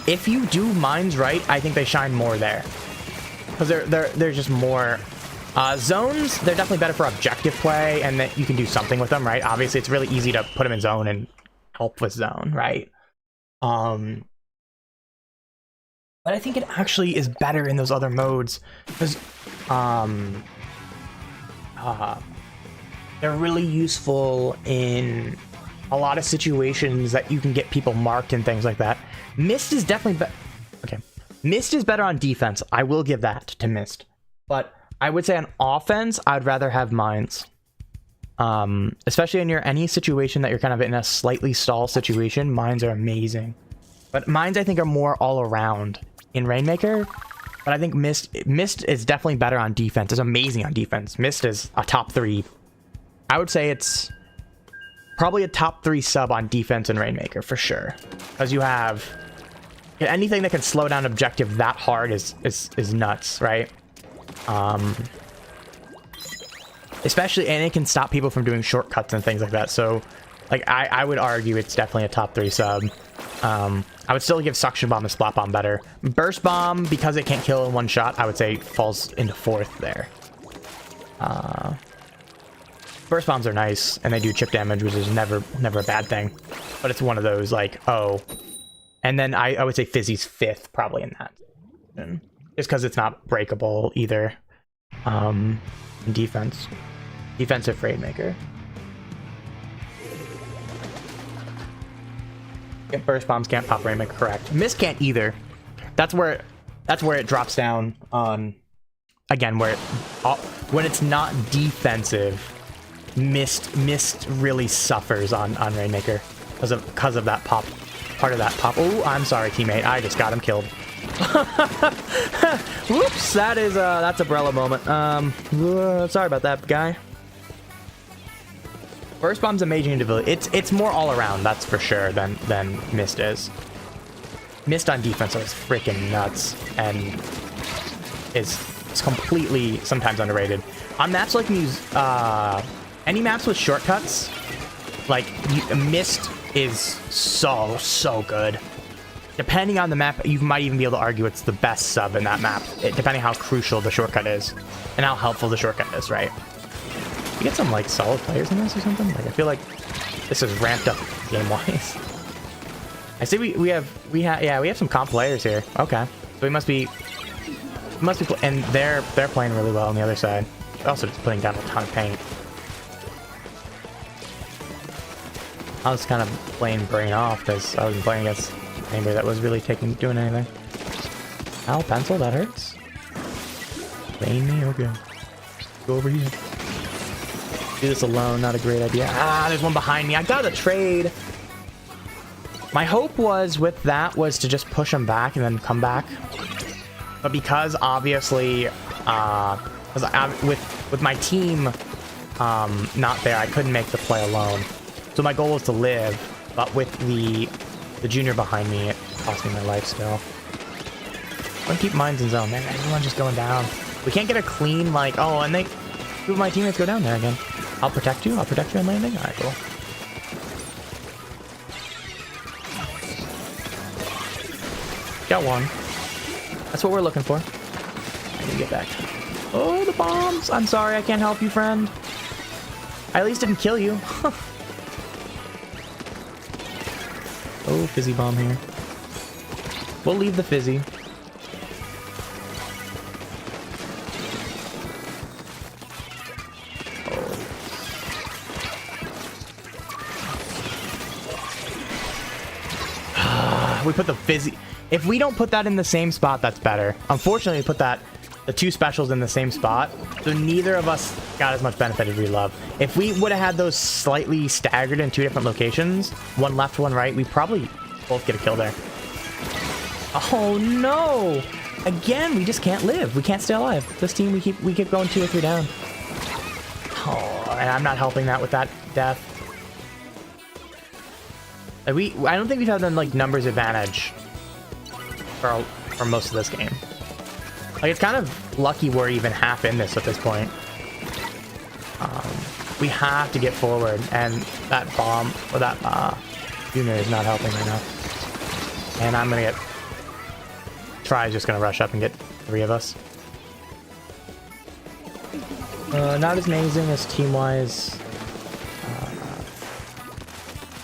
If you do mines right, I think they shine more there. because they're just more zones. They're definitely better for objective play, and that you can do something with them, right? Obviously, it's really easy to put them in zone and help with zone, right? But I think it actually is better in those other modes because they're really useful in a lot of situations that you can get people marked and things like that. Mist is definitely better. Okay, Mist is better on defense. I will give that to Mist, but I would say on offense, I'd rather have Mines. Especially in any situation that you're kind of in a slightly stall situation, Mines are amazing. But Mines, I think, are more all around in Rainmaker. But I think Mist is definitely better on defense. It's amazing on defense. Mist is a top 3. I would say it's probably a top 3 sub on defense in Rainmaker for sure. Because you have anything that can slow down objective that hard is nuts, right? Especially, and it can stop people from doing shortcuts and things like that. So, like, I would argue it's definitely a top 3 sub. I would still give Suction Bomb and Splat Bomb better. Burst Bomb, because it can't kill in one shot, I would say falls into 4th there. Burst Bombs are nice, and they do chip damage, which is never a bad thing. But it's one of those, like, oh. And then I would say Fizzy's 5th, probably in that. Just because it's not breakable either. In defense. Defensive Rainmaker. Burst Bombs can't pop Rainmaker, correct. Mist can't either. That's where it drops down on, again, where when it's not defensive, Mist really suffers on Rainmaker because of that pop, part of that pop. Oh, I'm sorry, teammate. I just got him killed. Whoops, that's a Brella moment. Sorry about that, guy. Burst Bomb's amazing ability. It's more all around, that's for sure, than Mist is. Mist on defense is freaking nuts and is completely sometimes underrated. On maps like these, any maps with shortcuts, like Mist is so good. Depending on the map, you might even be able to argue it's the best sub in that map, depending how crucial the shortcut is and how helpful the shortcut is, right? We get some like solid players in this or something. Like I feel like this is ramped up game wise. I see we have some comp players here. Okay, so we must be and they're playing really well on the other side. Also just putting down a ton of paint. I was kind of playing brain off because I wasn't playing against anybody that was really doing anything. Ow, pencil, that hurts. Blame me, okay. Go over here. Do this alone, not a great idea. Ah, there's one behind me. I got a trade. My hope was with that was to just push him back and then come back. But because obviously, with my team not there, I couldn't make the play alone. So my goal was to live, but with the junior behind me, it cost me my life still. I'm gonna keep mines in zone, man. Everyone's just going down. We can't get a clean, like, oh, and two of my teammates go down there again. I'll protect you on landing. Alright, cool. Got one. That's what we're looking for. I need to get back. Oh, the bombs! I'm sorry, I can't help you, friend. I at least didn't kill you. Oh, fizzy bomb here. We'll leave the fizzy. We put the fizzy. If we don't put that in the same spot, that's better. Unfortunately, we put the two specials in the same spot, so neither of us got as much benefit as we love. If we would have had those slightly staggered in 2 different locations, one left, one right, we probably both get a kill there. Oh no! Again, we just can't live. We can't stay alive. This team, we keep going 2 or 3 down. Oh, and I'm not helping that with that death. I don't think we've had like numbers advantage for most of this game. Like it's kind of lucky we're even half in this at this point. We have to get forward, and that bomb or that junior is not helping right now. And I'm gonna get. Try's just gonna rush up and get 3 of us. Not as amazing as team-wise.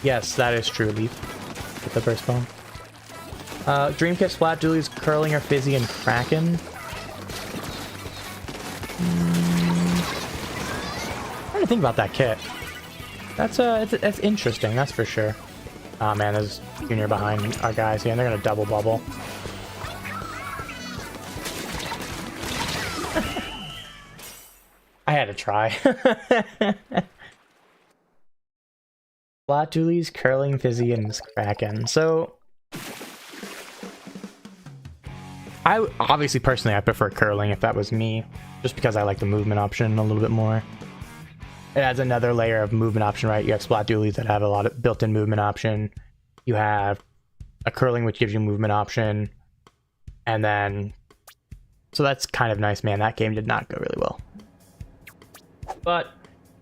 Yes, that is true, Leaf. With the burst bomb. Dream Kit, Splat, Dooley's, Curling, or Fizzy, and Kraken. I'm trying to think about that kit. That's interesting, that's for sure. Oh man, there's Junior behind our guys here, and they're gonna double bubble. I had to try. Splat, Dooley's, Curling, Fizzy, and Kraken. So obviously personally I prefer Curling if that was me, just because I like the movement option a little bit more. It adds another layer of movement option, right? You have Splat Doolies that have a lot of built-in movement option. You have a Curling which gives you movement option, and then so that's kind of nice. Man, that game did not go really well. But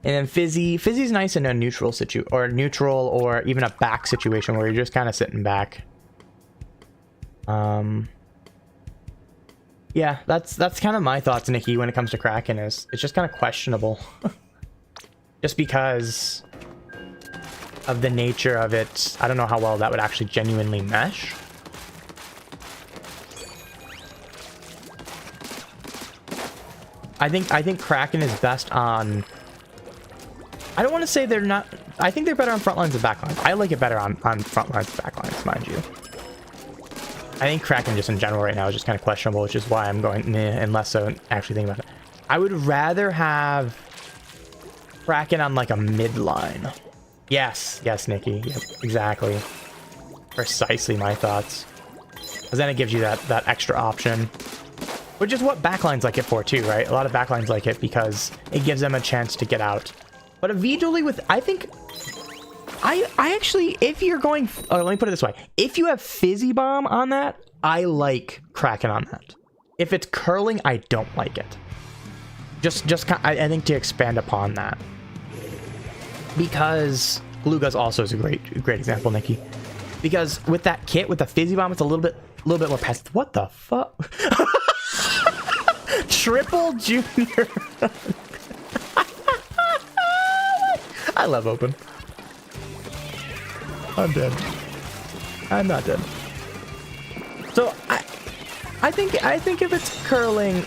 and then Fizzy's nice in a neutral or even a back situation where you're just kind of sitting back. Yeah, that's kind of my thoughts, Nikki, when it comes to Kraken. It's just kind of questionable. Just because of the nature of it. I don't know how well that would actually genuinely mesh. I think Kraken is best on... I don't want to say they're not... I think they're better on front lines and back lines. I like it better on front lines and back lines, mind you. I think Kraken just in general right now is just kind of questionable, which is why I'm going meh, and less so actually thinking about it. I would rather have Kraken on like a mid line. Yes, Nikki. Yep, exactly. Precisely my thoughts. Because then it gives you that extra option. Which is what backlines like it for too, right? A lot of backlines like it because it gives them a chance to get out. But a V-Dually with, I think... I actually, if you're going... Oh, let me put it this way. If you have Fizzy Bomb on that, I like Kraken on that. If it's Curling, I don't like it. I think to expand upon that. Because Glugaz also is a great example, Nikki. Because with that kit, with the Fizzy Bomb, it's a little bit more passive. What the fuck? Triple Junior. I love open. I'm dead. I'm not dead. So I think if it's Curling,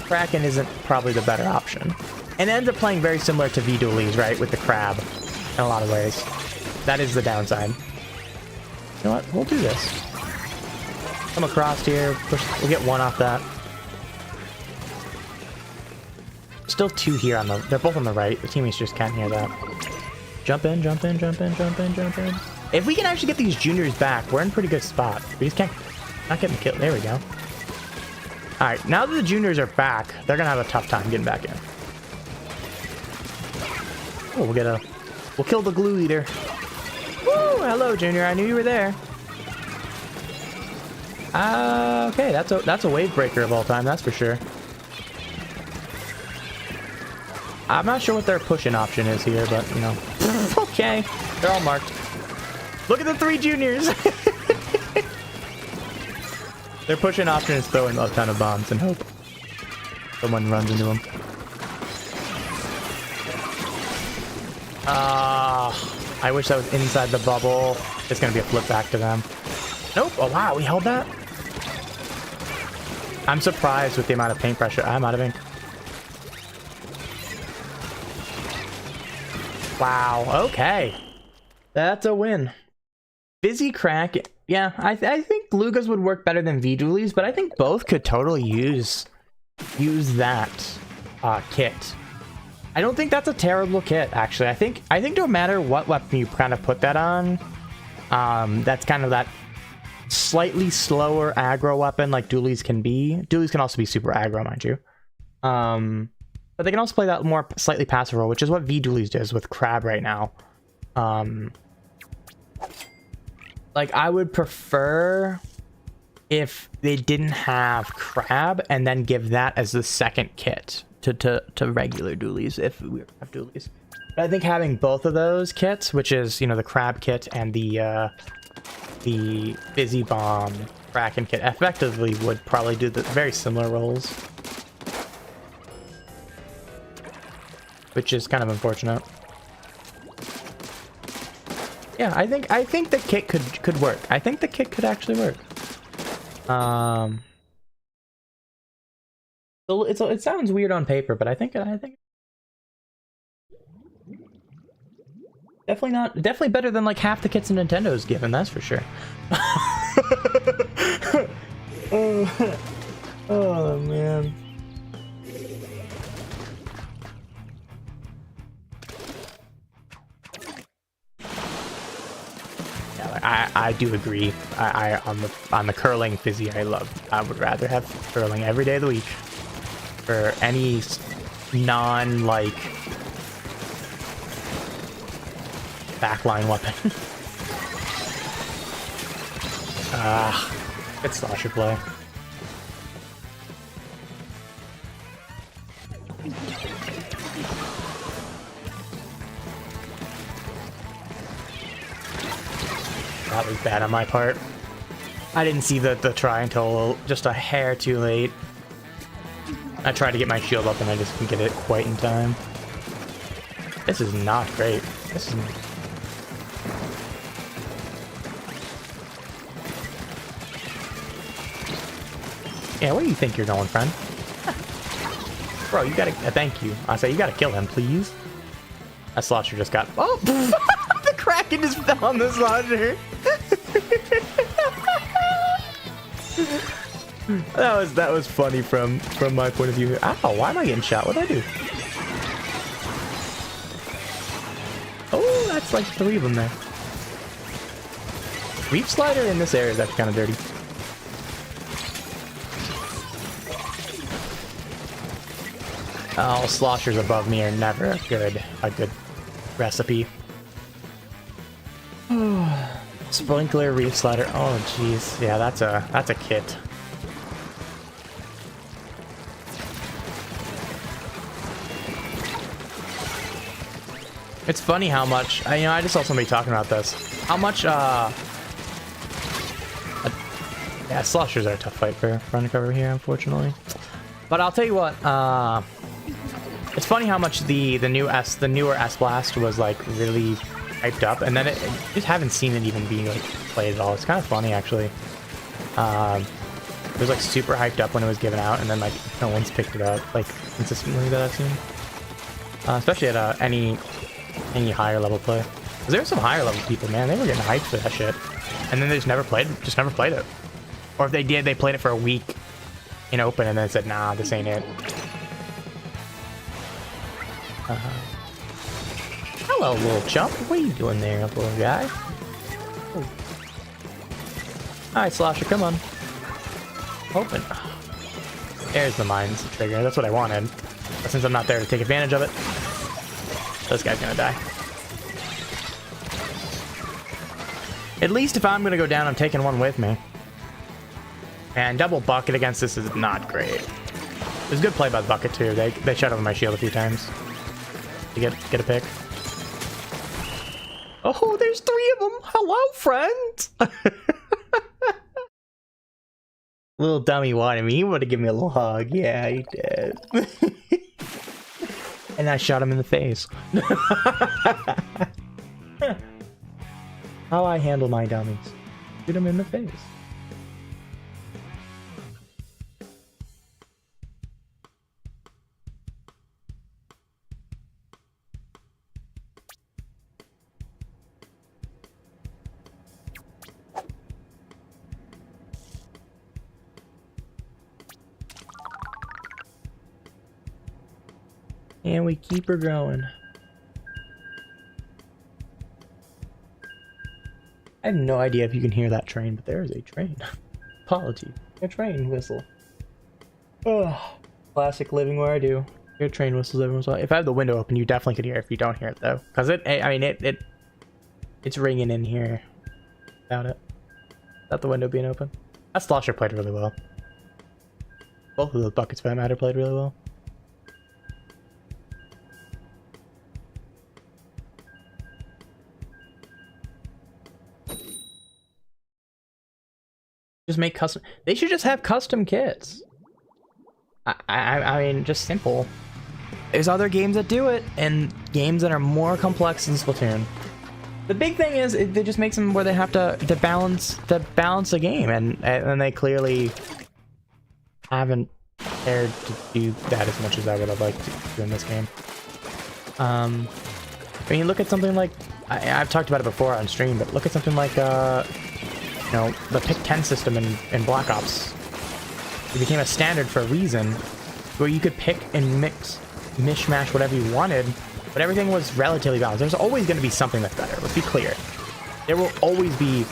Kraken isn't probably the better option. And it ends up playing very similar to V-Dualies, right? With the crab in a lot of ways. That is the downside. You know what? We'll do this. Come across here. We'll get one off that. Still two here on the... They're both on the right. The teammates just can't hear that. Jump in, jump in, jump in, jump in, jump in. If we can actually get these juniors back, we're in a pretty good spot. We just can't... Not getting killed. There we go. Alright, now that the juniors are back, they're gonna have a tough time getting back in. Oh, we'll kill the glue eater. Woo! Hello, Junior. I knew you were there. Okay, that's a wave breaker of all time, that's for sure. I'm not sure what their pushing option is here, but you know. Okay, they're all marked. Look at the three juniors. Their pushing option is throwing a ton of bombs and hope someone runs into them. I wish that was inside the bubble. It's gonna be a flip back to them. Nope. Oh wow, we held that. I'm surprised with the amount of paint pressure. I'm out of ink. Wow. Okay, that's a win. Fizzy Crack. Yeah, I think Lugas would work better than V-Dualies, but I think both could totally use that kit. I don't think that's a terrible kit, actually. I think no matter what weapon you kind of put that on, that's kind of that slightly slower aggro weapon like Dualies can be. Dualies can also be super aggro, mind you. But they can also play that more slightly passive role, which is what V-Dualies does with Crab right now. Like, I would prefer if they didn't have Crab and then give that as the second kit to regular Dualies if we have Dualies. But I think having both of those kits, which is, you know, the Crab kit and the Fizzy Bomb Kraken kit, effectively would probably do the very similar roles. which is kind of unfortunate. Yeah, I think the kit could work. I think the kit could actually work. So it sounds weird on paper, but I think definitely better than like half the kits Nintendo's given, that's for sure. Oh man. Yeah, I do agree. On the curling fizzy I would rather have curling every day of the week for any non like backline weapon. Good slosher play. That was bad on my part. I didn't see the try until just a hair too late. I tried to get my shield up and I just couldn't get it quite in time. This is not great. This is... Yeah, where do you think you're going, friend? Bro, you gotta... thank you. I say you gotta kill him, please. That slosher just got... Oh! The Kraken just fell on the slosher! That was funny from my point of view. Ow, why am I getting shot? What'd I do? Oh, that's like 3 of them there. Reef slider in this area is actually kind of dirty. Oh, sloshers above me are never a good recipe. Sprinkler, reef slider. Oh, jeez. Yeah, that's a kit. It's funny how much, you know, I just saw somebody talking about this. How much, yeah, sloshers are a tough fight for undercover here, unfortunately. But I'll tell you what, it's funny how much the newer S Blast was like really hyped up, and then I just haven't seen it even being like played at all. It's kind of funny actually. It was like super hyped up when it was given out, and then like no one's picked it up like consistently that I've seen. Especially at any higher level play. Because there were some higher level people, man, they were getting hyped for that shit, and then they just never played it. Or if they did, they played it for a week in open, and then said, nah, this ain't it. Hello, little chump. What are you doing there, little guy? Oh. Alright, Slosher, come on. Open. There's the mines trigger. That's what I wanted. But since I'm not there to take advantage of it, this guy's gonna die. At least if I'm gonna go down, I'm taking one with me. And double bucket against this is not great. It was a good play by the bucket too. They shot over my shield a few times to get a pick. Oh, there's 3 of them. Hello, friend. Little dummy wanted me. He wanted to give me a little hug. Yeah, he did. And I shot him in the face. How I handle my dummies. Shoot him in the face. And we keep her going. I have no idea if you can hear that train, but there is a train. Apology. A train whistle. Ugh. Classic living where I do. Hear train whistles every once in a while. If I have the window open, you definitely could hear it if you don't hear it though. Because it's ringing in here without it. Without the window being open. That slosher played really well. Both of those buckets for that matter played really well. Just make custom. They should just have custom kits. I mean, just simple. there's other games that do it, and games that are more complex than Splatoon. The big thing is it just makes them where they have to balance the game, and they clearly haven't cared to do that as much as I would have liked to do in this game. When you look at something like, I've talked about it before on stream, but look at something like you know, the pick 10 system in Black Ops. It became a standard for a reason, where you could pick and mishmash whatever you wanted, but everything was relatively balanced. There's always going to be something that's better. Let's be clear. There will always be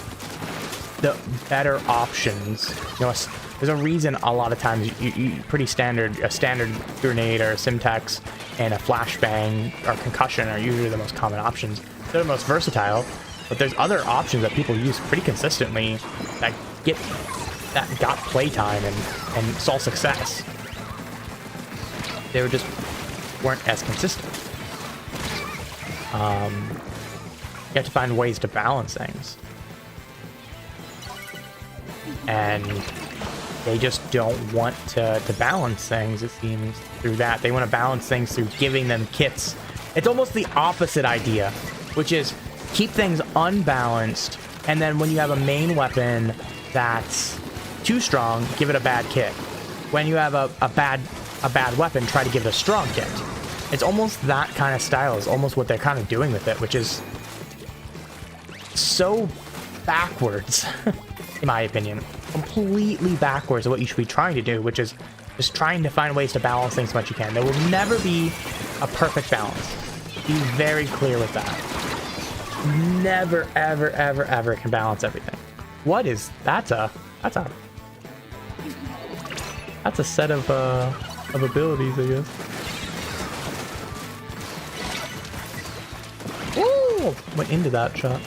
the better options. You know, there's a reason a lot of times a standard grenade or a Simtex and a flashbang or concussion are usually the most common options. They're the most versatile, but there's other options that people use pretty consistently that got playtime and saw success. They weren't as consistent. You have to find ways to balance things. And they just don't want to balance things, it seems, through that. They want to balance things through giving them kits. It's almost the opposite idea, which is keep things unbalanced, and then when you have a main weapon that's too strong, give it a bad kit. When you have a bad weapon, try to give it a strong kit. It's almost that kind of style is almost what they're kind of doing with it, which is so backwards, in my opinion. Completely backwards of what you should be trying to do, which is just trying to find ways to balance things as much as you can. There will never be a perfect balance. Be very clear with that. Never, ever, ever, ever can balance everything. What is that's a set of abilities, I guess. Woo! Went into that shot.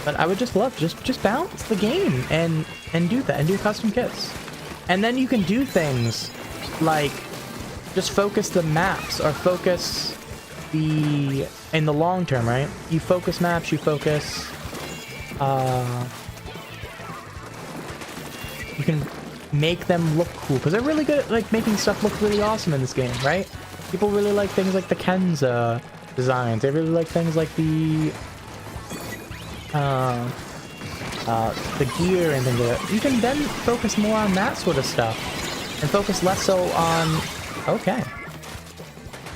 But I would just love just balance the game and do that and do custom kits. And then you can do things like just focus the maps or focus in the long term, right? You focus maps, you focus you can make them look cool because they're really good at like making stuff look really awesome in this game, right? People really like things like the Kenza designs. They really like things like the gear and things like that. You can then focus more on that sort of stuff and focus less so on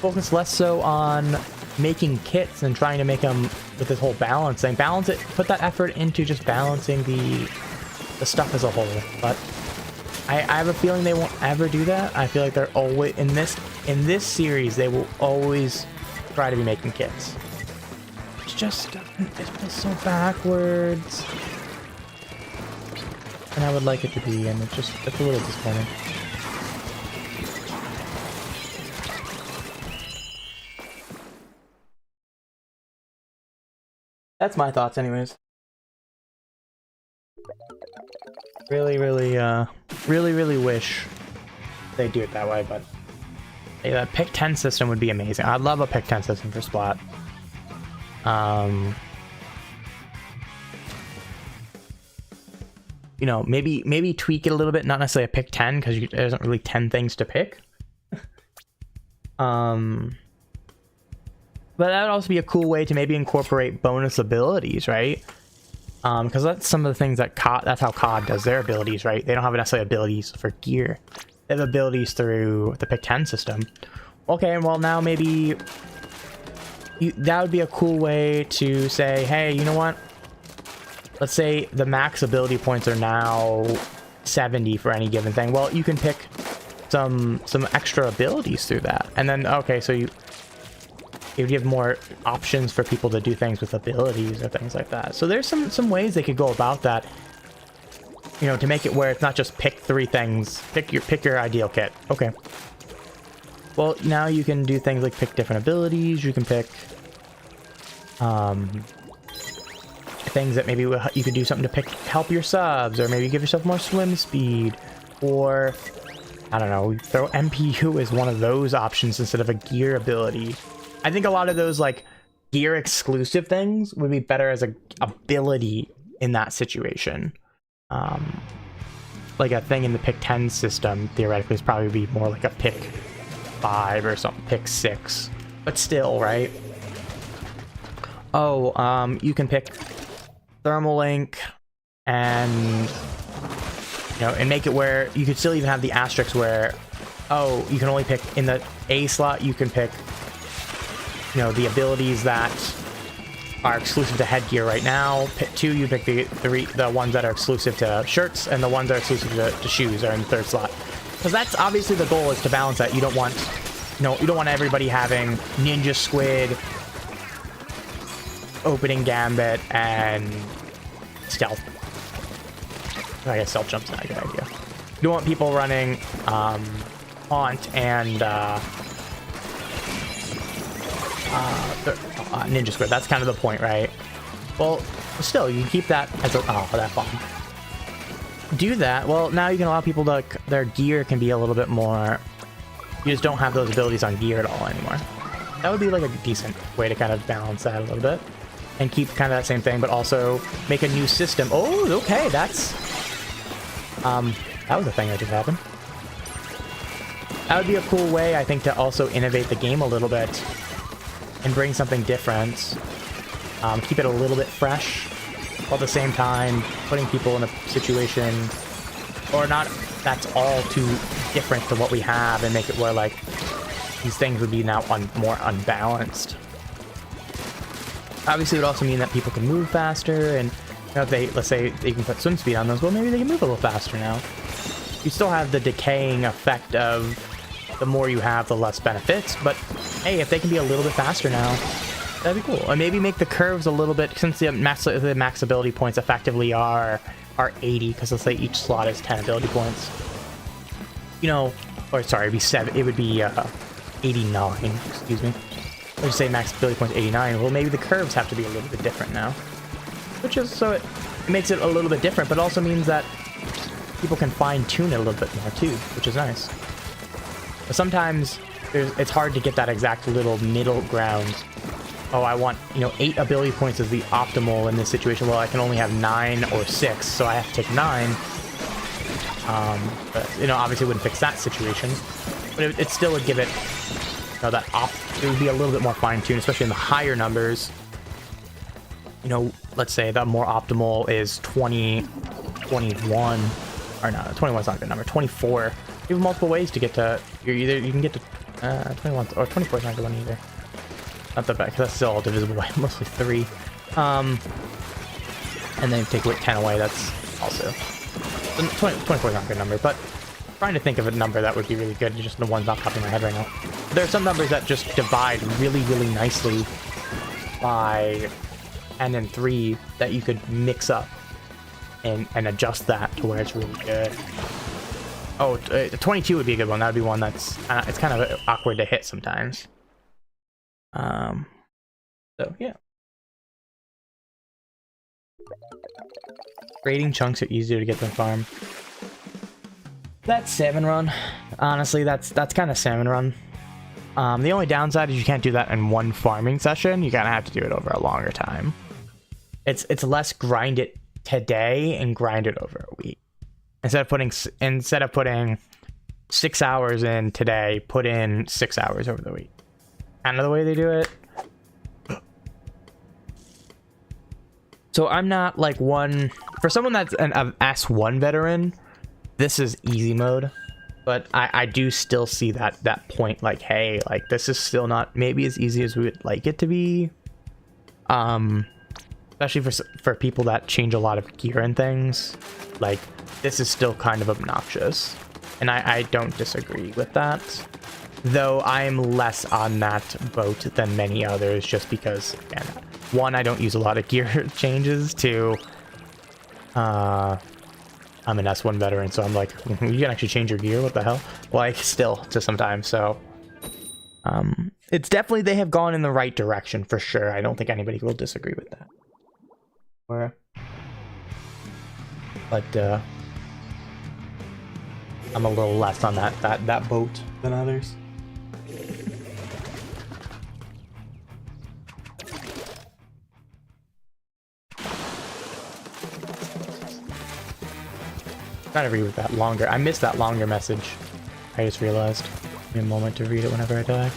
focus less so on making kits and trying to make them with this whole balance thing. Balance it, put that effort into just balancing the stuff as a whole. But I have a feeling they won't ever do that. I feel like they're always in this series they will always try to be making kits. It feels so backwards, and I would like it to be, and it's a little disappointing. That's my thoughts, anyways. Really wish they do it that way, but yeah, that pick 10 system would be amazing. I'd love a pick 10 system for Splat. You know, maybe tweak it a little bit, not necessarily a pick 10 because there isn't really 10 things to pick. But that would also be a cool way to maybe incorporate bonus abilities, right? Because that's some of the things that that's how COD does their abilities, right? They don't have necessarily abilities for gear. They have abilities through the pick 10 system. Okay, well now maybe that would be a cool way to say, hey, you know what? Let's say the max ability points are now 70 for any given thing. Well, you can pick some extra abilities through that. And then, okay, so you give more options for people to do things with abilities or things like that. So there's some ways they could go about that, you know, to make it where it's not just pick 3 things, pick your ideal kit. Okay. Well, now you can do things like pick different abilities. You can pick things that maybe you could do something to help your subs, or maybe give yourself more swim speed, or I don't know, throw MPU as one of those options instead of a gear ability. I think a lot of those like gear exclusive things would be better as a ability in that situation. like a thing in the pick 10 system, theoretically, is probably be more like a pick 5 or something, pick 6. But still, right? Oh, you can pick Thermal Link and, you know, and make it where you could still even have the asterisk where, oh, you can only pick in the A slot, you can pick, you know, the abilities that are exclusive to headgear right now. Pick 2, you pick the ones that are exclusive to shirts, and the ones that are exclusive to shoes are in the 3rd slot. Because that's obviously the goal, is to balance that. You don't want, you know, you don't want everybody having Ninja Squid, Opening Gambit, and Stealth. I guess Stealth Jump's not a good idea. You don't want people running Haunt and Ninja Squid. That's kind of the point, right? Well, still, you can keep that as a... Oh, that bomb. Do that. Well, now you can allow people to... Their gear can be a little bit more... You just don't have those abilities on gear at all anymore. That would be like a decent way to kind of balance that a little bit. And keep kind of that same thing, but also make a new system. Oh, okay, that's... that was a thing that just happened. That would be a cool way, I think, to also innovate the game a little bit. And bring something different. Keep it a little bit fresh, while at the same time putting people in a situation, or not that's all too different to what we have, and make it where like these things would be now more unbalanced. Obviously, it would also mean that people can move faster, and you know, if they, let's say they can put swim speed on those, well, maybe they can move a little faster now. You still have the decaying effect of the more you have, the less benefits, but hey, if they can be a little bit faster now, that'd be cool. Or maybe make the curves a little bit, since the max ability points effectively are 80, because let's say each slot is 10 ability points. You know, or sorry, it'd be 7. It would be 89. Excuse me. Let's say max ability points 89. Well, maybe the curves have to be a little bit different now, which is so it makes it a little bit different, but also means that people can fine tune it a little bit more too, which is nice. But sometimes it's hard to get that exact little middle ground. Oh, I want, you know, 8 ability points is the optimal in this situation. Well, I can only have 9 or 6, so I have to take 9. But, you know, obviously it wouldn't fix that situation. But it still would give it, you know, that it would be a little bit more fine-tuned, especially in the higher numbers. You know, let's say the more optimal is 20, 21, or no, 21 is not a good number, 24. You have multiple ways to get to, you can get to 21, or 24 is not a good one either. Not that bad, because that's still all divisible by mostly 3. And then take 10 away, that's also... 24 is not a good number, but trying to think of a number that would be really good, just the one's not popping in my head right now. There are some numbers that just divide really, really nicely by 10 and 3 that you could mix up and adjust that to where it's really good. Oh, 22 would be a good one. That would be one that's... it's kind of awkward to hit sometimes. So, yeah. Grading chunks are easier to get than farm. That's salmon run. Honestly, that's kind of salmon run. The only downside is you can't do that in one farming session. You kind of have to do it over a longer time. It's less grind it today and grind it over a week. Instead of putting 6 hours in today, put in 6 hours over the week. Kind of the way they do it. So I'm not like for someone that's an S1 veteran, this is easy mode. But I do still see that point, like, hey, like this is still not maybe as easy as we would like it to be. Especially for people that change a lot of gear and things. Like, this is still kind of obnoxious. And I don't disagree with that. Though I'm less on that boat than many others, just because, again, 1, I don't use a lot of gear changes. 2, I'm an S1 veteran, so I'm like, you can actually change your gear? What the hell? Like, still, to sometimes, so... it's definitely, they have gone in the right direction, for sure. I don't think anybody will disagree with that. But, I'm a little less on that boat than others. Trying to read that longer. I missed that longer message. I just realized. Give me a moment to read it whenever I die.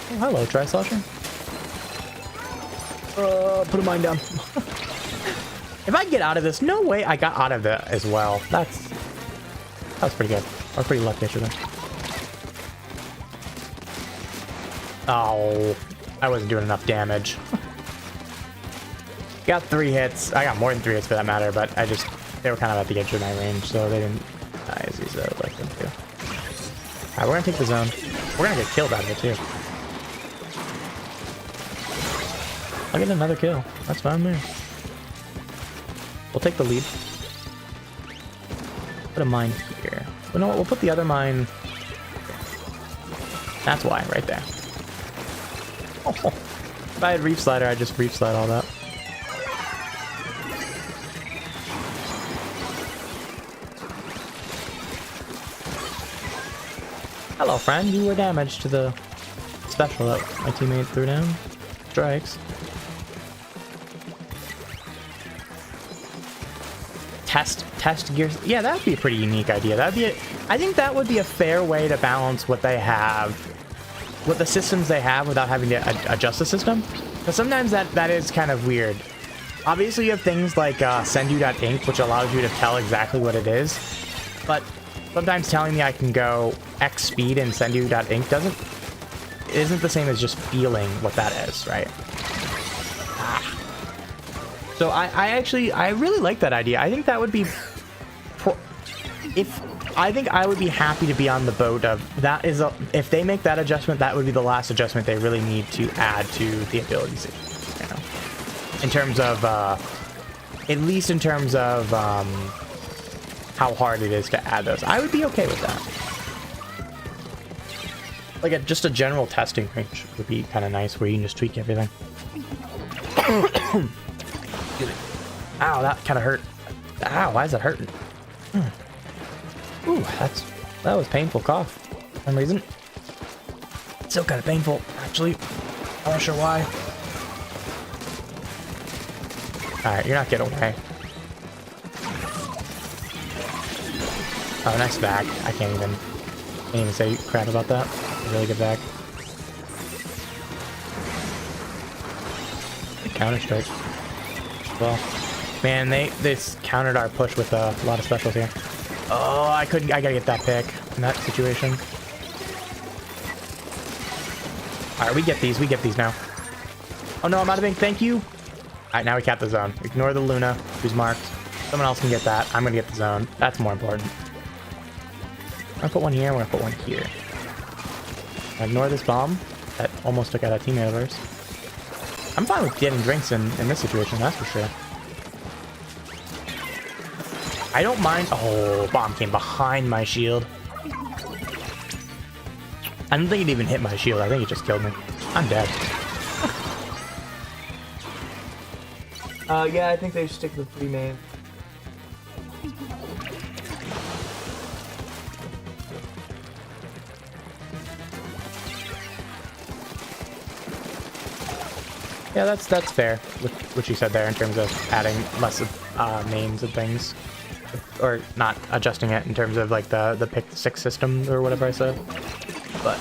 Oh, hello, Tri-Slosher. Put a mine down. If I can get out of this, no way I got out of it as well. That was pretty good. I was pretty lucky, actually. Oh, I wasn't doing enough damage. Got 3 hits. I got more than 3 hits for that matter, but they were kind of at the edge of my range, so they didn't die as easy as I would like them to. Alright, we're gonna take the zone. We're gonna get killed out of it, too. I'll get another kill. That's fine, man. We'll take the lead. Put a mine here. You know what? We'll put the other mine... That's why, right there. Oh, if I had Reef Slider, I'd just Reef Slide all that. Hello, friend. You were damaged to the special that my teammate threw down. Strikes. Test gears. Yeah, that'd be a pretty unique idea. I think that would be a fair way to balance what they have, what the systems they have, without having to adjust the system. Because sometimes that is kind of weird. Obviously, you have things like sendu.inc, which allows you to tell exactly what it is. But sometimes telling me I can go X speed in sendu.inc isn't the same as just feeling what that is, right? So I really like that idea. I think that would be, I think I would be happy to be on the boat of that is if they make that adjustment, that would be the last adjustment they really need to add to the ability system, you know, in terms of at least in terms of how hard it is to add those. I would be okay with that. Like just a general testing range would be kind of nice where you can just tweak everything. Ow, that kind of hurt. Ow, why is that hurting? Ooh, that was painful cough for some reason. It's still kind of painful, actually. I'm not sure why. Alright, you're not getting away. Oh, nice bag. I can't even say crap about that. A really good bag. Counter-strike. Well, man, they countered our push with a lot of specials here. Oh, I gotta get that pick in that situation. Alright, we get these now. Oh no, I'm out of ink, thank you! Alright, now we cap the zone. Ignore the Luna, who's marked. Someone else can get that. I'm gonna get the zone. That's more important. I'm gonna put one here, I'm gonna put one here. Ignore this bomb. That almost took out a teammate of ours. I'm fine with getting drinks in this situation, that's for sure. I don't mind. Oh, bomb came behind my shield. I don't think it even hit my shield. I think it just killed me. I'm dead. Yeah, I think they stick with 3 main. Yeah, that's fair with what you said there in terms of adding less of names and things, or not adjusting it in terms of like the pick 6 system or whatever I said. But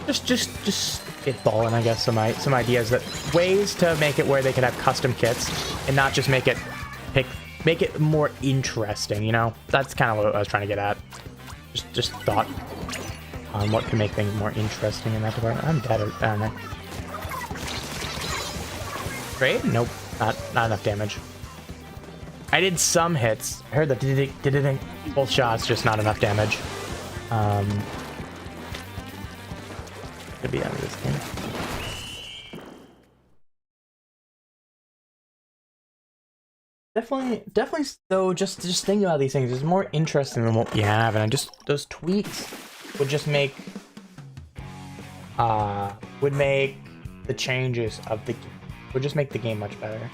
just spitballing, I guess, some ideas, that ways to make it where they could have custom kits and not just make it more interesting. You know, that's kind of what I was trying to get at. Just thought on what can make things more interesting in that department. I'm dead. I don't know. Trade? Nope, not enough damage. I did some hits. I heard that did both shots, just not enough damage. Could be out of this game. Definitely. So just thinking about these things is more interesting than what we have, and those tweaks would just make the changes of the game. Would just make the game much better.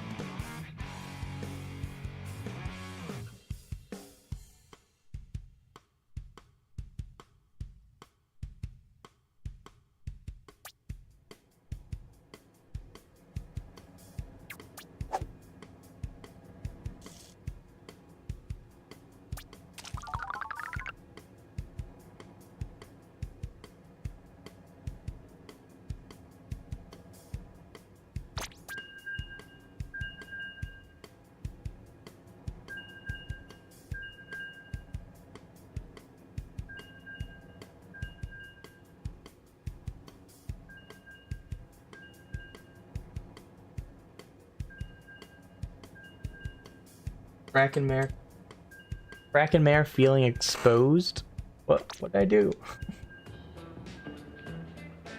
Krakenmare feeling exposed? What did I do?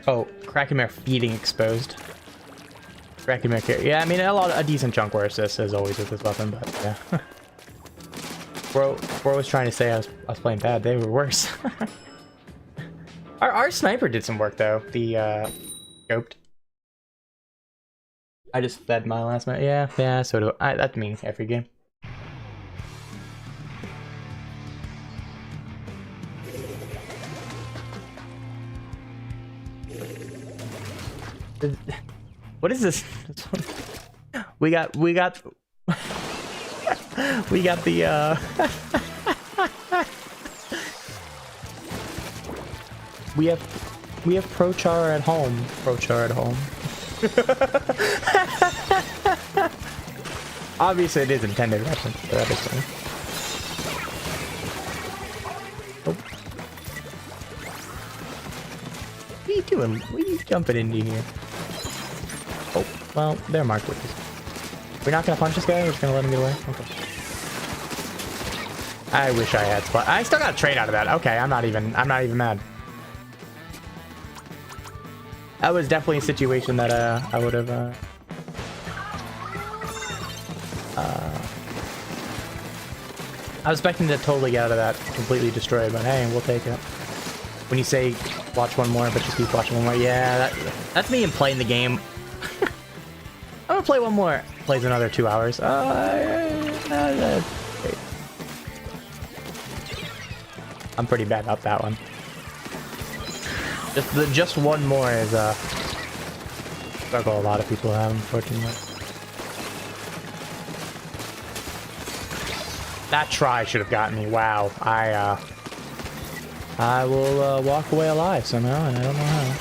Oh, Krakenmare feeding exposed. Krakenmare carry. Yeah, I mean a decent chunk worse as always with this weapon, but yeah. Bro was trying to say I was playing bad. They were worse. Our sniper did some work though. The scoped. I just fed my last match. Yeah. So do I. That's me every game. What is this? We got the we have Pro-Char at home. Pro-Char at home. Obviously it is intended reference, but that is funny. Oh. What are you doing? What are you jumping into here? Oh, well, they're marked with this. We're not gonna punch this guy, we're just gonna let him get away? Okay. I wish I had spot. I still got a trade out of that. Okay, I'm not even mad. That was definitely a situation that I would have I was expecting to totally get out of that completely destroyed, but hey, we'll take it. When you say watch one more, but just keep watching one more, yeah, that's me in playing the game. I'm gonna play one more. Plays another 2 hours. I'm pretty bad about that one. Just one more is a struggle a lot of people have, unfortunately. That try should have gotten me. Wow. I will walk away alive somehow, and I don't know how.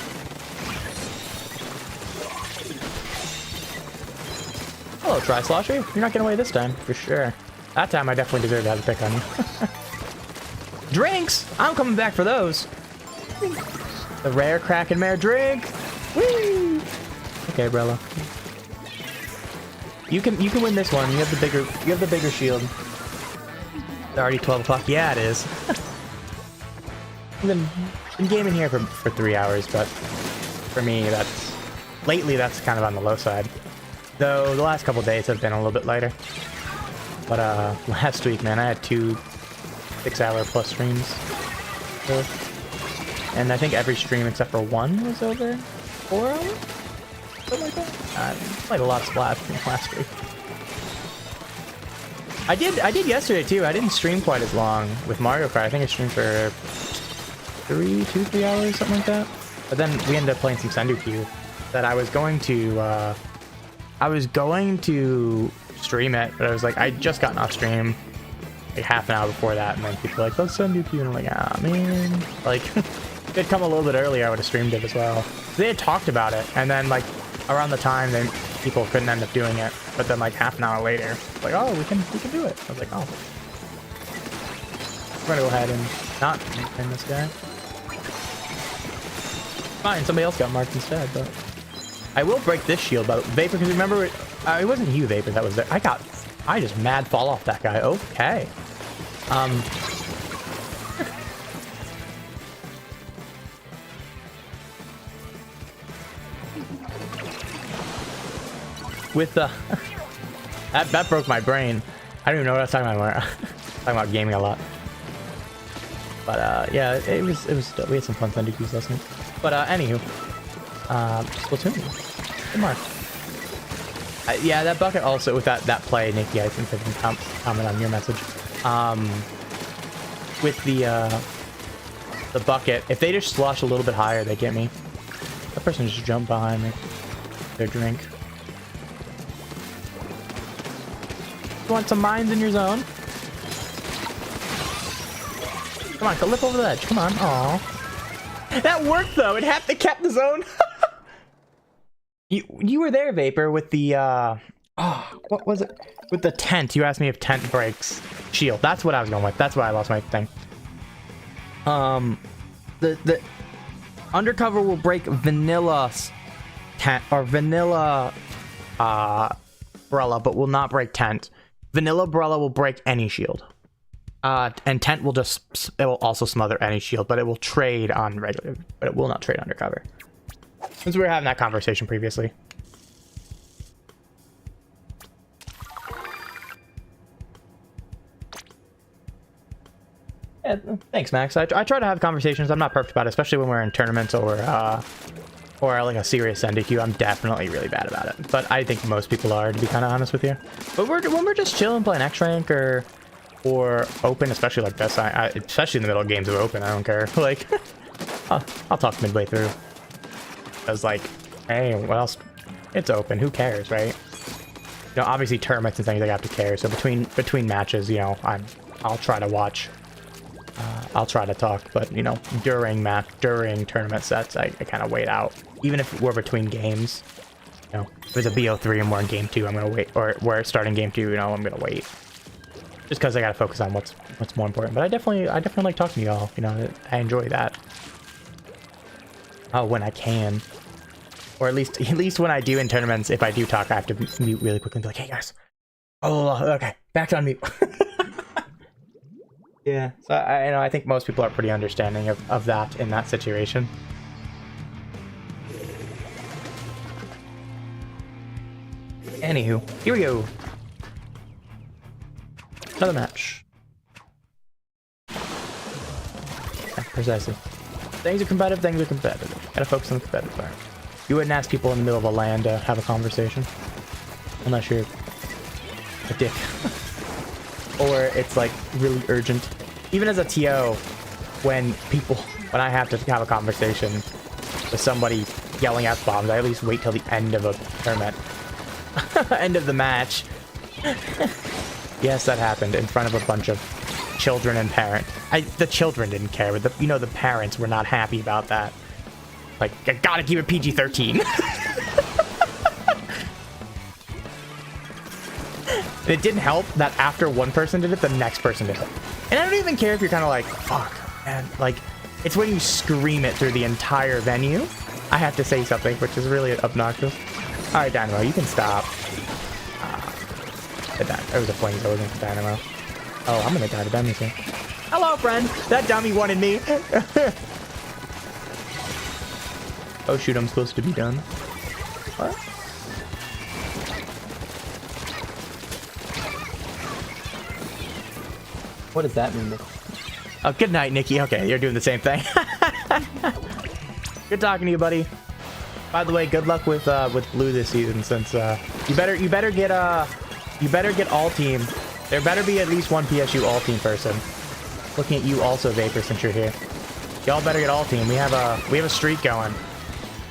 Hello, Tri-Slosher. You're not getting away this time, for sure. That time I definitely deserve to have a pick on you. Drinks! I'm coming back for those. The rare Krakenmare drink. Whee! Okay, Brella. You can win this one. You have the bigger shield. It's already 12 o'clock. Yeah, it is. I've been gaming here for 3 hours, but for me, lately that's kind of on the low side. Though the last couple days have been a little bit lighter. But last week, man, I had 2 6-hour plus streams. So, and I think every stream except for one was over 4 hours? Something like that? I played a lot of Splatoon last week. I did yesterday too. I didn't stream quite as long with Mario Kart. I think I streamed for 3 hours, something like that. But then we ended up playing some Sendu that I was going to stream it, but I was like, I just gotten off stream like half an hour before that, and then people were like, let's Sendu, and I'm like, ah, man. Like, if it'd come a little bit earlier, I would have streamed it as well. So they had talked about it, and then like around the time, then people couldn't end up doing it. But then like half an hour later, like, oh, we can do it. I was like, oh, we're gonna go ahead and not pin this guy. Fine, somebody else got marked instead, but I will break this shield, but Vapor, because remember, it wasn't you, Vapor, that was there. I just mad fall off that guy. Okay. With the that broke my brain. I don't even know what I was talking about. Talking about gaming a lot. But yeah, it was we had some fun Thunder Qs last night. But anywho, Splatoon. Good mark. Yeah, that bucket also with that play, Nikki. I think I can comment on your message. With the bucket, if they just slosh a little bit higher, they get me. That person just jumped behind me. Their drink. You want some mines in your zone? Come on, go lip over the edge. Come on. Aw. That worked though. It had to kept the zone. You were there, Vapor, with the what was it? With the tent. You asked me if tent breaks shield. That's what I was going with. That's why I lost my thing. The undercover will break vanilla tent or vanilla umbrella, but will not break tent. Vanilla Umbrella will break any shield. And Tent will just, it will also smother any shield, but it will trade on regular, but it will not trade undercover. Since we were having that conversation previously. Yeah, thanks, Max. I try to have conversations. I'm not perfect about it, especially when we're in tournaments or like a serious NDQ. I'm definitely really bad about it. But I think most people are, to be kind of honest with you. But when we're just chilling, playing X rank or open, especially like this, especially in the middle of games of open, I don't care. Like, I'll talk midway through. I was like, hey, what else? It's open. Who cares, right? You know, obviously tournaments and things I have to care. So between matches, you know, I'll try to watch. I'll try to talk, but you know, during tournament sets, I kind of wait out. Even if we're between games, you know, if it's a BO3 and we're in game 2, I'm gonna wait, or we're starting game 2, you know, I'm gonna wait, just because I gotta focus on what's more important. But I definitely like talking to y'all. You know, I enjoy that. Oh, when I can, or at least when I do in tournaments, if I do talk, I have to mute really quickly and be like, hey guys, oh, okay, back on mute. Yeah, so I think most people are pretty understanding of that in that situation. Anywho, here we go. Another match. Yeah, precisely. Things are competitive, Gotta focus on the competitive part. You wouldn't ask people in the middle of a LAN to have a conversation. Unless you're a dick. Or it's like really urgent. Even as a TO, when I have to have a conversation with somebody yelling out bombs, I at least wait till the end of a tournament. End of the match. Yes, that happened in front of a bunch of children and parents. The children didn't care, but the parents were not happy about that. Like, I gotta keep it PG-13. It didn't help that after one person did it, the next person did it. And I don't even care if you're kind of like, fuck, man. Like, it's when you scream it through the entire venue. I have to say something, which is really obnoxious. All right, Dynamo, you can stop. It was a flames, I wasn't Dynamo. Oh, I'm gonna die to dummies here. Hello, friend. That dummy wanted me. Oh shoot, I'm supposed to be done. What? What does that mean? Oh, good night, Nikki. Okay, you're doing the same thing. Good talking to you, buddy. By the way, good luck with blue this season. Since you better get all team. There better be at least one PSU all team person. Looking at you also, Vapor, since you're here. Y'all better get all team. We have a streak going.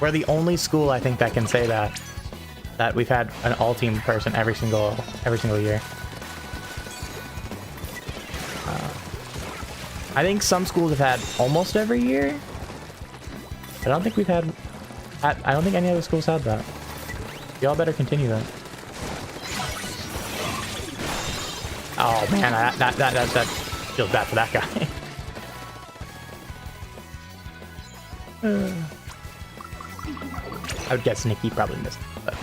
We're the only school I think that can say that we've had an all team person every single year. I think some schools have had almost every year. I don't think we've had. I don't think any other schools had that. Y'all better continue that. Oh man, that feels bad for that guy. I would guess Nikki probably missed it, but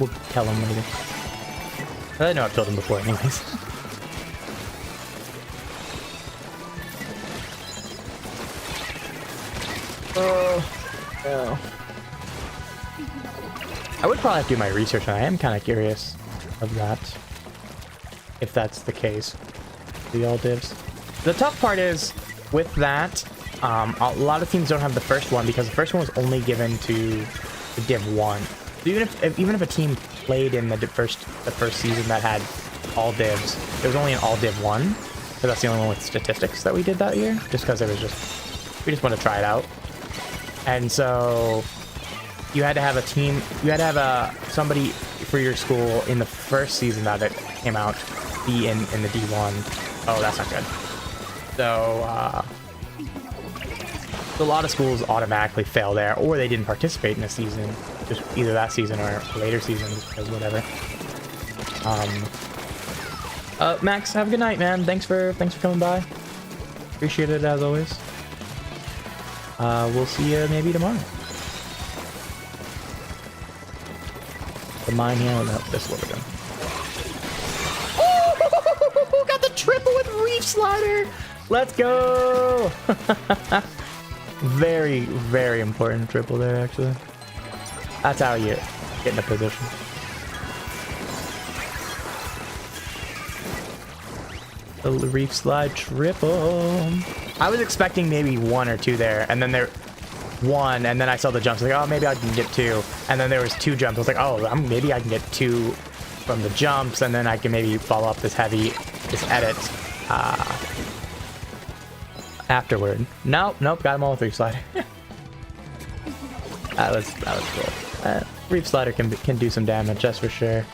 we'll tell him later. I know I've told him before, anyways. Oh. I would probably have to do my research, and I am kind of curious of that. If that's the case. The all divs. The tough part is, with that, a lot of teams don't have the first one because the first one was only given to the Div 1. So even if a team played in the first season that had all divs, there was only an all Div 1. Because that's the only one with statistics that we did that year. Just because we just wanted to try it out. And so you had to have a team, you had to have somebody for your school in the first season that it came out be in the D1. Oh, that's not good. So a lot of schools automatically fail there, or they didn't participate in a season, just either that season or a later season, because whatever. Max, have a good night, man. Thanks for coming by. Appreciate it as always. We'll see you maybe tomorrow. The mine here, no, this is what we're doing. Reef Slider! Let's go! Very, very important triple there, actually. That's how you get in a position. The Reef Slide triple. I was expecting maybe 1 or 2 there, and then there... 1, and then I saw the jumps. Like, oh, maybe I can get 2. And then there was 2 jumps. I was like, oh, maybe I can get 2 from the jumps, and then I can maybe follow up this edit afterward. Nope, got him all with Reef Slider. that was cool. Reef Slider can do some damage, that's for sure.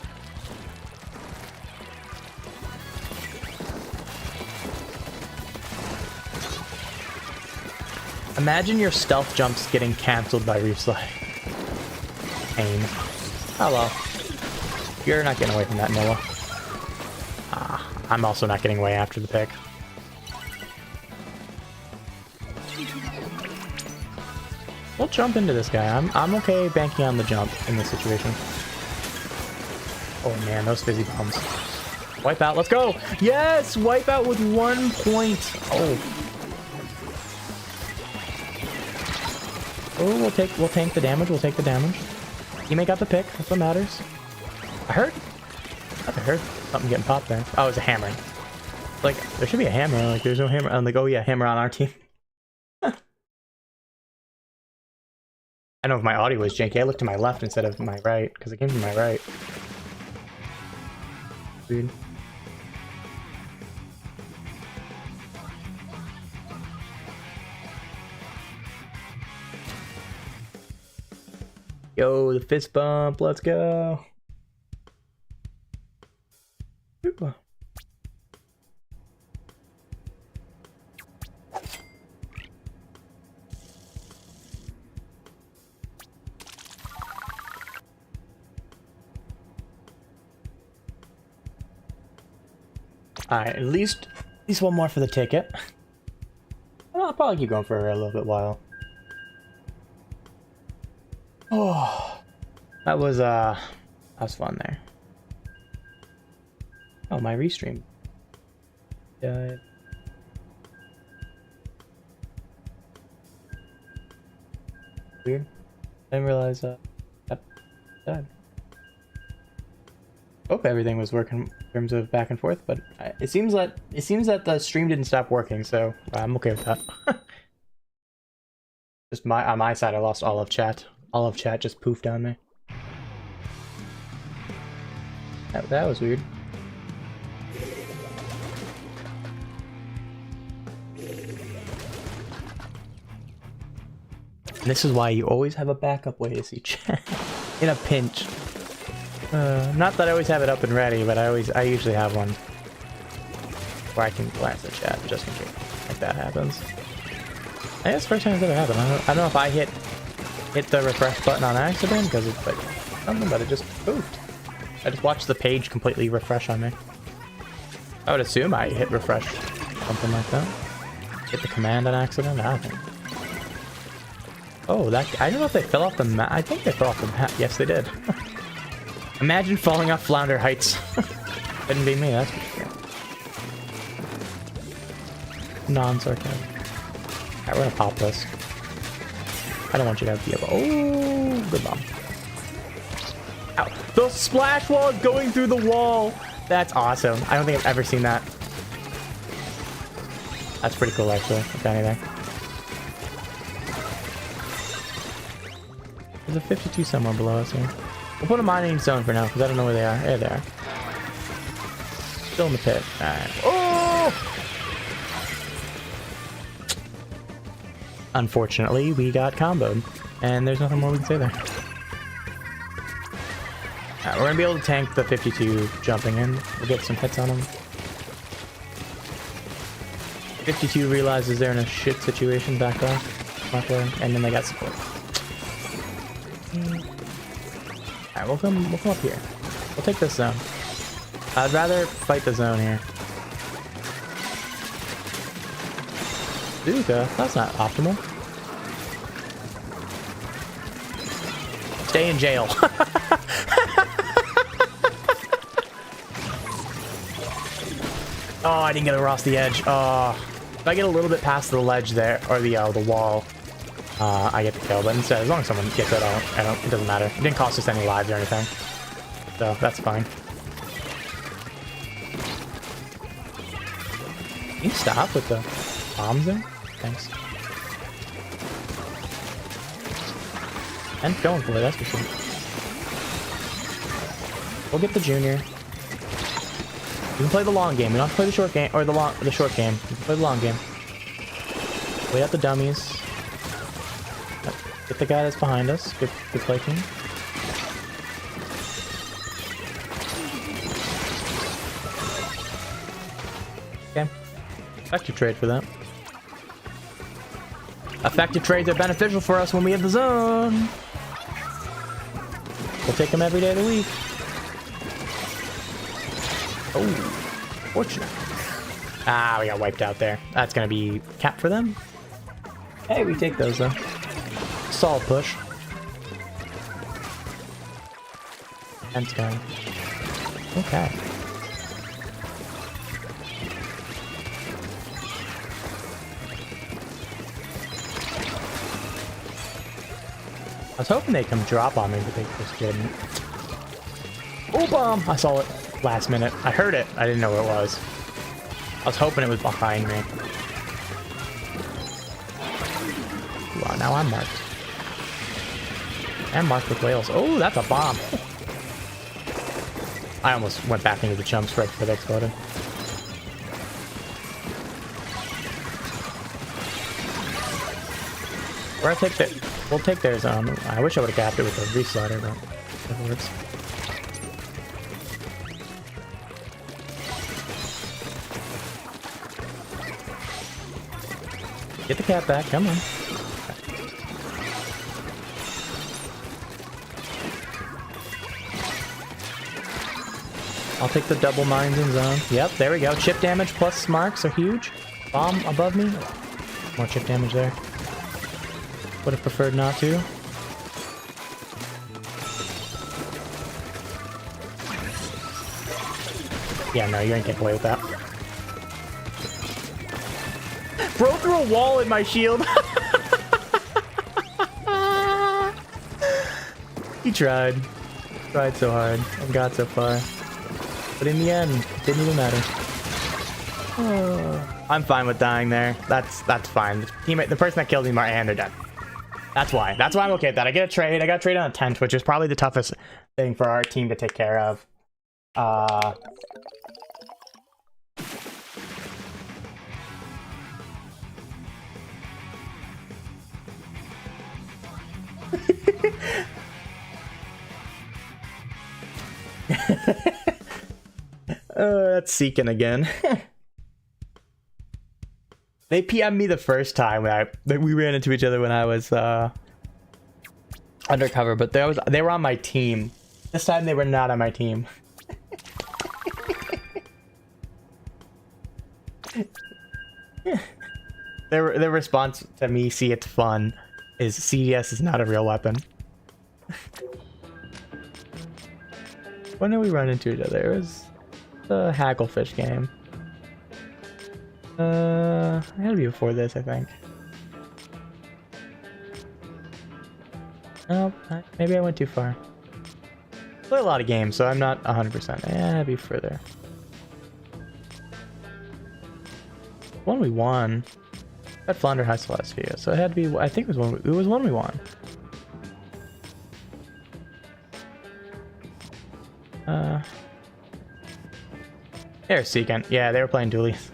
Imagine your stealth jumps getting cancelled by Reef Slide. Pain. Oh well. You're not getting away from that, Noah. I'm also not getting away after the pick. We'll jump into this guy. I'm okay banking on the jump in this situation. Oh man, those fizzy bombs. Wipe out, let's go! Yes! Wipe out with 1 point! Oh. Oh, we'll tank the damage, we'll take the damage. Teammate got the pick, that's what matters. I heard something getting popped there. Oh, it was a hammer. Like, there should be a hammer, like there's no hammer. I'm like, oh yeah, hammer on our team. I know if my audio was janky, I looked to my left instead of my right, because it came from my right. Weird. Yo, the fist bump, let's go. Ooh. Alright, at least one more for the ticket. I'll probably keep going for a little bit while. Oh, that was fun there. Oh, my restream died. Weird. I didn't realize that died. Hope everything was working in terms of back and forth, but it seems that the stream didn't stop working, so I'm okay with that. Just on my side, I lost all of chat. All of chat just poofed on me. That was weird. And this is why you always have a backup way to see chat in a pinch. Not that I always have it up and ready, but I usually have one where I can glance at chat just in case like that happens. I guess first time it's ever happened. I don't know if I hit the refresh button on accident because it's like something, but it just poofed. I just watched the page completely refresh on me. I would assume I hit refresh, something like that. Hit the command on accident. I don't think. Oh, I don't know if they fell off the map. I think they fell off the map. Yes, they did. Imagine falling off Flounder Heights. Couldn't be me, that's for sure. Non-sarcasm. Alright, we're gonna pop this. I don't want you to have the oh, good bomb. Ow. The splash wall is going through the wall. That's awesome. I don't think I've ever seen that. That's pretty cool, actually, if anything. There's a 52 somewhere below us here. We'll put a mining zone for now, because I don't know where they are. There they are. Still in the pit. Alright. Oh! Unfortunately, we got comboed, and there's nothing more we can say there. We're gonna be able to tank the 52 jumping in. We'll get some hits on him. 52 realizes they're in a shit situation, back off, and then they got support. Alright, we'll come up here. We'll take this zone. I'd rather fight the zone here. Duca, that's not optimal. Stay in jail. Oh, I didn't get across the edge. Oh, if I get a little bit past the ledge there, or the wall, I get the kill. But instead, as long as someone gets it, it doesn't matter. It didn't cost us any lives or anything, so that's fine. Can you stop with the bombs there? Thanks. And going for it, that's for sure. We'll get the junior. We can play the long game. We don't have to play the short game, or the short game. We can play the long game. Wait out the dummies. Get the guy that's behind us. Good play, team. Okay. Effective trade for that. Effective trades are beneficial for us when we have the zone. We'll take them every day of the week. Oh, fortunate. Ah, we got wiped out there. That's gonna be cap for them. Hey, we take those though. Solid push. Fence guy. Okay. I was hoping they'd come drop on me, but they just didn't. Oh, bomb! I saw it last minute. I heard it. I didn't know what it was. I was hoping it was behind me. Wow, now I'm marked. I'm marked with whales. Oh, that's a bomb. I almost went back into the chumps right before they exploded. We're gonna take the... We'll take theirs. I wish I would have capped it with a reslider, but it works. Get the cat back. Come on. I'll take the double mines in zone. Yep, there we go. Chip damage plus marks are huge. Bomb above me. More chip damage there. Would have preferred not to. Yeah, no, you ain't getting away with that. Broke through a wall in my shield. He tried. Tried so hard and got so far. But in the end, it didn't even matter. Oh. I'm fine with dying there. That's fine. The person that killed me, and they're dead. That's why I'm okay with that. I get a trade. I got a trade on a tent, which is probably the toughest thing for our team to take care of. That's Seeking again. They PM'd me the first time we ran into each other when I was undercover, but they were on my team. This time they were not on my team. Their response to me, see it's fun, is CDS is not a real weapon. When did we run into each other? It was the Hagglefish game. It had to be before this, I think. Oh, maybe I went too far. Play a lot of games, so I'm not 100%. Yeah, it had to be further. One we won. At Flounder High Celestia, so it had to be. I think it was one we won. They're Seeking. Yeah, they were playing dualies.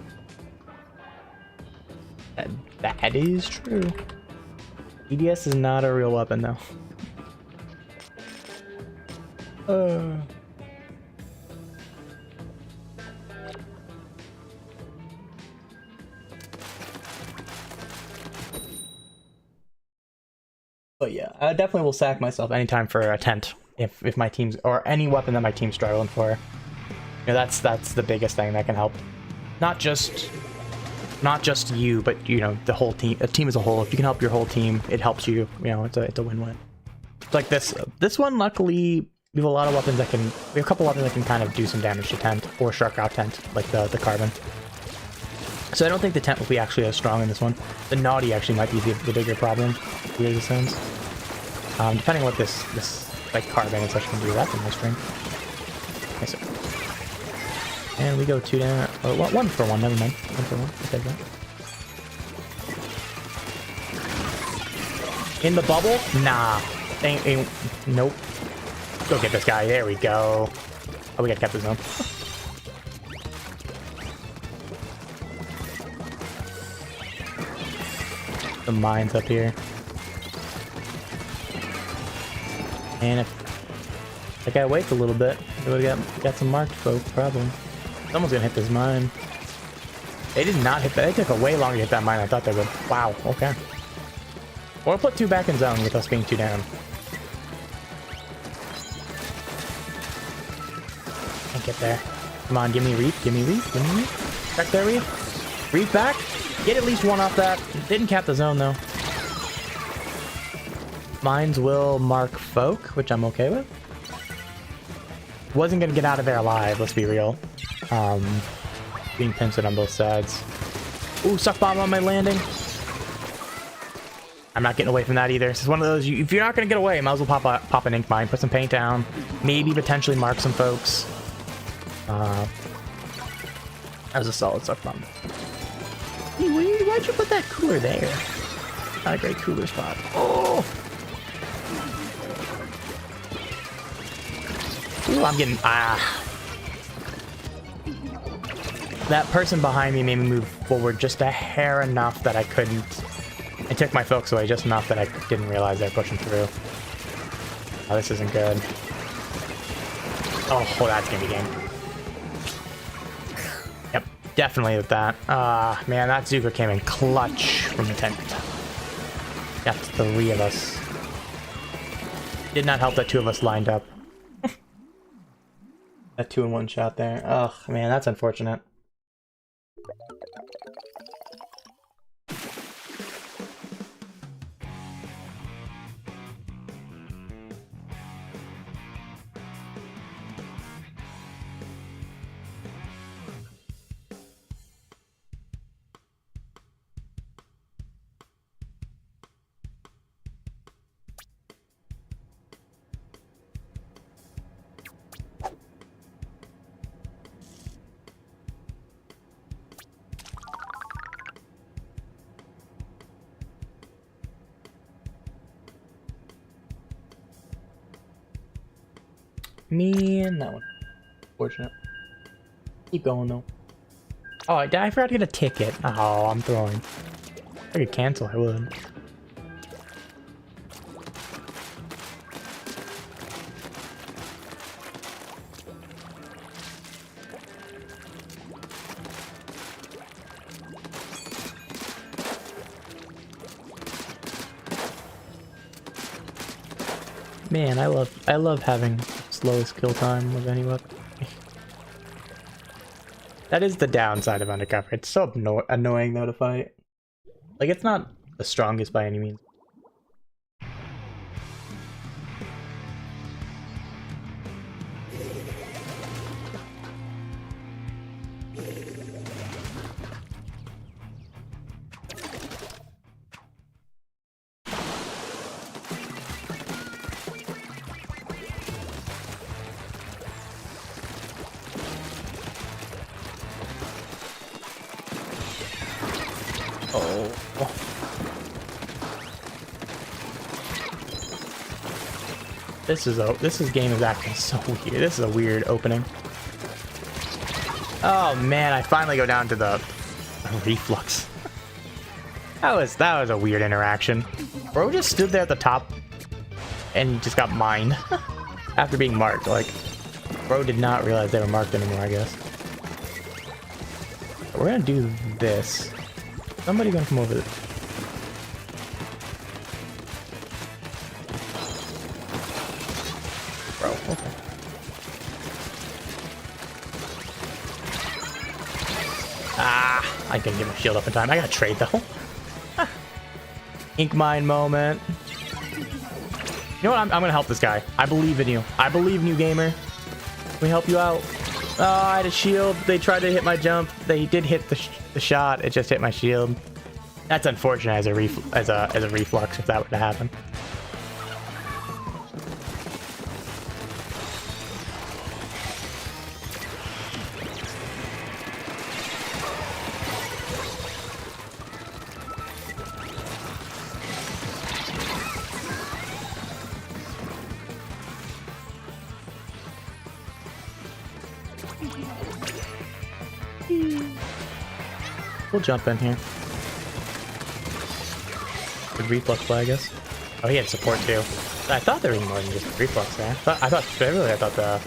That is true. EDS is not a real weapon, though. But yeah, I definitely will sack myself anytime for a tent if my team's, or any weapon that my team's struggling for. You know, that's the biggest thing that can help. Not just you, but you know, the whole team, a team as a whole. If you can help your whole team, it helps you. You know, it's a win-win. It's like this one, luckily, We have a lot of weapons that can... We have a couple weapons that can kind of do some damage to tent, or shark out tent, like the carbon. So I don't think the tent will be actually as strong in this one. The naughty actually might be the bigger problem, weird as it sounds. Depending on what this like carbon and such can do, that's a nice string. Yes, sir. And we go 2 down, or 1 for 1, never mind. 1 for 1, I'll take that. In the bubble? Nah. Ain't, nope. Go get this guy, there we go. Oh, we gotta cap the zone. The mines up here. And if I gotta wait a little bit, we would've got some marked folk, probably. Someone's gonna hit this mine. They did not hit that. They took a way longer to hit that mine than I thought they would. Wow, okay. Or put 2 back in zone with us being 2 down. Can't get there. Come on, give me reef, give me reef, give me reef. Back there, reef. Reef back. Get at least 1 off that. Didn't cap the zone, though. Mines will mark folk, which I'm okay with. Wasn't gonna get out of there alive, let's be real. Being pincered on both sides. Ooh, suck bomb on my landing. I'm not getting away from that either. This is one of those, if you're not gonna get away, might as well pop an ink mine, put some paint down, maybe potentially mark some folks. That was a solid suck bomb. Hey, why'd you put that cooler there? Not a great cooler spot. Oh! Ooh, I'm getting... That person behind me made me move forward just a hair enough that I couldn't... It took my folks away just enough that I didn't realize they were pushing through. Oh, this isn't good. Oh, that's gonna be game. Yep, definitely with that. Man, that Zuko came in clutch from the tent. Got 3 of us. Did not help that 2 of us lined up. That 2-in-1 shot there. Oh, man, that's unfortunate. Man, that one. Fortunate. Keep going though. Oh, I forgot to get a ticket. Oh, I'm throwing. If I could cancel, I would. Man, I love having slowest kill time of any weapon. That is the downside of undercover. It's so annoying though to fight. Like, it's not the strongest by any means. Oh. This game is acting so weird. This is a weird opening. Oh man, I finally go down to the reflux. That was a weird interaction. Bro just stood there at the top and just got mined after being marked. Like, bro did not realize they were marked anymore, I guess. We're gonna do this. Somebody gonna come over there. Bro, okay. I couldn't get my shield up in time. I gotta trade though. Ink mine moment. You know what? I'm gonna help this guy. I believe in you. I believe in you, gamer. We help you out. Oh, I had a shield. They tried to hit my jump. They did hit the shot. It just hit my shield. That's unfortunate as a reflux if that were to happen. We'll jump in here. Good reflux play, I guess. Oh, he had support too. I thought there was more than just reflux there. I thought the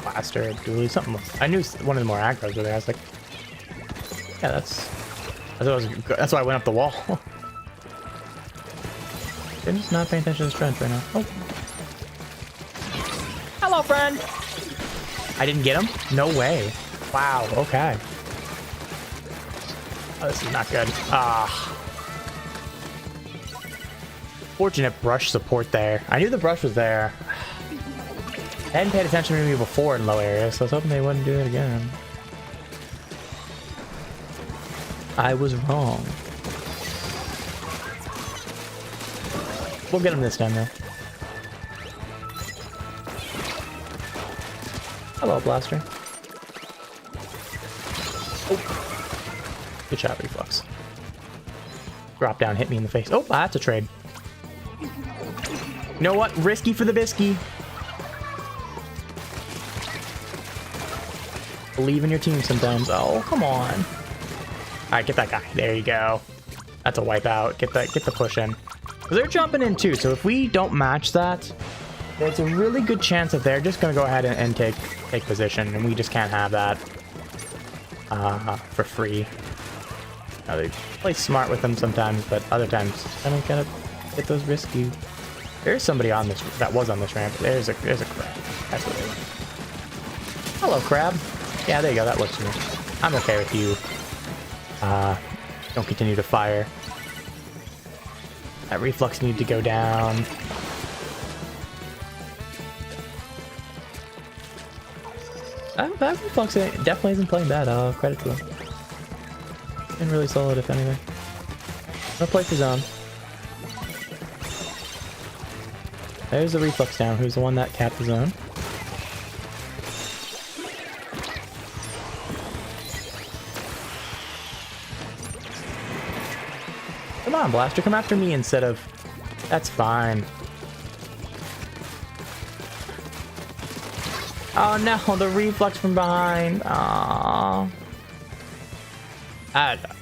blaster, dually, something. I knew one of the more aggros were there. I was like, yeah, that's why I went up the wall. They're just not paying attention to strength right now. Oh. Hello, friend. I didn't get him? No way. Wow, okay. Oh, this is not good. Fortunate brush support there. I knew the brush was there. I hadn't paid attention to me before in low areas, so I was hoping they wouldn't do it again. I was wrong. We'll get him this time, though. Hello, blaster. Oh. Good shot, reflux. Drop down, hit me in the face. Oh, that's a trade. You know what? Risky for the bisky. Believe in your team sometimes. Oh, come on. All right, get that guy. There you go. That's a wipeout. Get the push in. They're jumping in too, so if we don't match that, there's a really good chance that they're just gonna go ahead and take position, and we just can't have that for free. Now, they play smart with them sometimes, but other times I don't gotta get those risky. There's somebody on this that was on this ramp. There's a crab. That's what they want. Hello, crab. Yeah, there you go. That works for me. I'm okay with you. Don't continue to fire. That reflux needs to go down. That reflux definitely isn't playing bad. Credit to them. Been really solid, if anything. I'll play for zone. There's the reflux down. Who's the one that capped the zone? Come on, blaster. Come after me instead of... That's fine. Oh no, the reflux from behind. Aww. That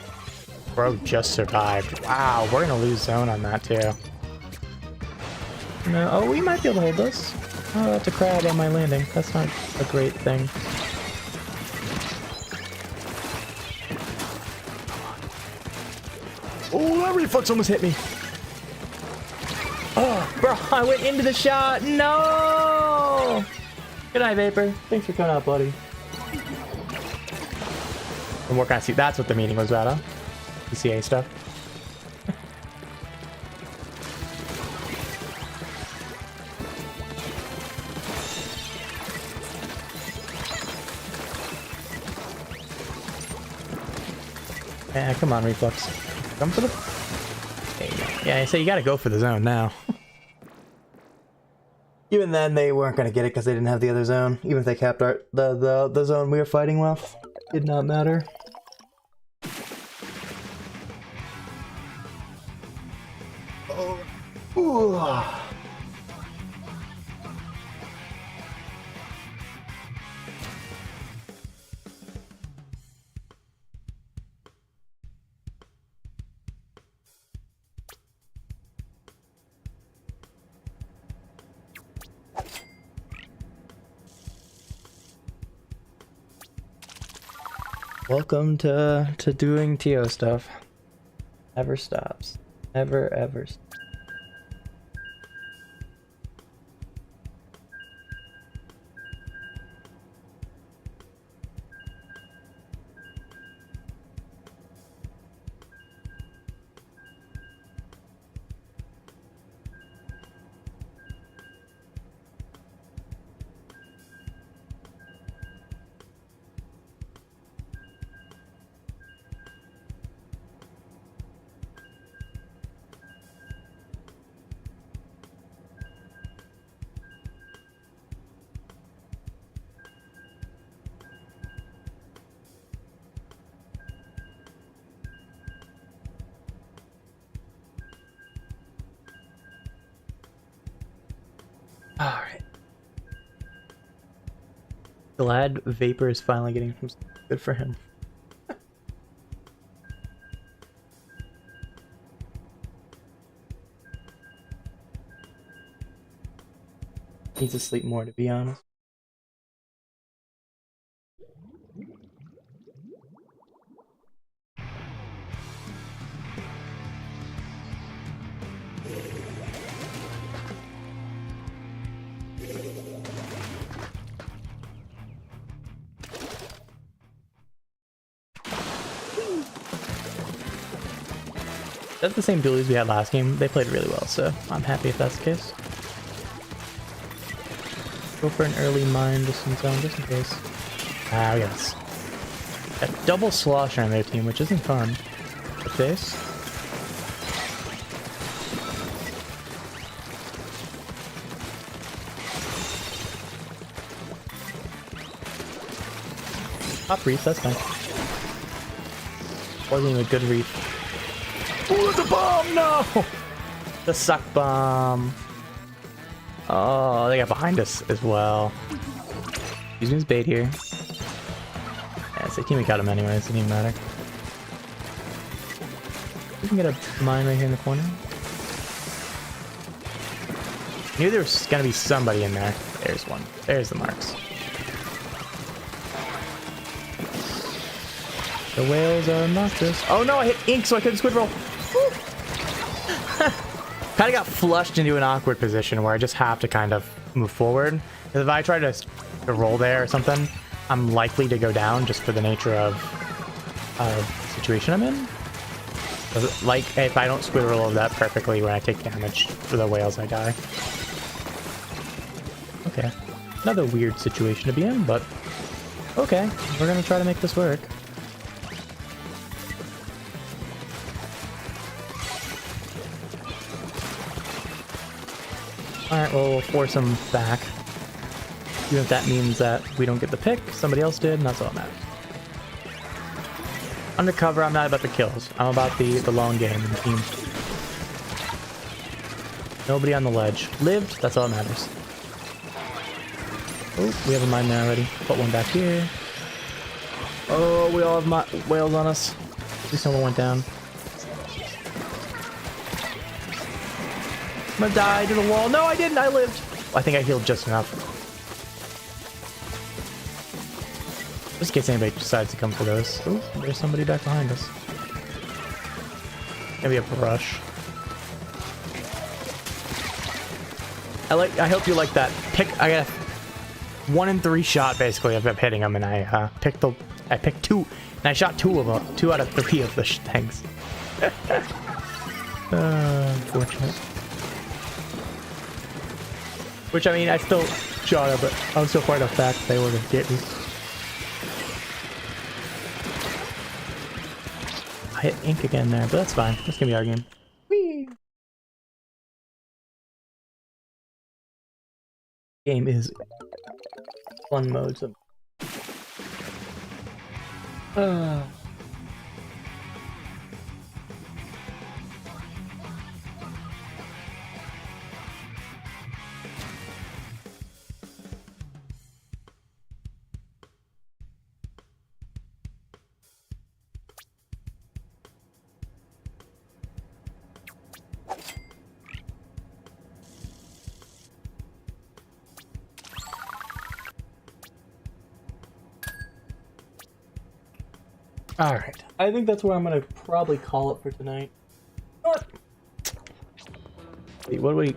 bro just survived. Wow, we're gonna lose zone on that too. No, oh, we might be able to hold this. Oh, that's a crab on my landing. That's not a great thing. Oh, that reflux almost hit me. Oh, bro, I went into the shot. No! Good night, Vapor. Thanks for coming out, buddy. And what kind of... That's what the meeting was about, huh? PCA stuff. Yeah, come on, reflux. Come for the... There you go. Yeah, so you gotta go for the zone now. Even then, they weren't gonna get it because they didn't have the other zone. Even if they capped the zone we were fighting with, did not matter. Oh. Ooh. Welcome to doing TO stuff. Never stops. Never ever. Alright. Glad Vapor is finally getting some good for him. Needs to sleep more, to be honest. That's the same dualies we had last game. They played really well, so I'm happy if that's the case. Go for an early mine just in case. We got this. A double slosher on their team, which isn't fun. With this. Top reef, that's fine. Wasn't even a good reef. Oh, the bomb! No! The suck bomb. Oh, they got behind us as well. Using his bait here. Yeah, it's a teammate got him anyways, it didn't even matter. We can get a mine right here in the corner. Knew there was gonna be somebody in there. There's one. There's the marks. The whales are obnoxious. Oh no, I hit ink so I couldn't squid roll. Kind of got flushed into an awkward position where I just have to kind of move forward. Because if I try to roll there or something, I'm likely to go down just for the nature of the situation I'm in. Like, if I don't squid roll that perfectly when I take damage for the whales, I die. Okay. Another weird situation to be in, but okay. We're going to try to make this work. Alright, well, we'll force him back. Even if that means that we don't get the pick, somebody else did, and that's all that matters. Undercover, I'm not about the kills. I'm about the long game and the team. Nobody on the ledge. Lived, that's all that matters. Oh, we have a mine there already. Put one back here. Oh, we all have whales on us. At least someone went down. I'm gonna die to the wall. No, I didn't. I lived. I think I healed just enough. Just in case anybody decides to come for those. Oh, there's somebody back behind us. Maybe a brush. I hope you like that. I got a 1 in 3 shot basically of hitting them, and I picked 2, and I shot 2 of them. 2 out of 3 of the things. Unfortunate. Which, I mean, I still shot it, but I'm so far enough back they were gonna get me. I hit ink again there, but that's fine. That's gonna be our game. Whee! Game is fun mode, so... Alright, I think that's where I'm gonna probably call it for tonight. What? Wait, what do we...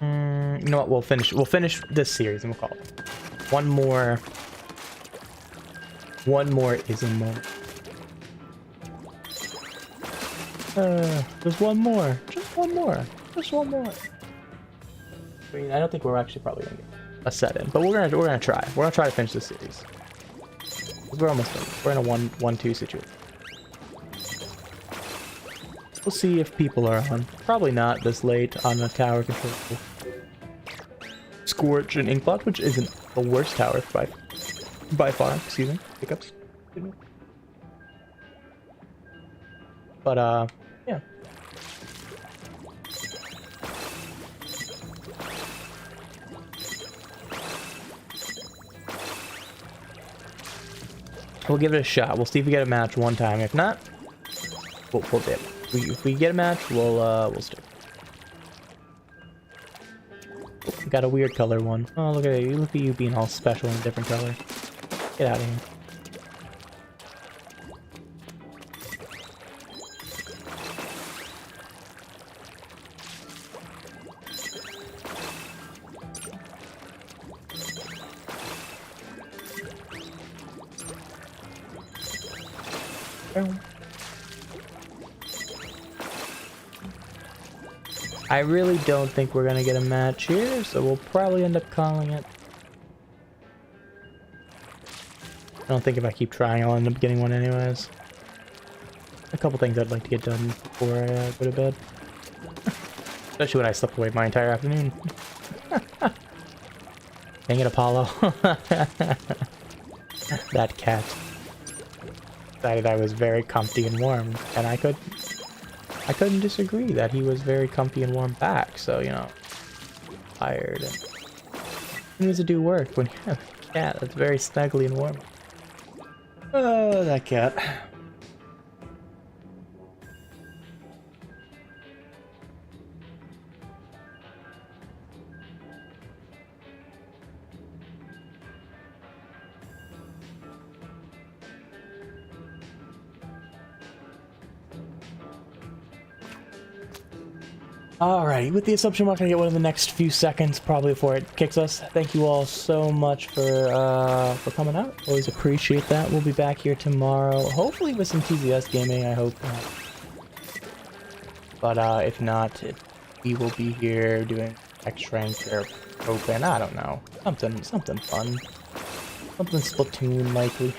you know what, we'll finish this series and we'll call it. One more ism mode. Just one more. Just one more. Just one more. I mean, I don't think we're actually probably gonna get a set in, but we're gonna try. We're gonna try to finish this series. We're almost done. We're in a 1-1-2 situation. We'll see if people are on. Probably not this late on the tower control. Scorch and Inkblot, which isn't the worst tower by far. Excuse me. Hiccups. But yeah. We'll give it a shot. We'll see if we get a match one time. If not, we'll dip. If we get a match, we'll stick. We got a weird color one. Oh, look at you! Look at you being all special in a different color. Get out of here. I really don't think we're gonna get a match here, so we'll probably end up calling it. I don't think if I keep trying, I'll end up getting one anyways. A couple things I'd like to get done before I go to bed. Especially when I slept away my entire afternoon. Dang it, Apollo. That cat decided I was very comfy and warm, and I couldn't disagree that he was very comfy and warm back, so, you know, tired. And he needs to do work when you have a cat that's very snuggly and warm. Oh, that cat. Alrighty, with the assumption we're gonna get one in the next few seconds, probably before it kicks us. Thank you all so much for coming out. Always appreciate that. We'll be back here tomorrow, hopefully with some TZS gaming, I hope. But if not, we will be here doing X-Rank or Open, I don't know. Something fun. Something Splatoon, likely.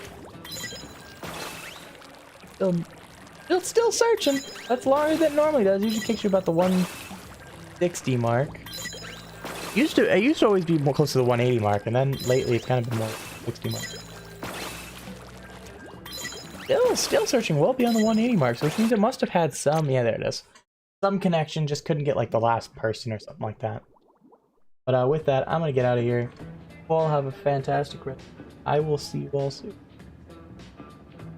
Still searching. That's longer than it normally does. Usually kicks you about the 160 mark. I used to always be more close to the 180 mark, and then lately it's kind of been more 60 mark. Still searching well beyond the 180 mark, so which means it must have had some. Yeah, there it is. Some connection, just couldn't get like the last person or something like that. But with that, I'm gonna get out of here. You all have a fantastic rest. I will see you all soon.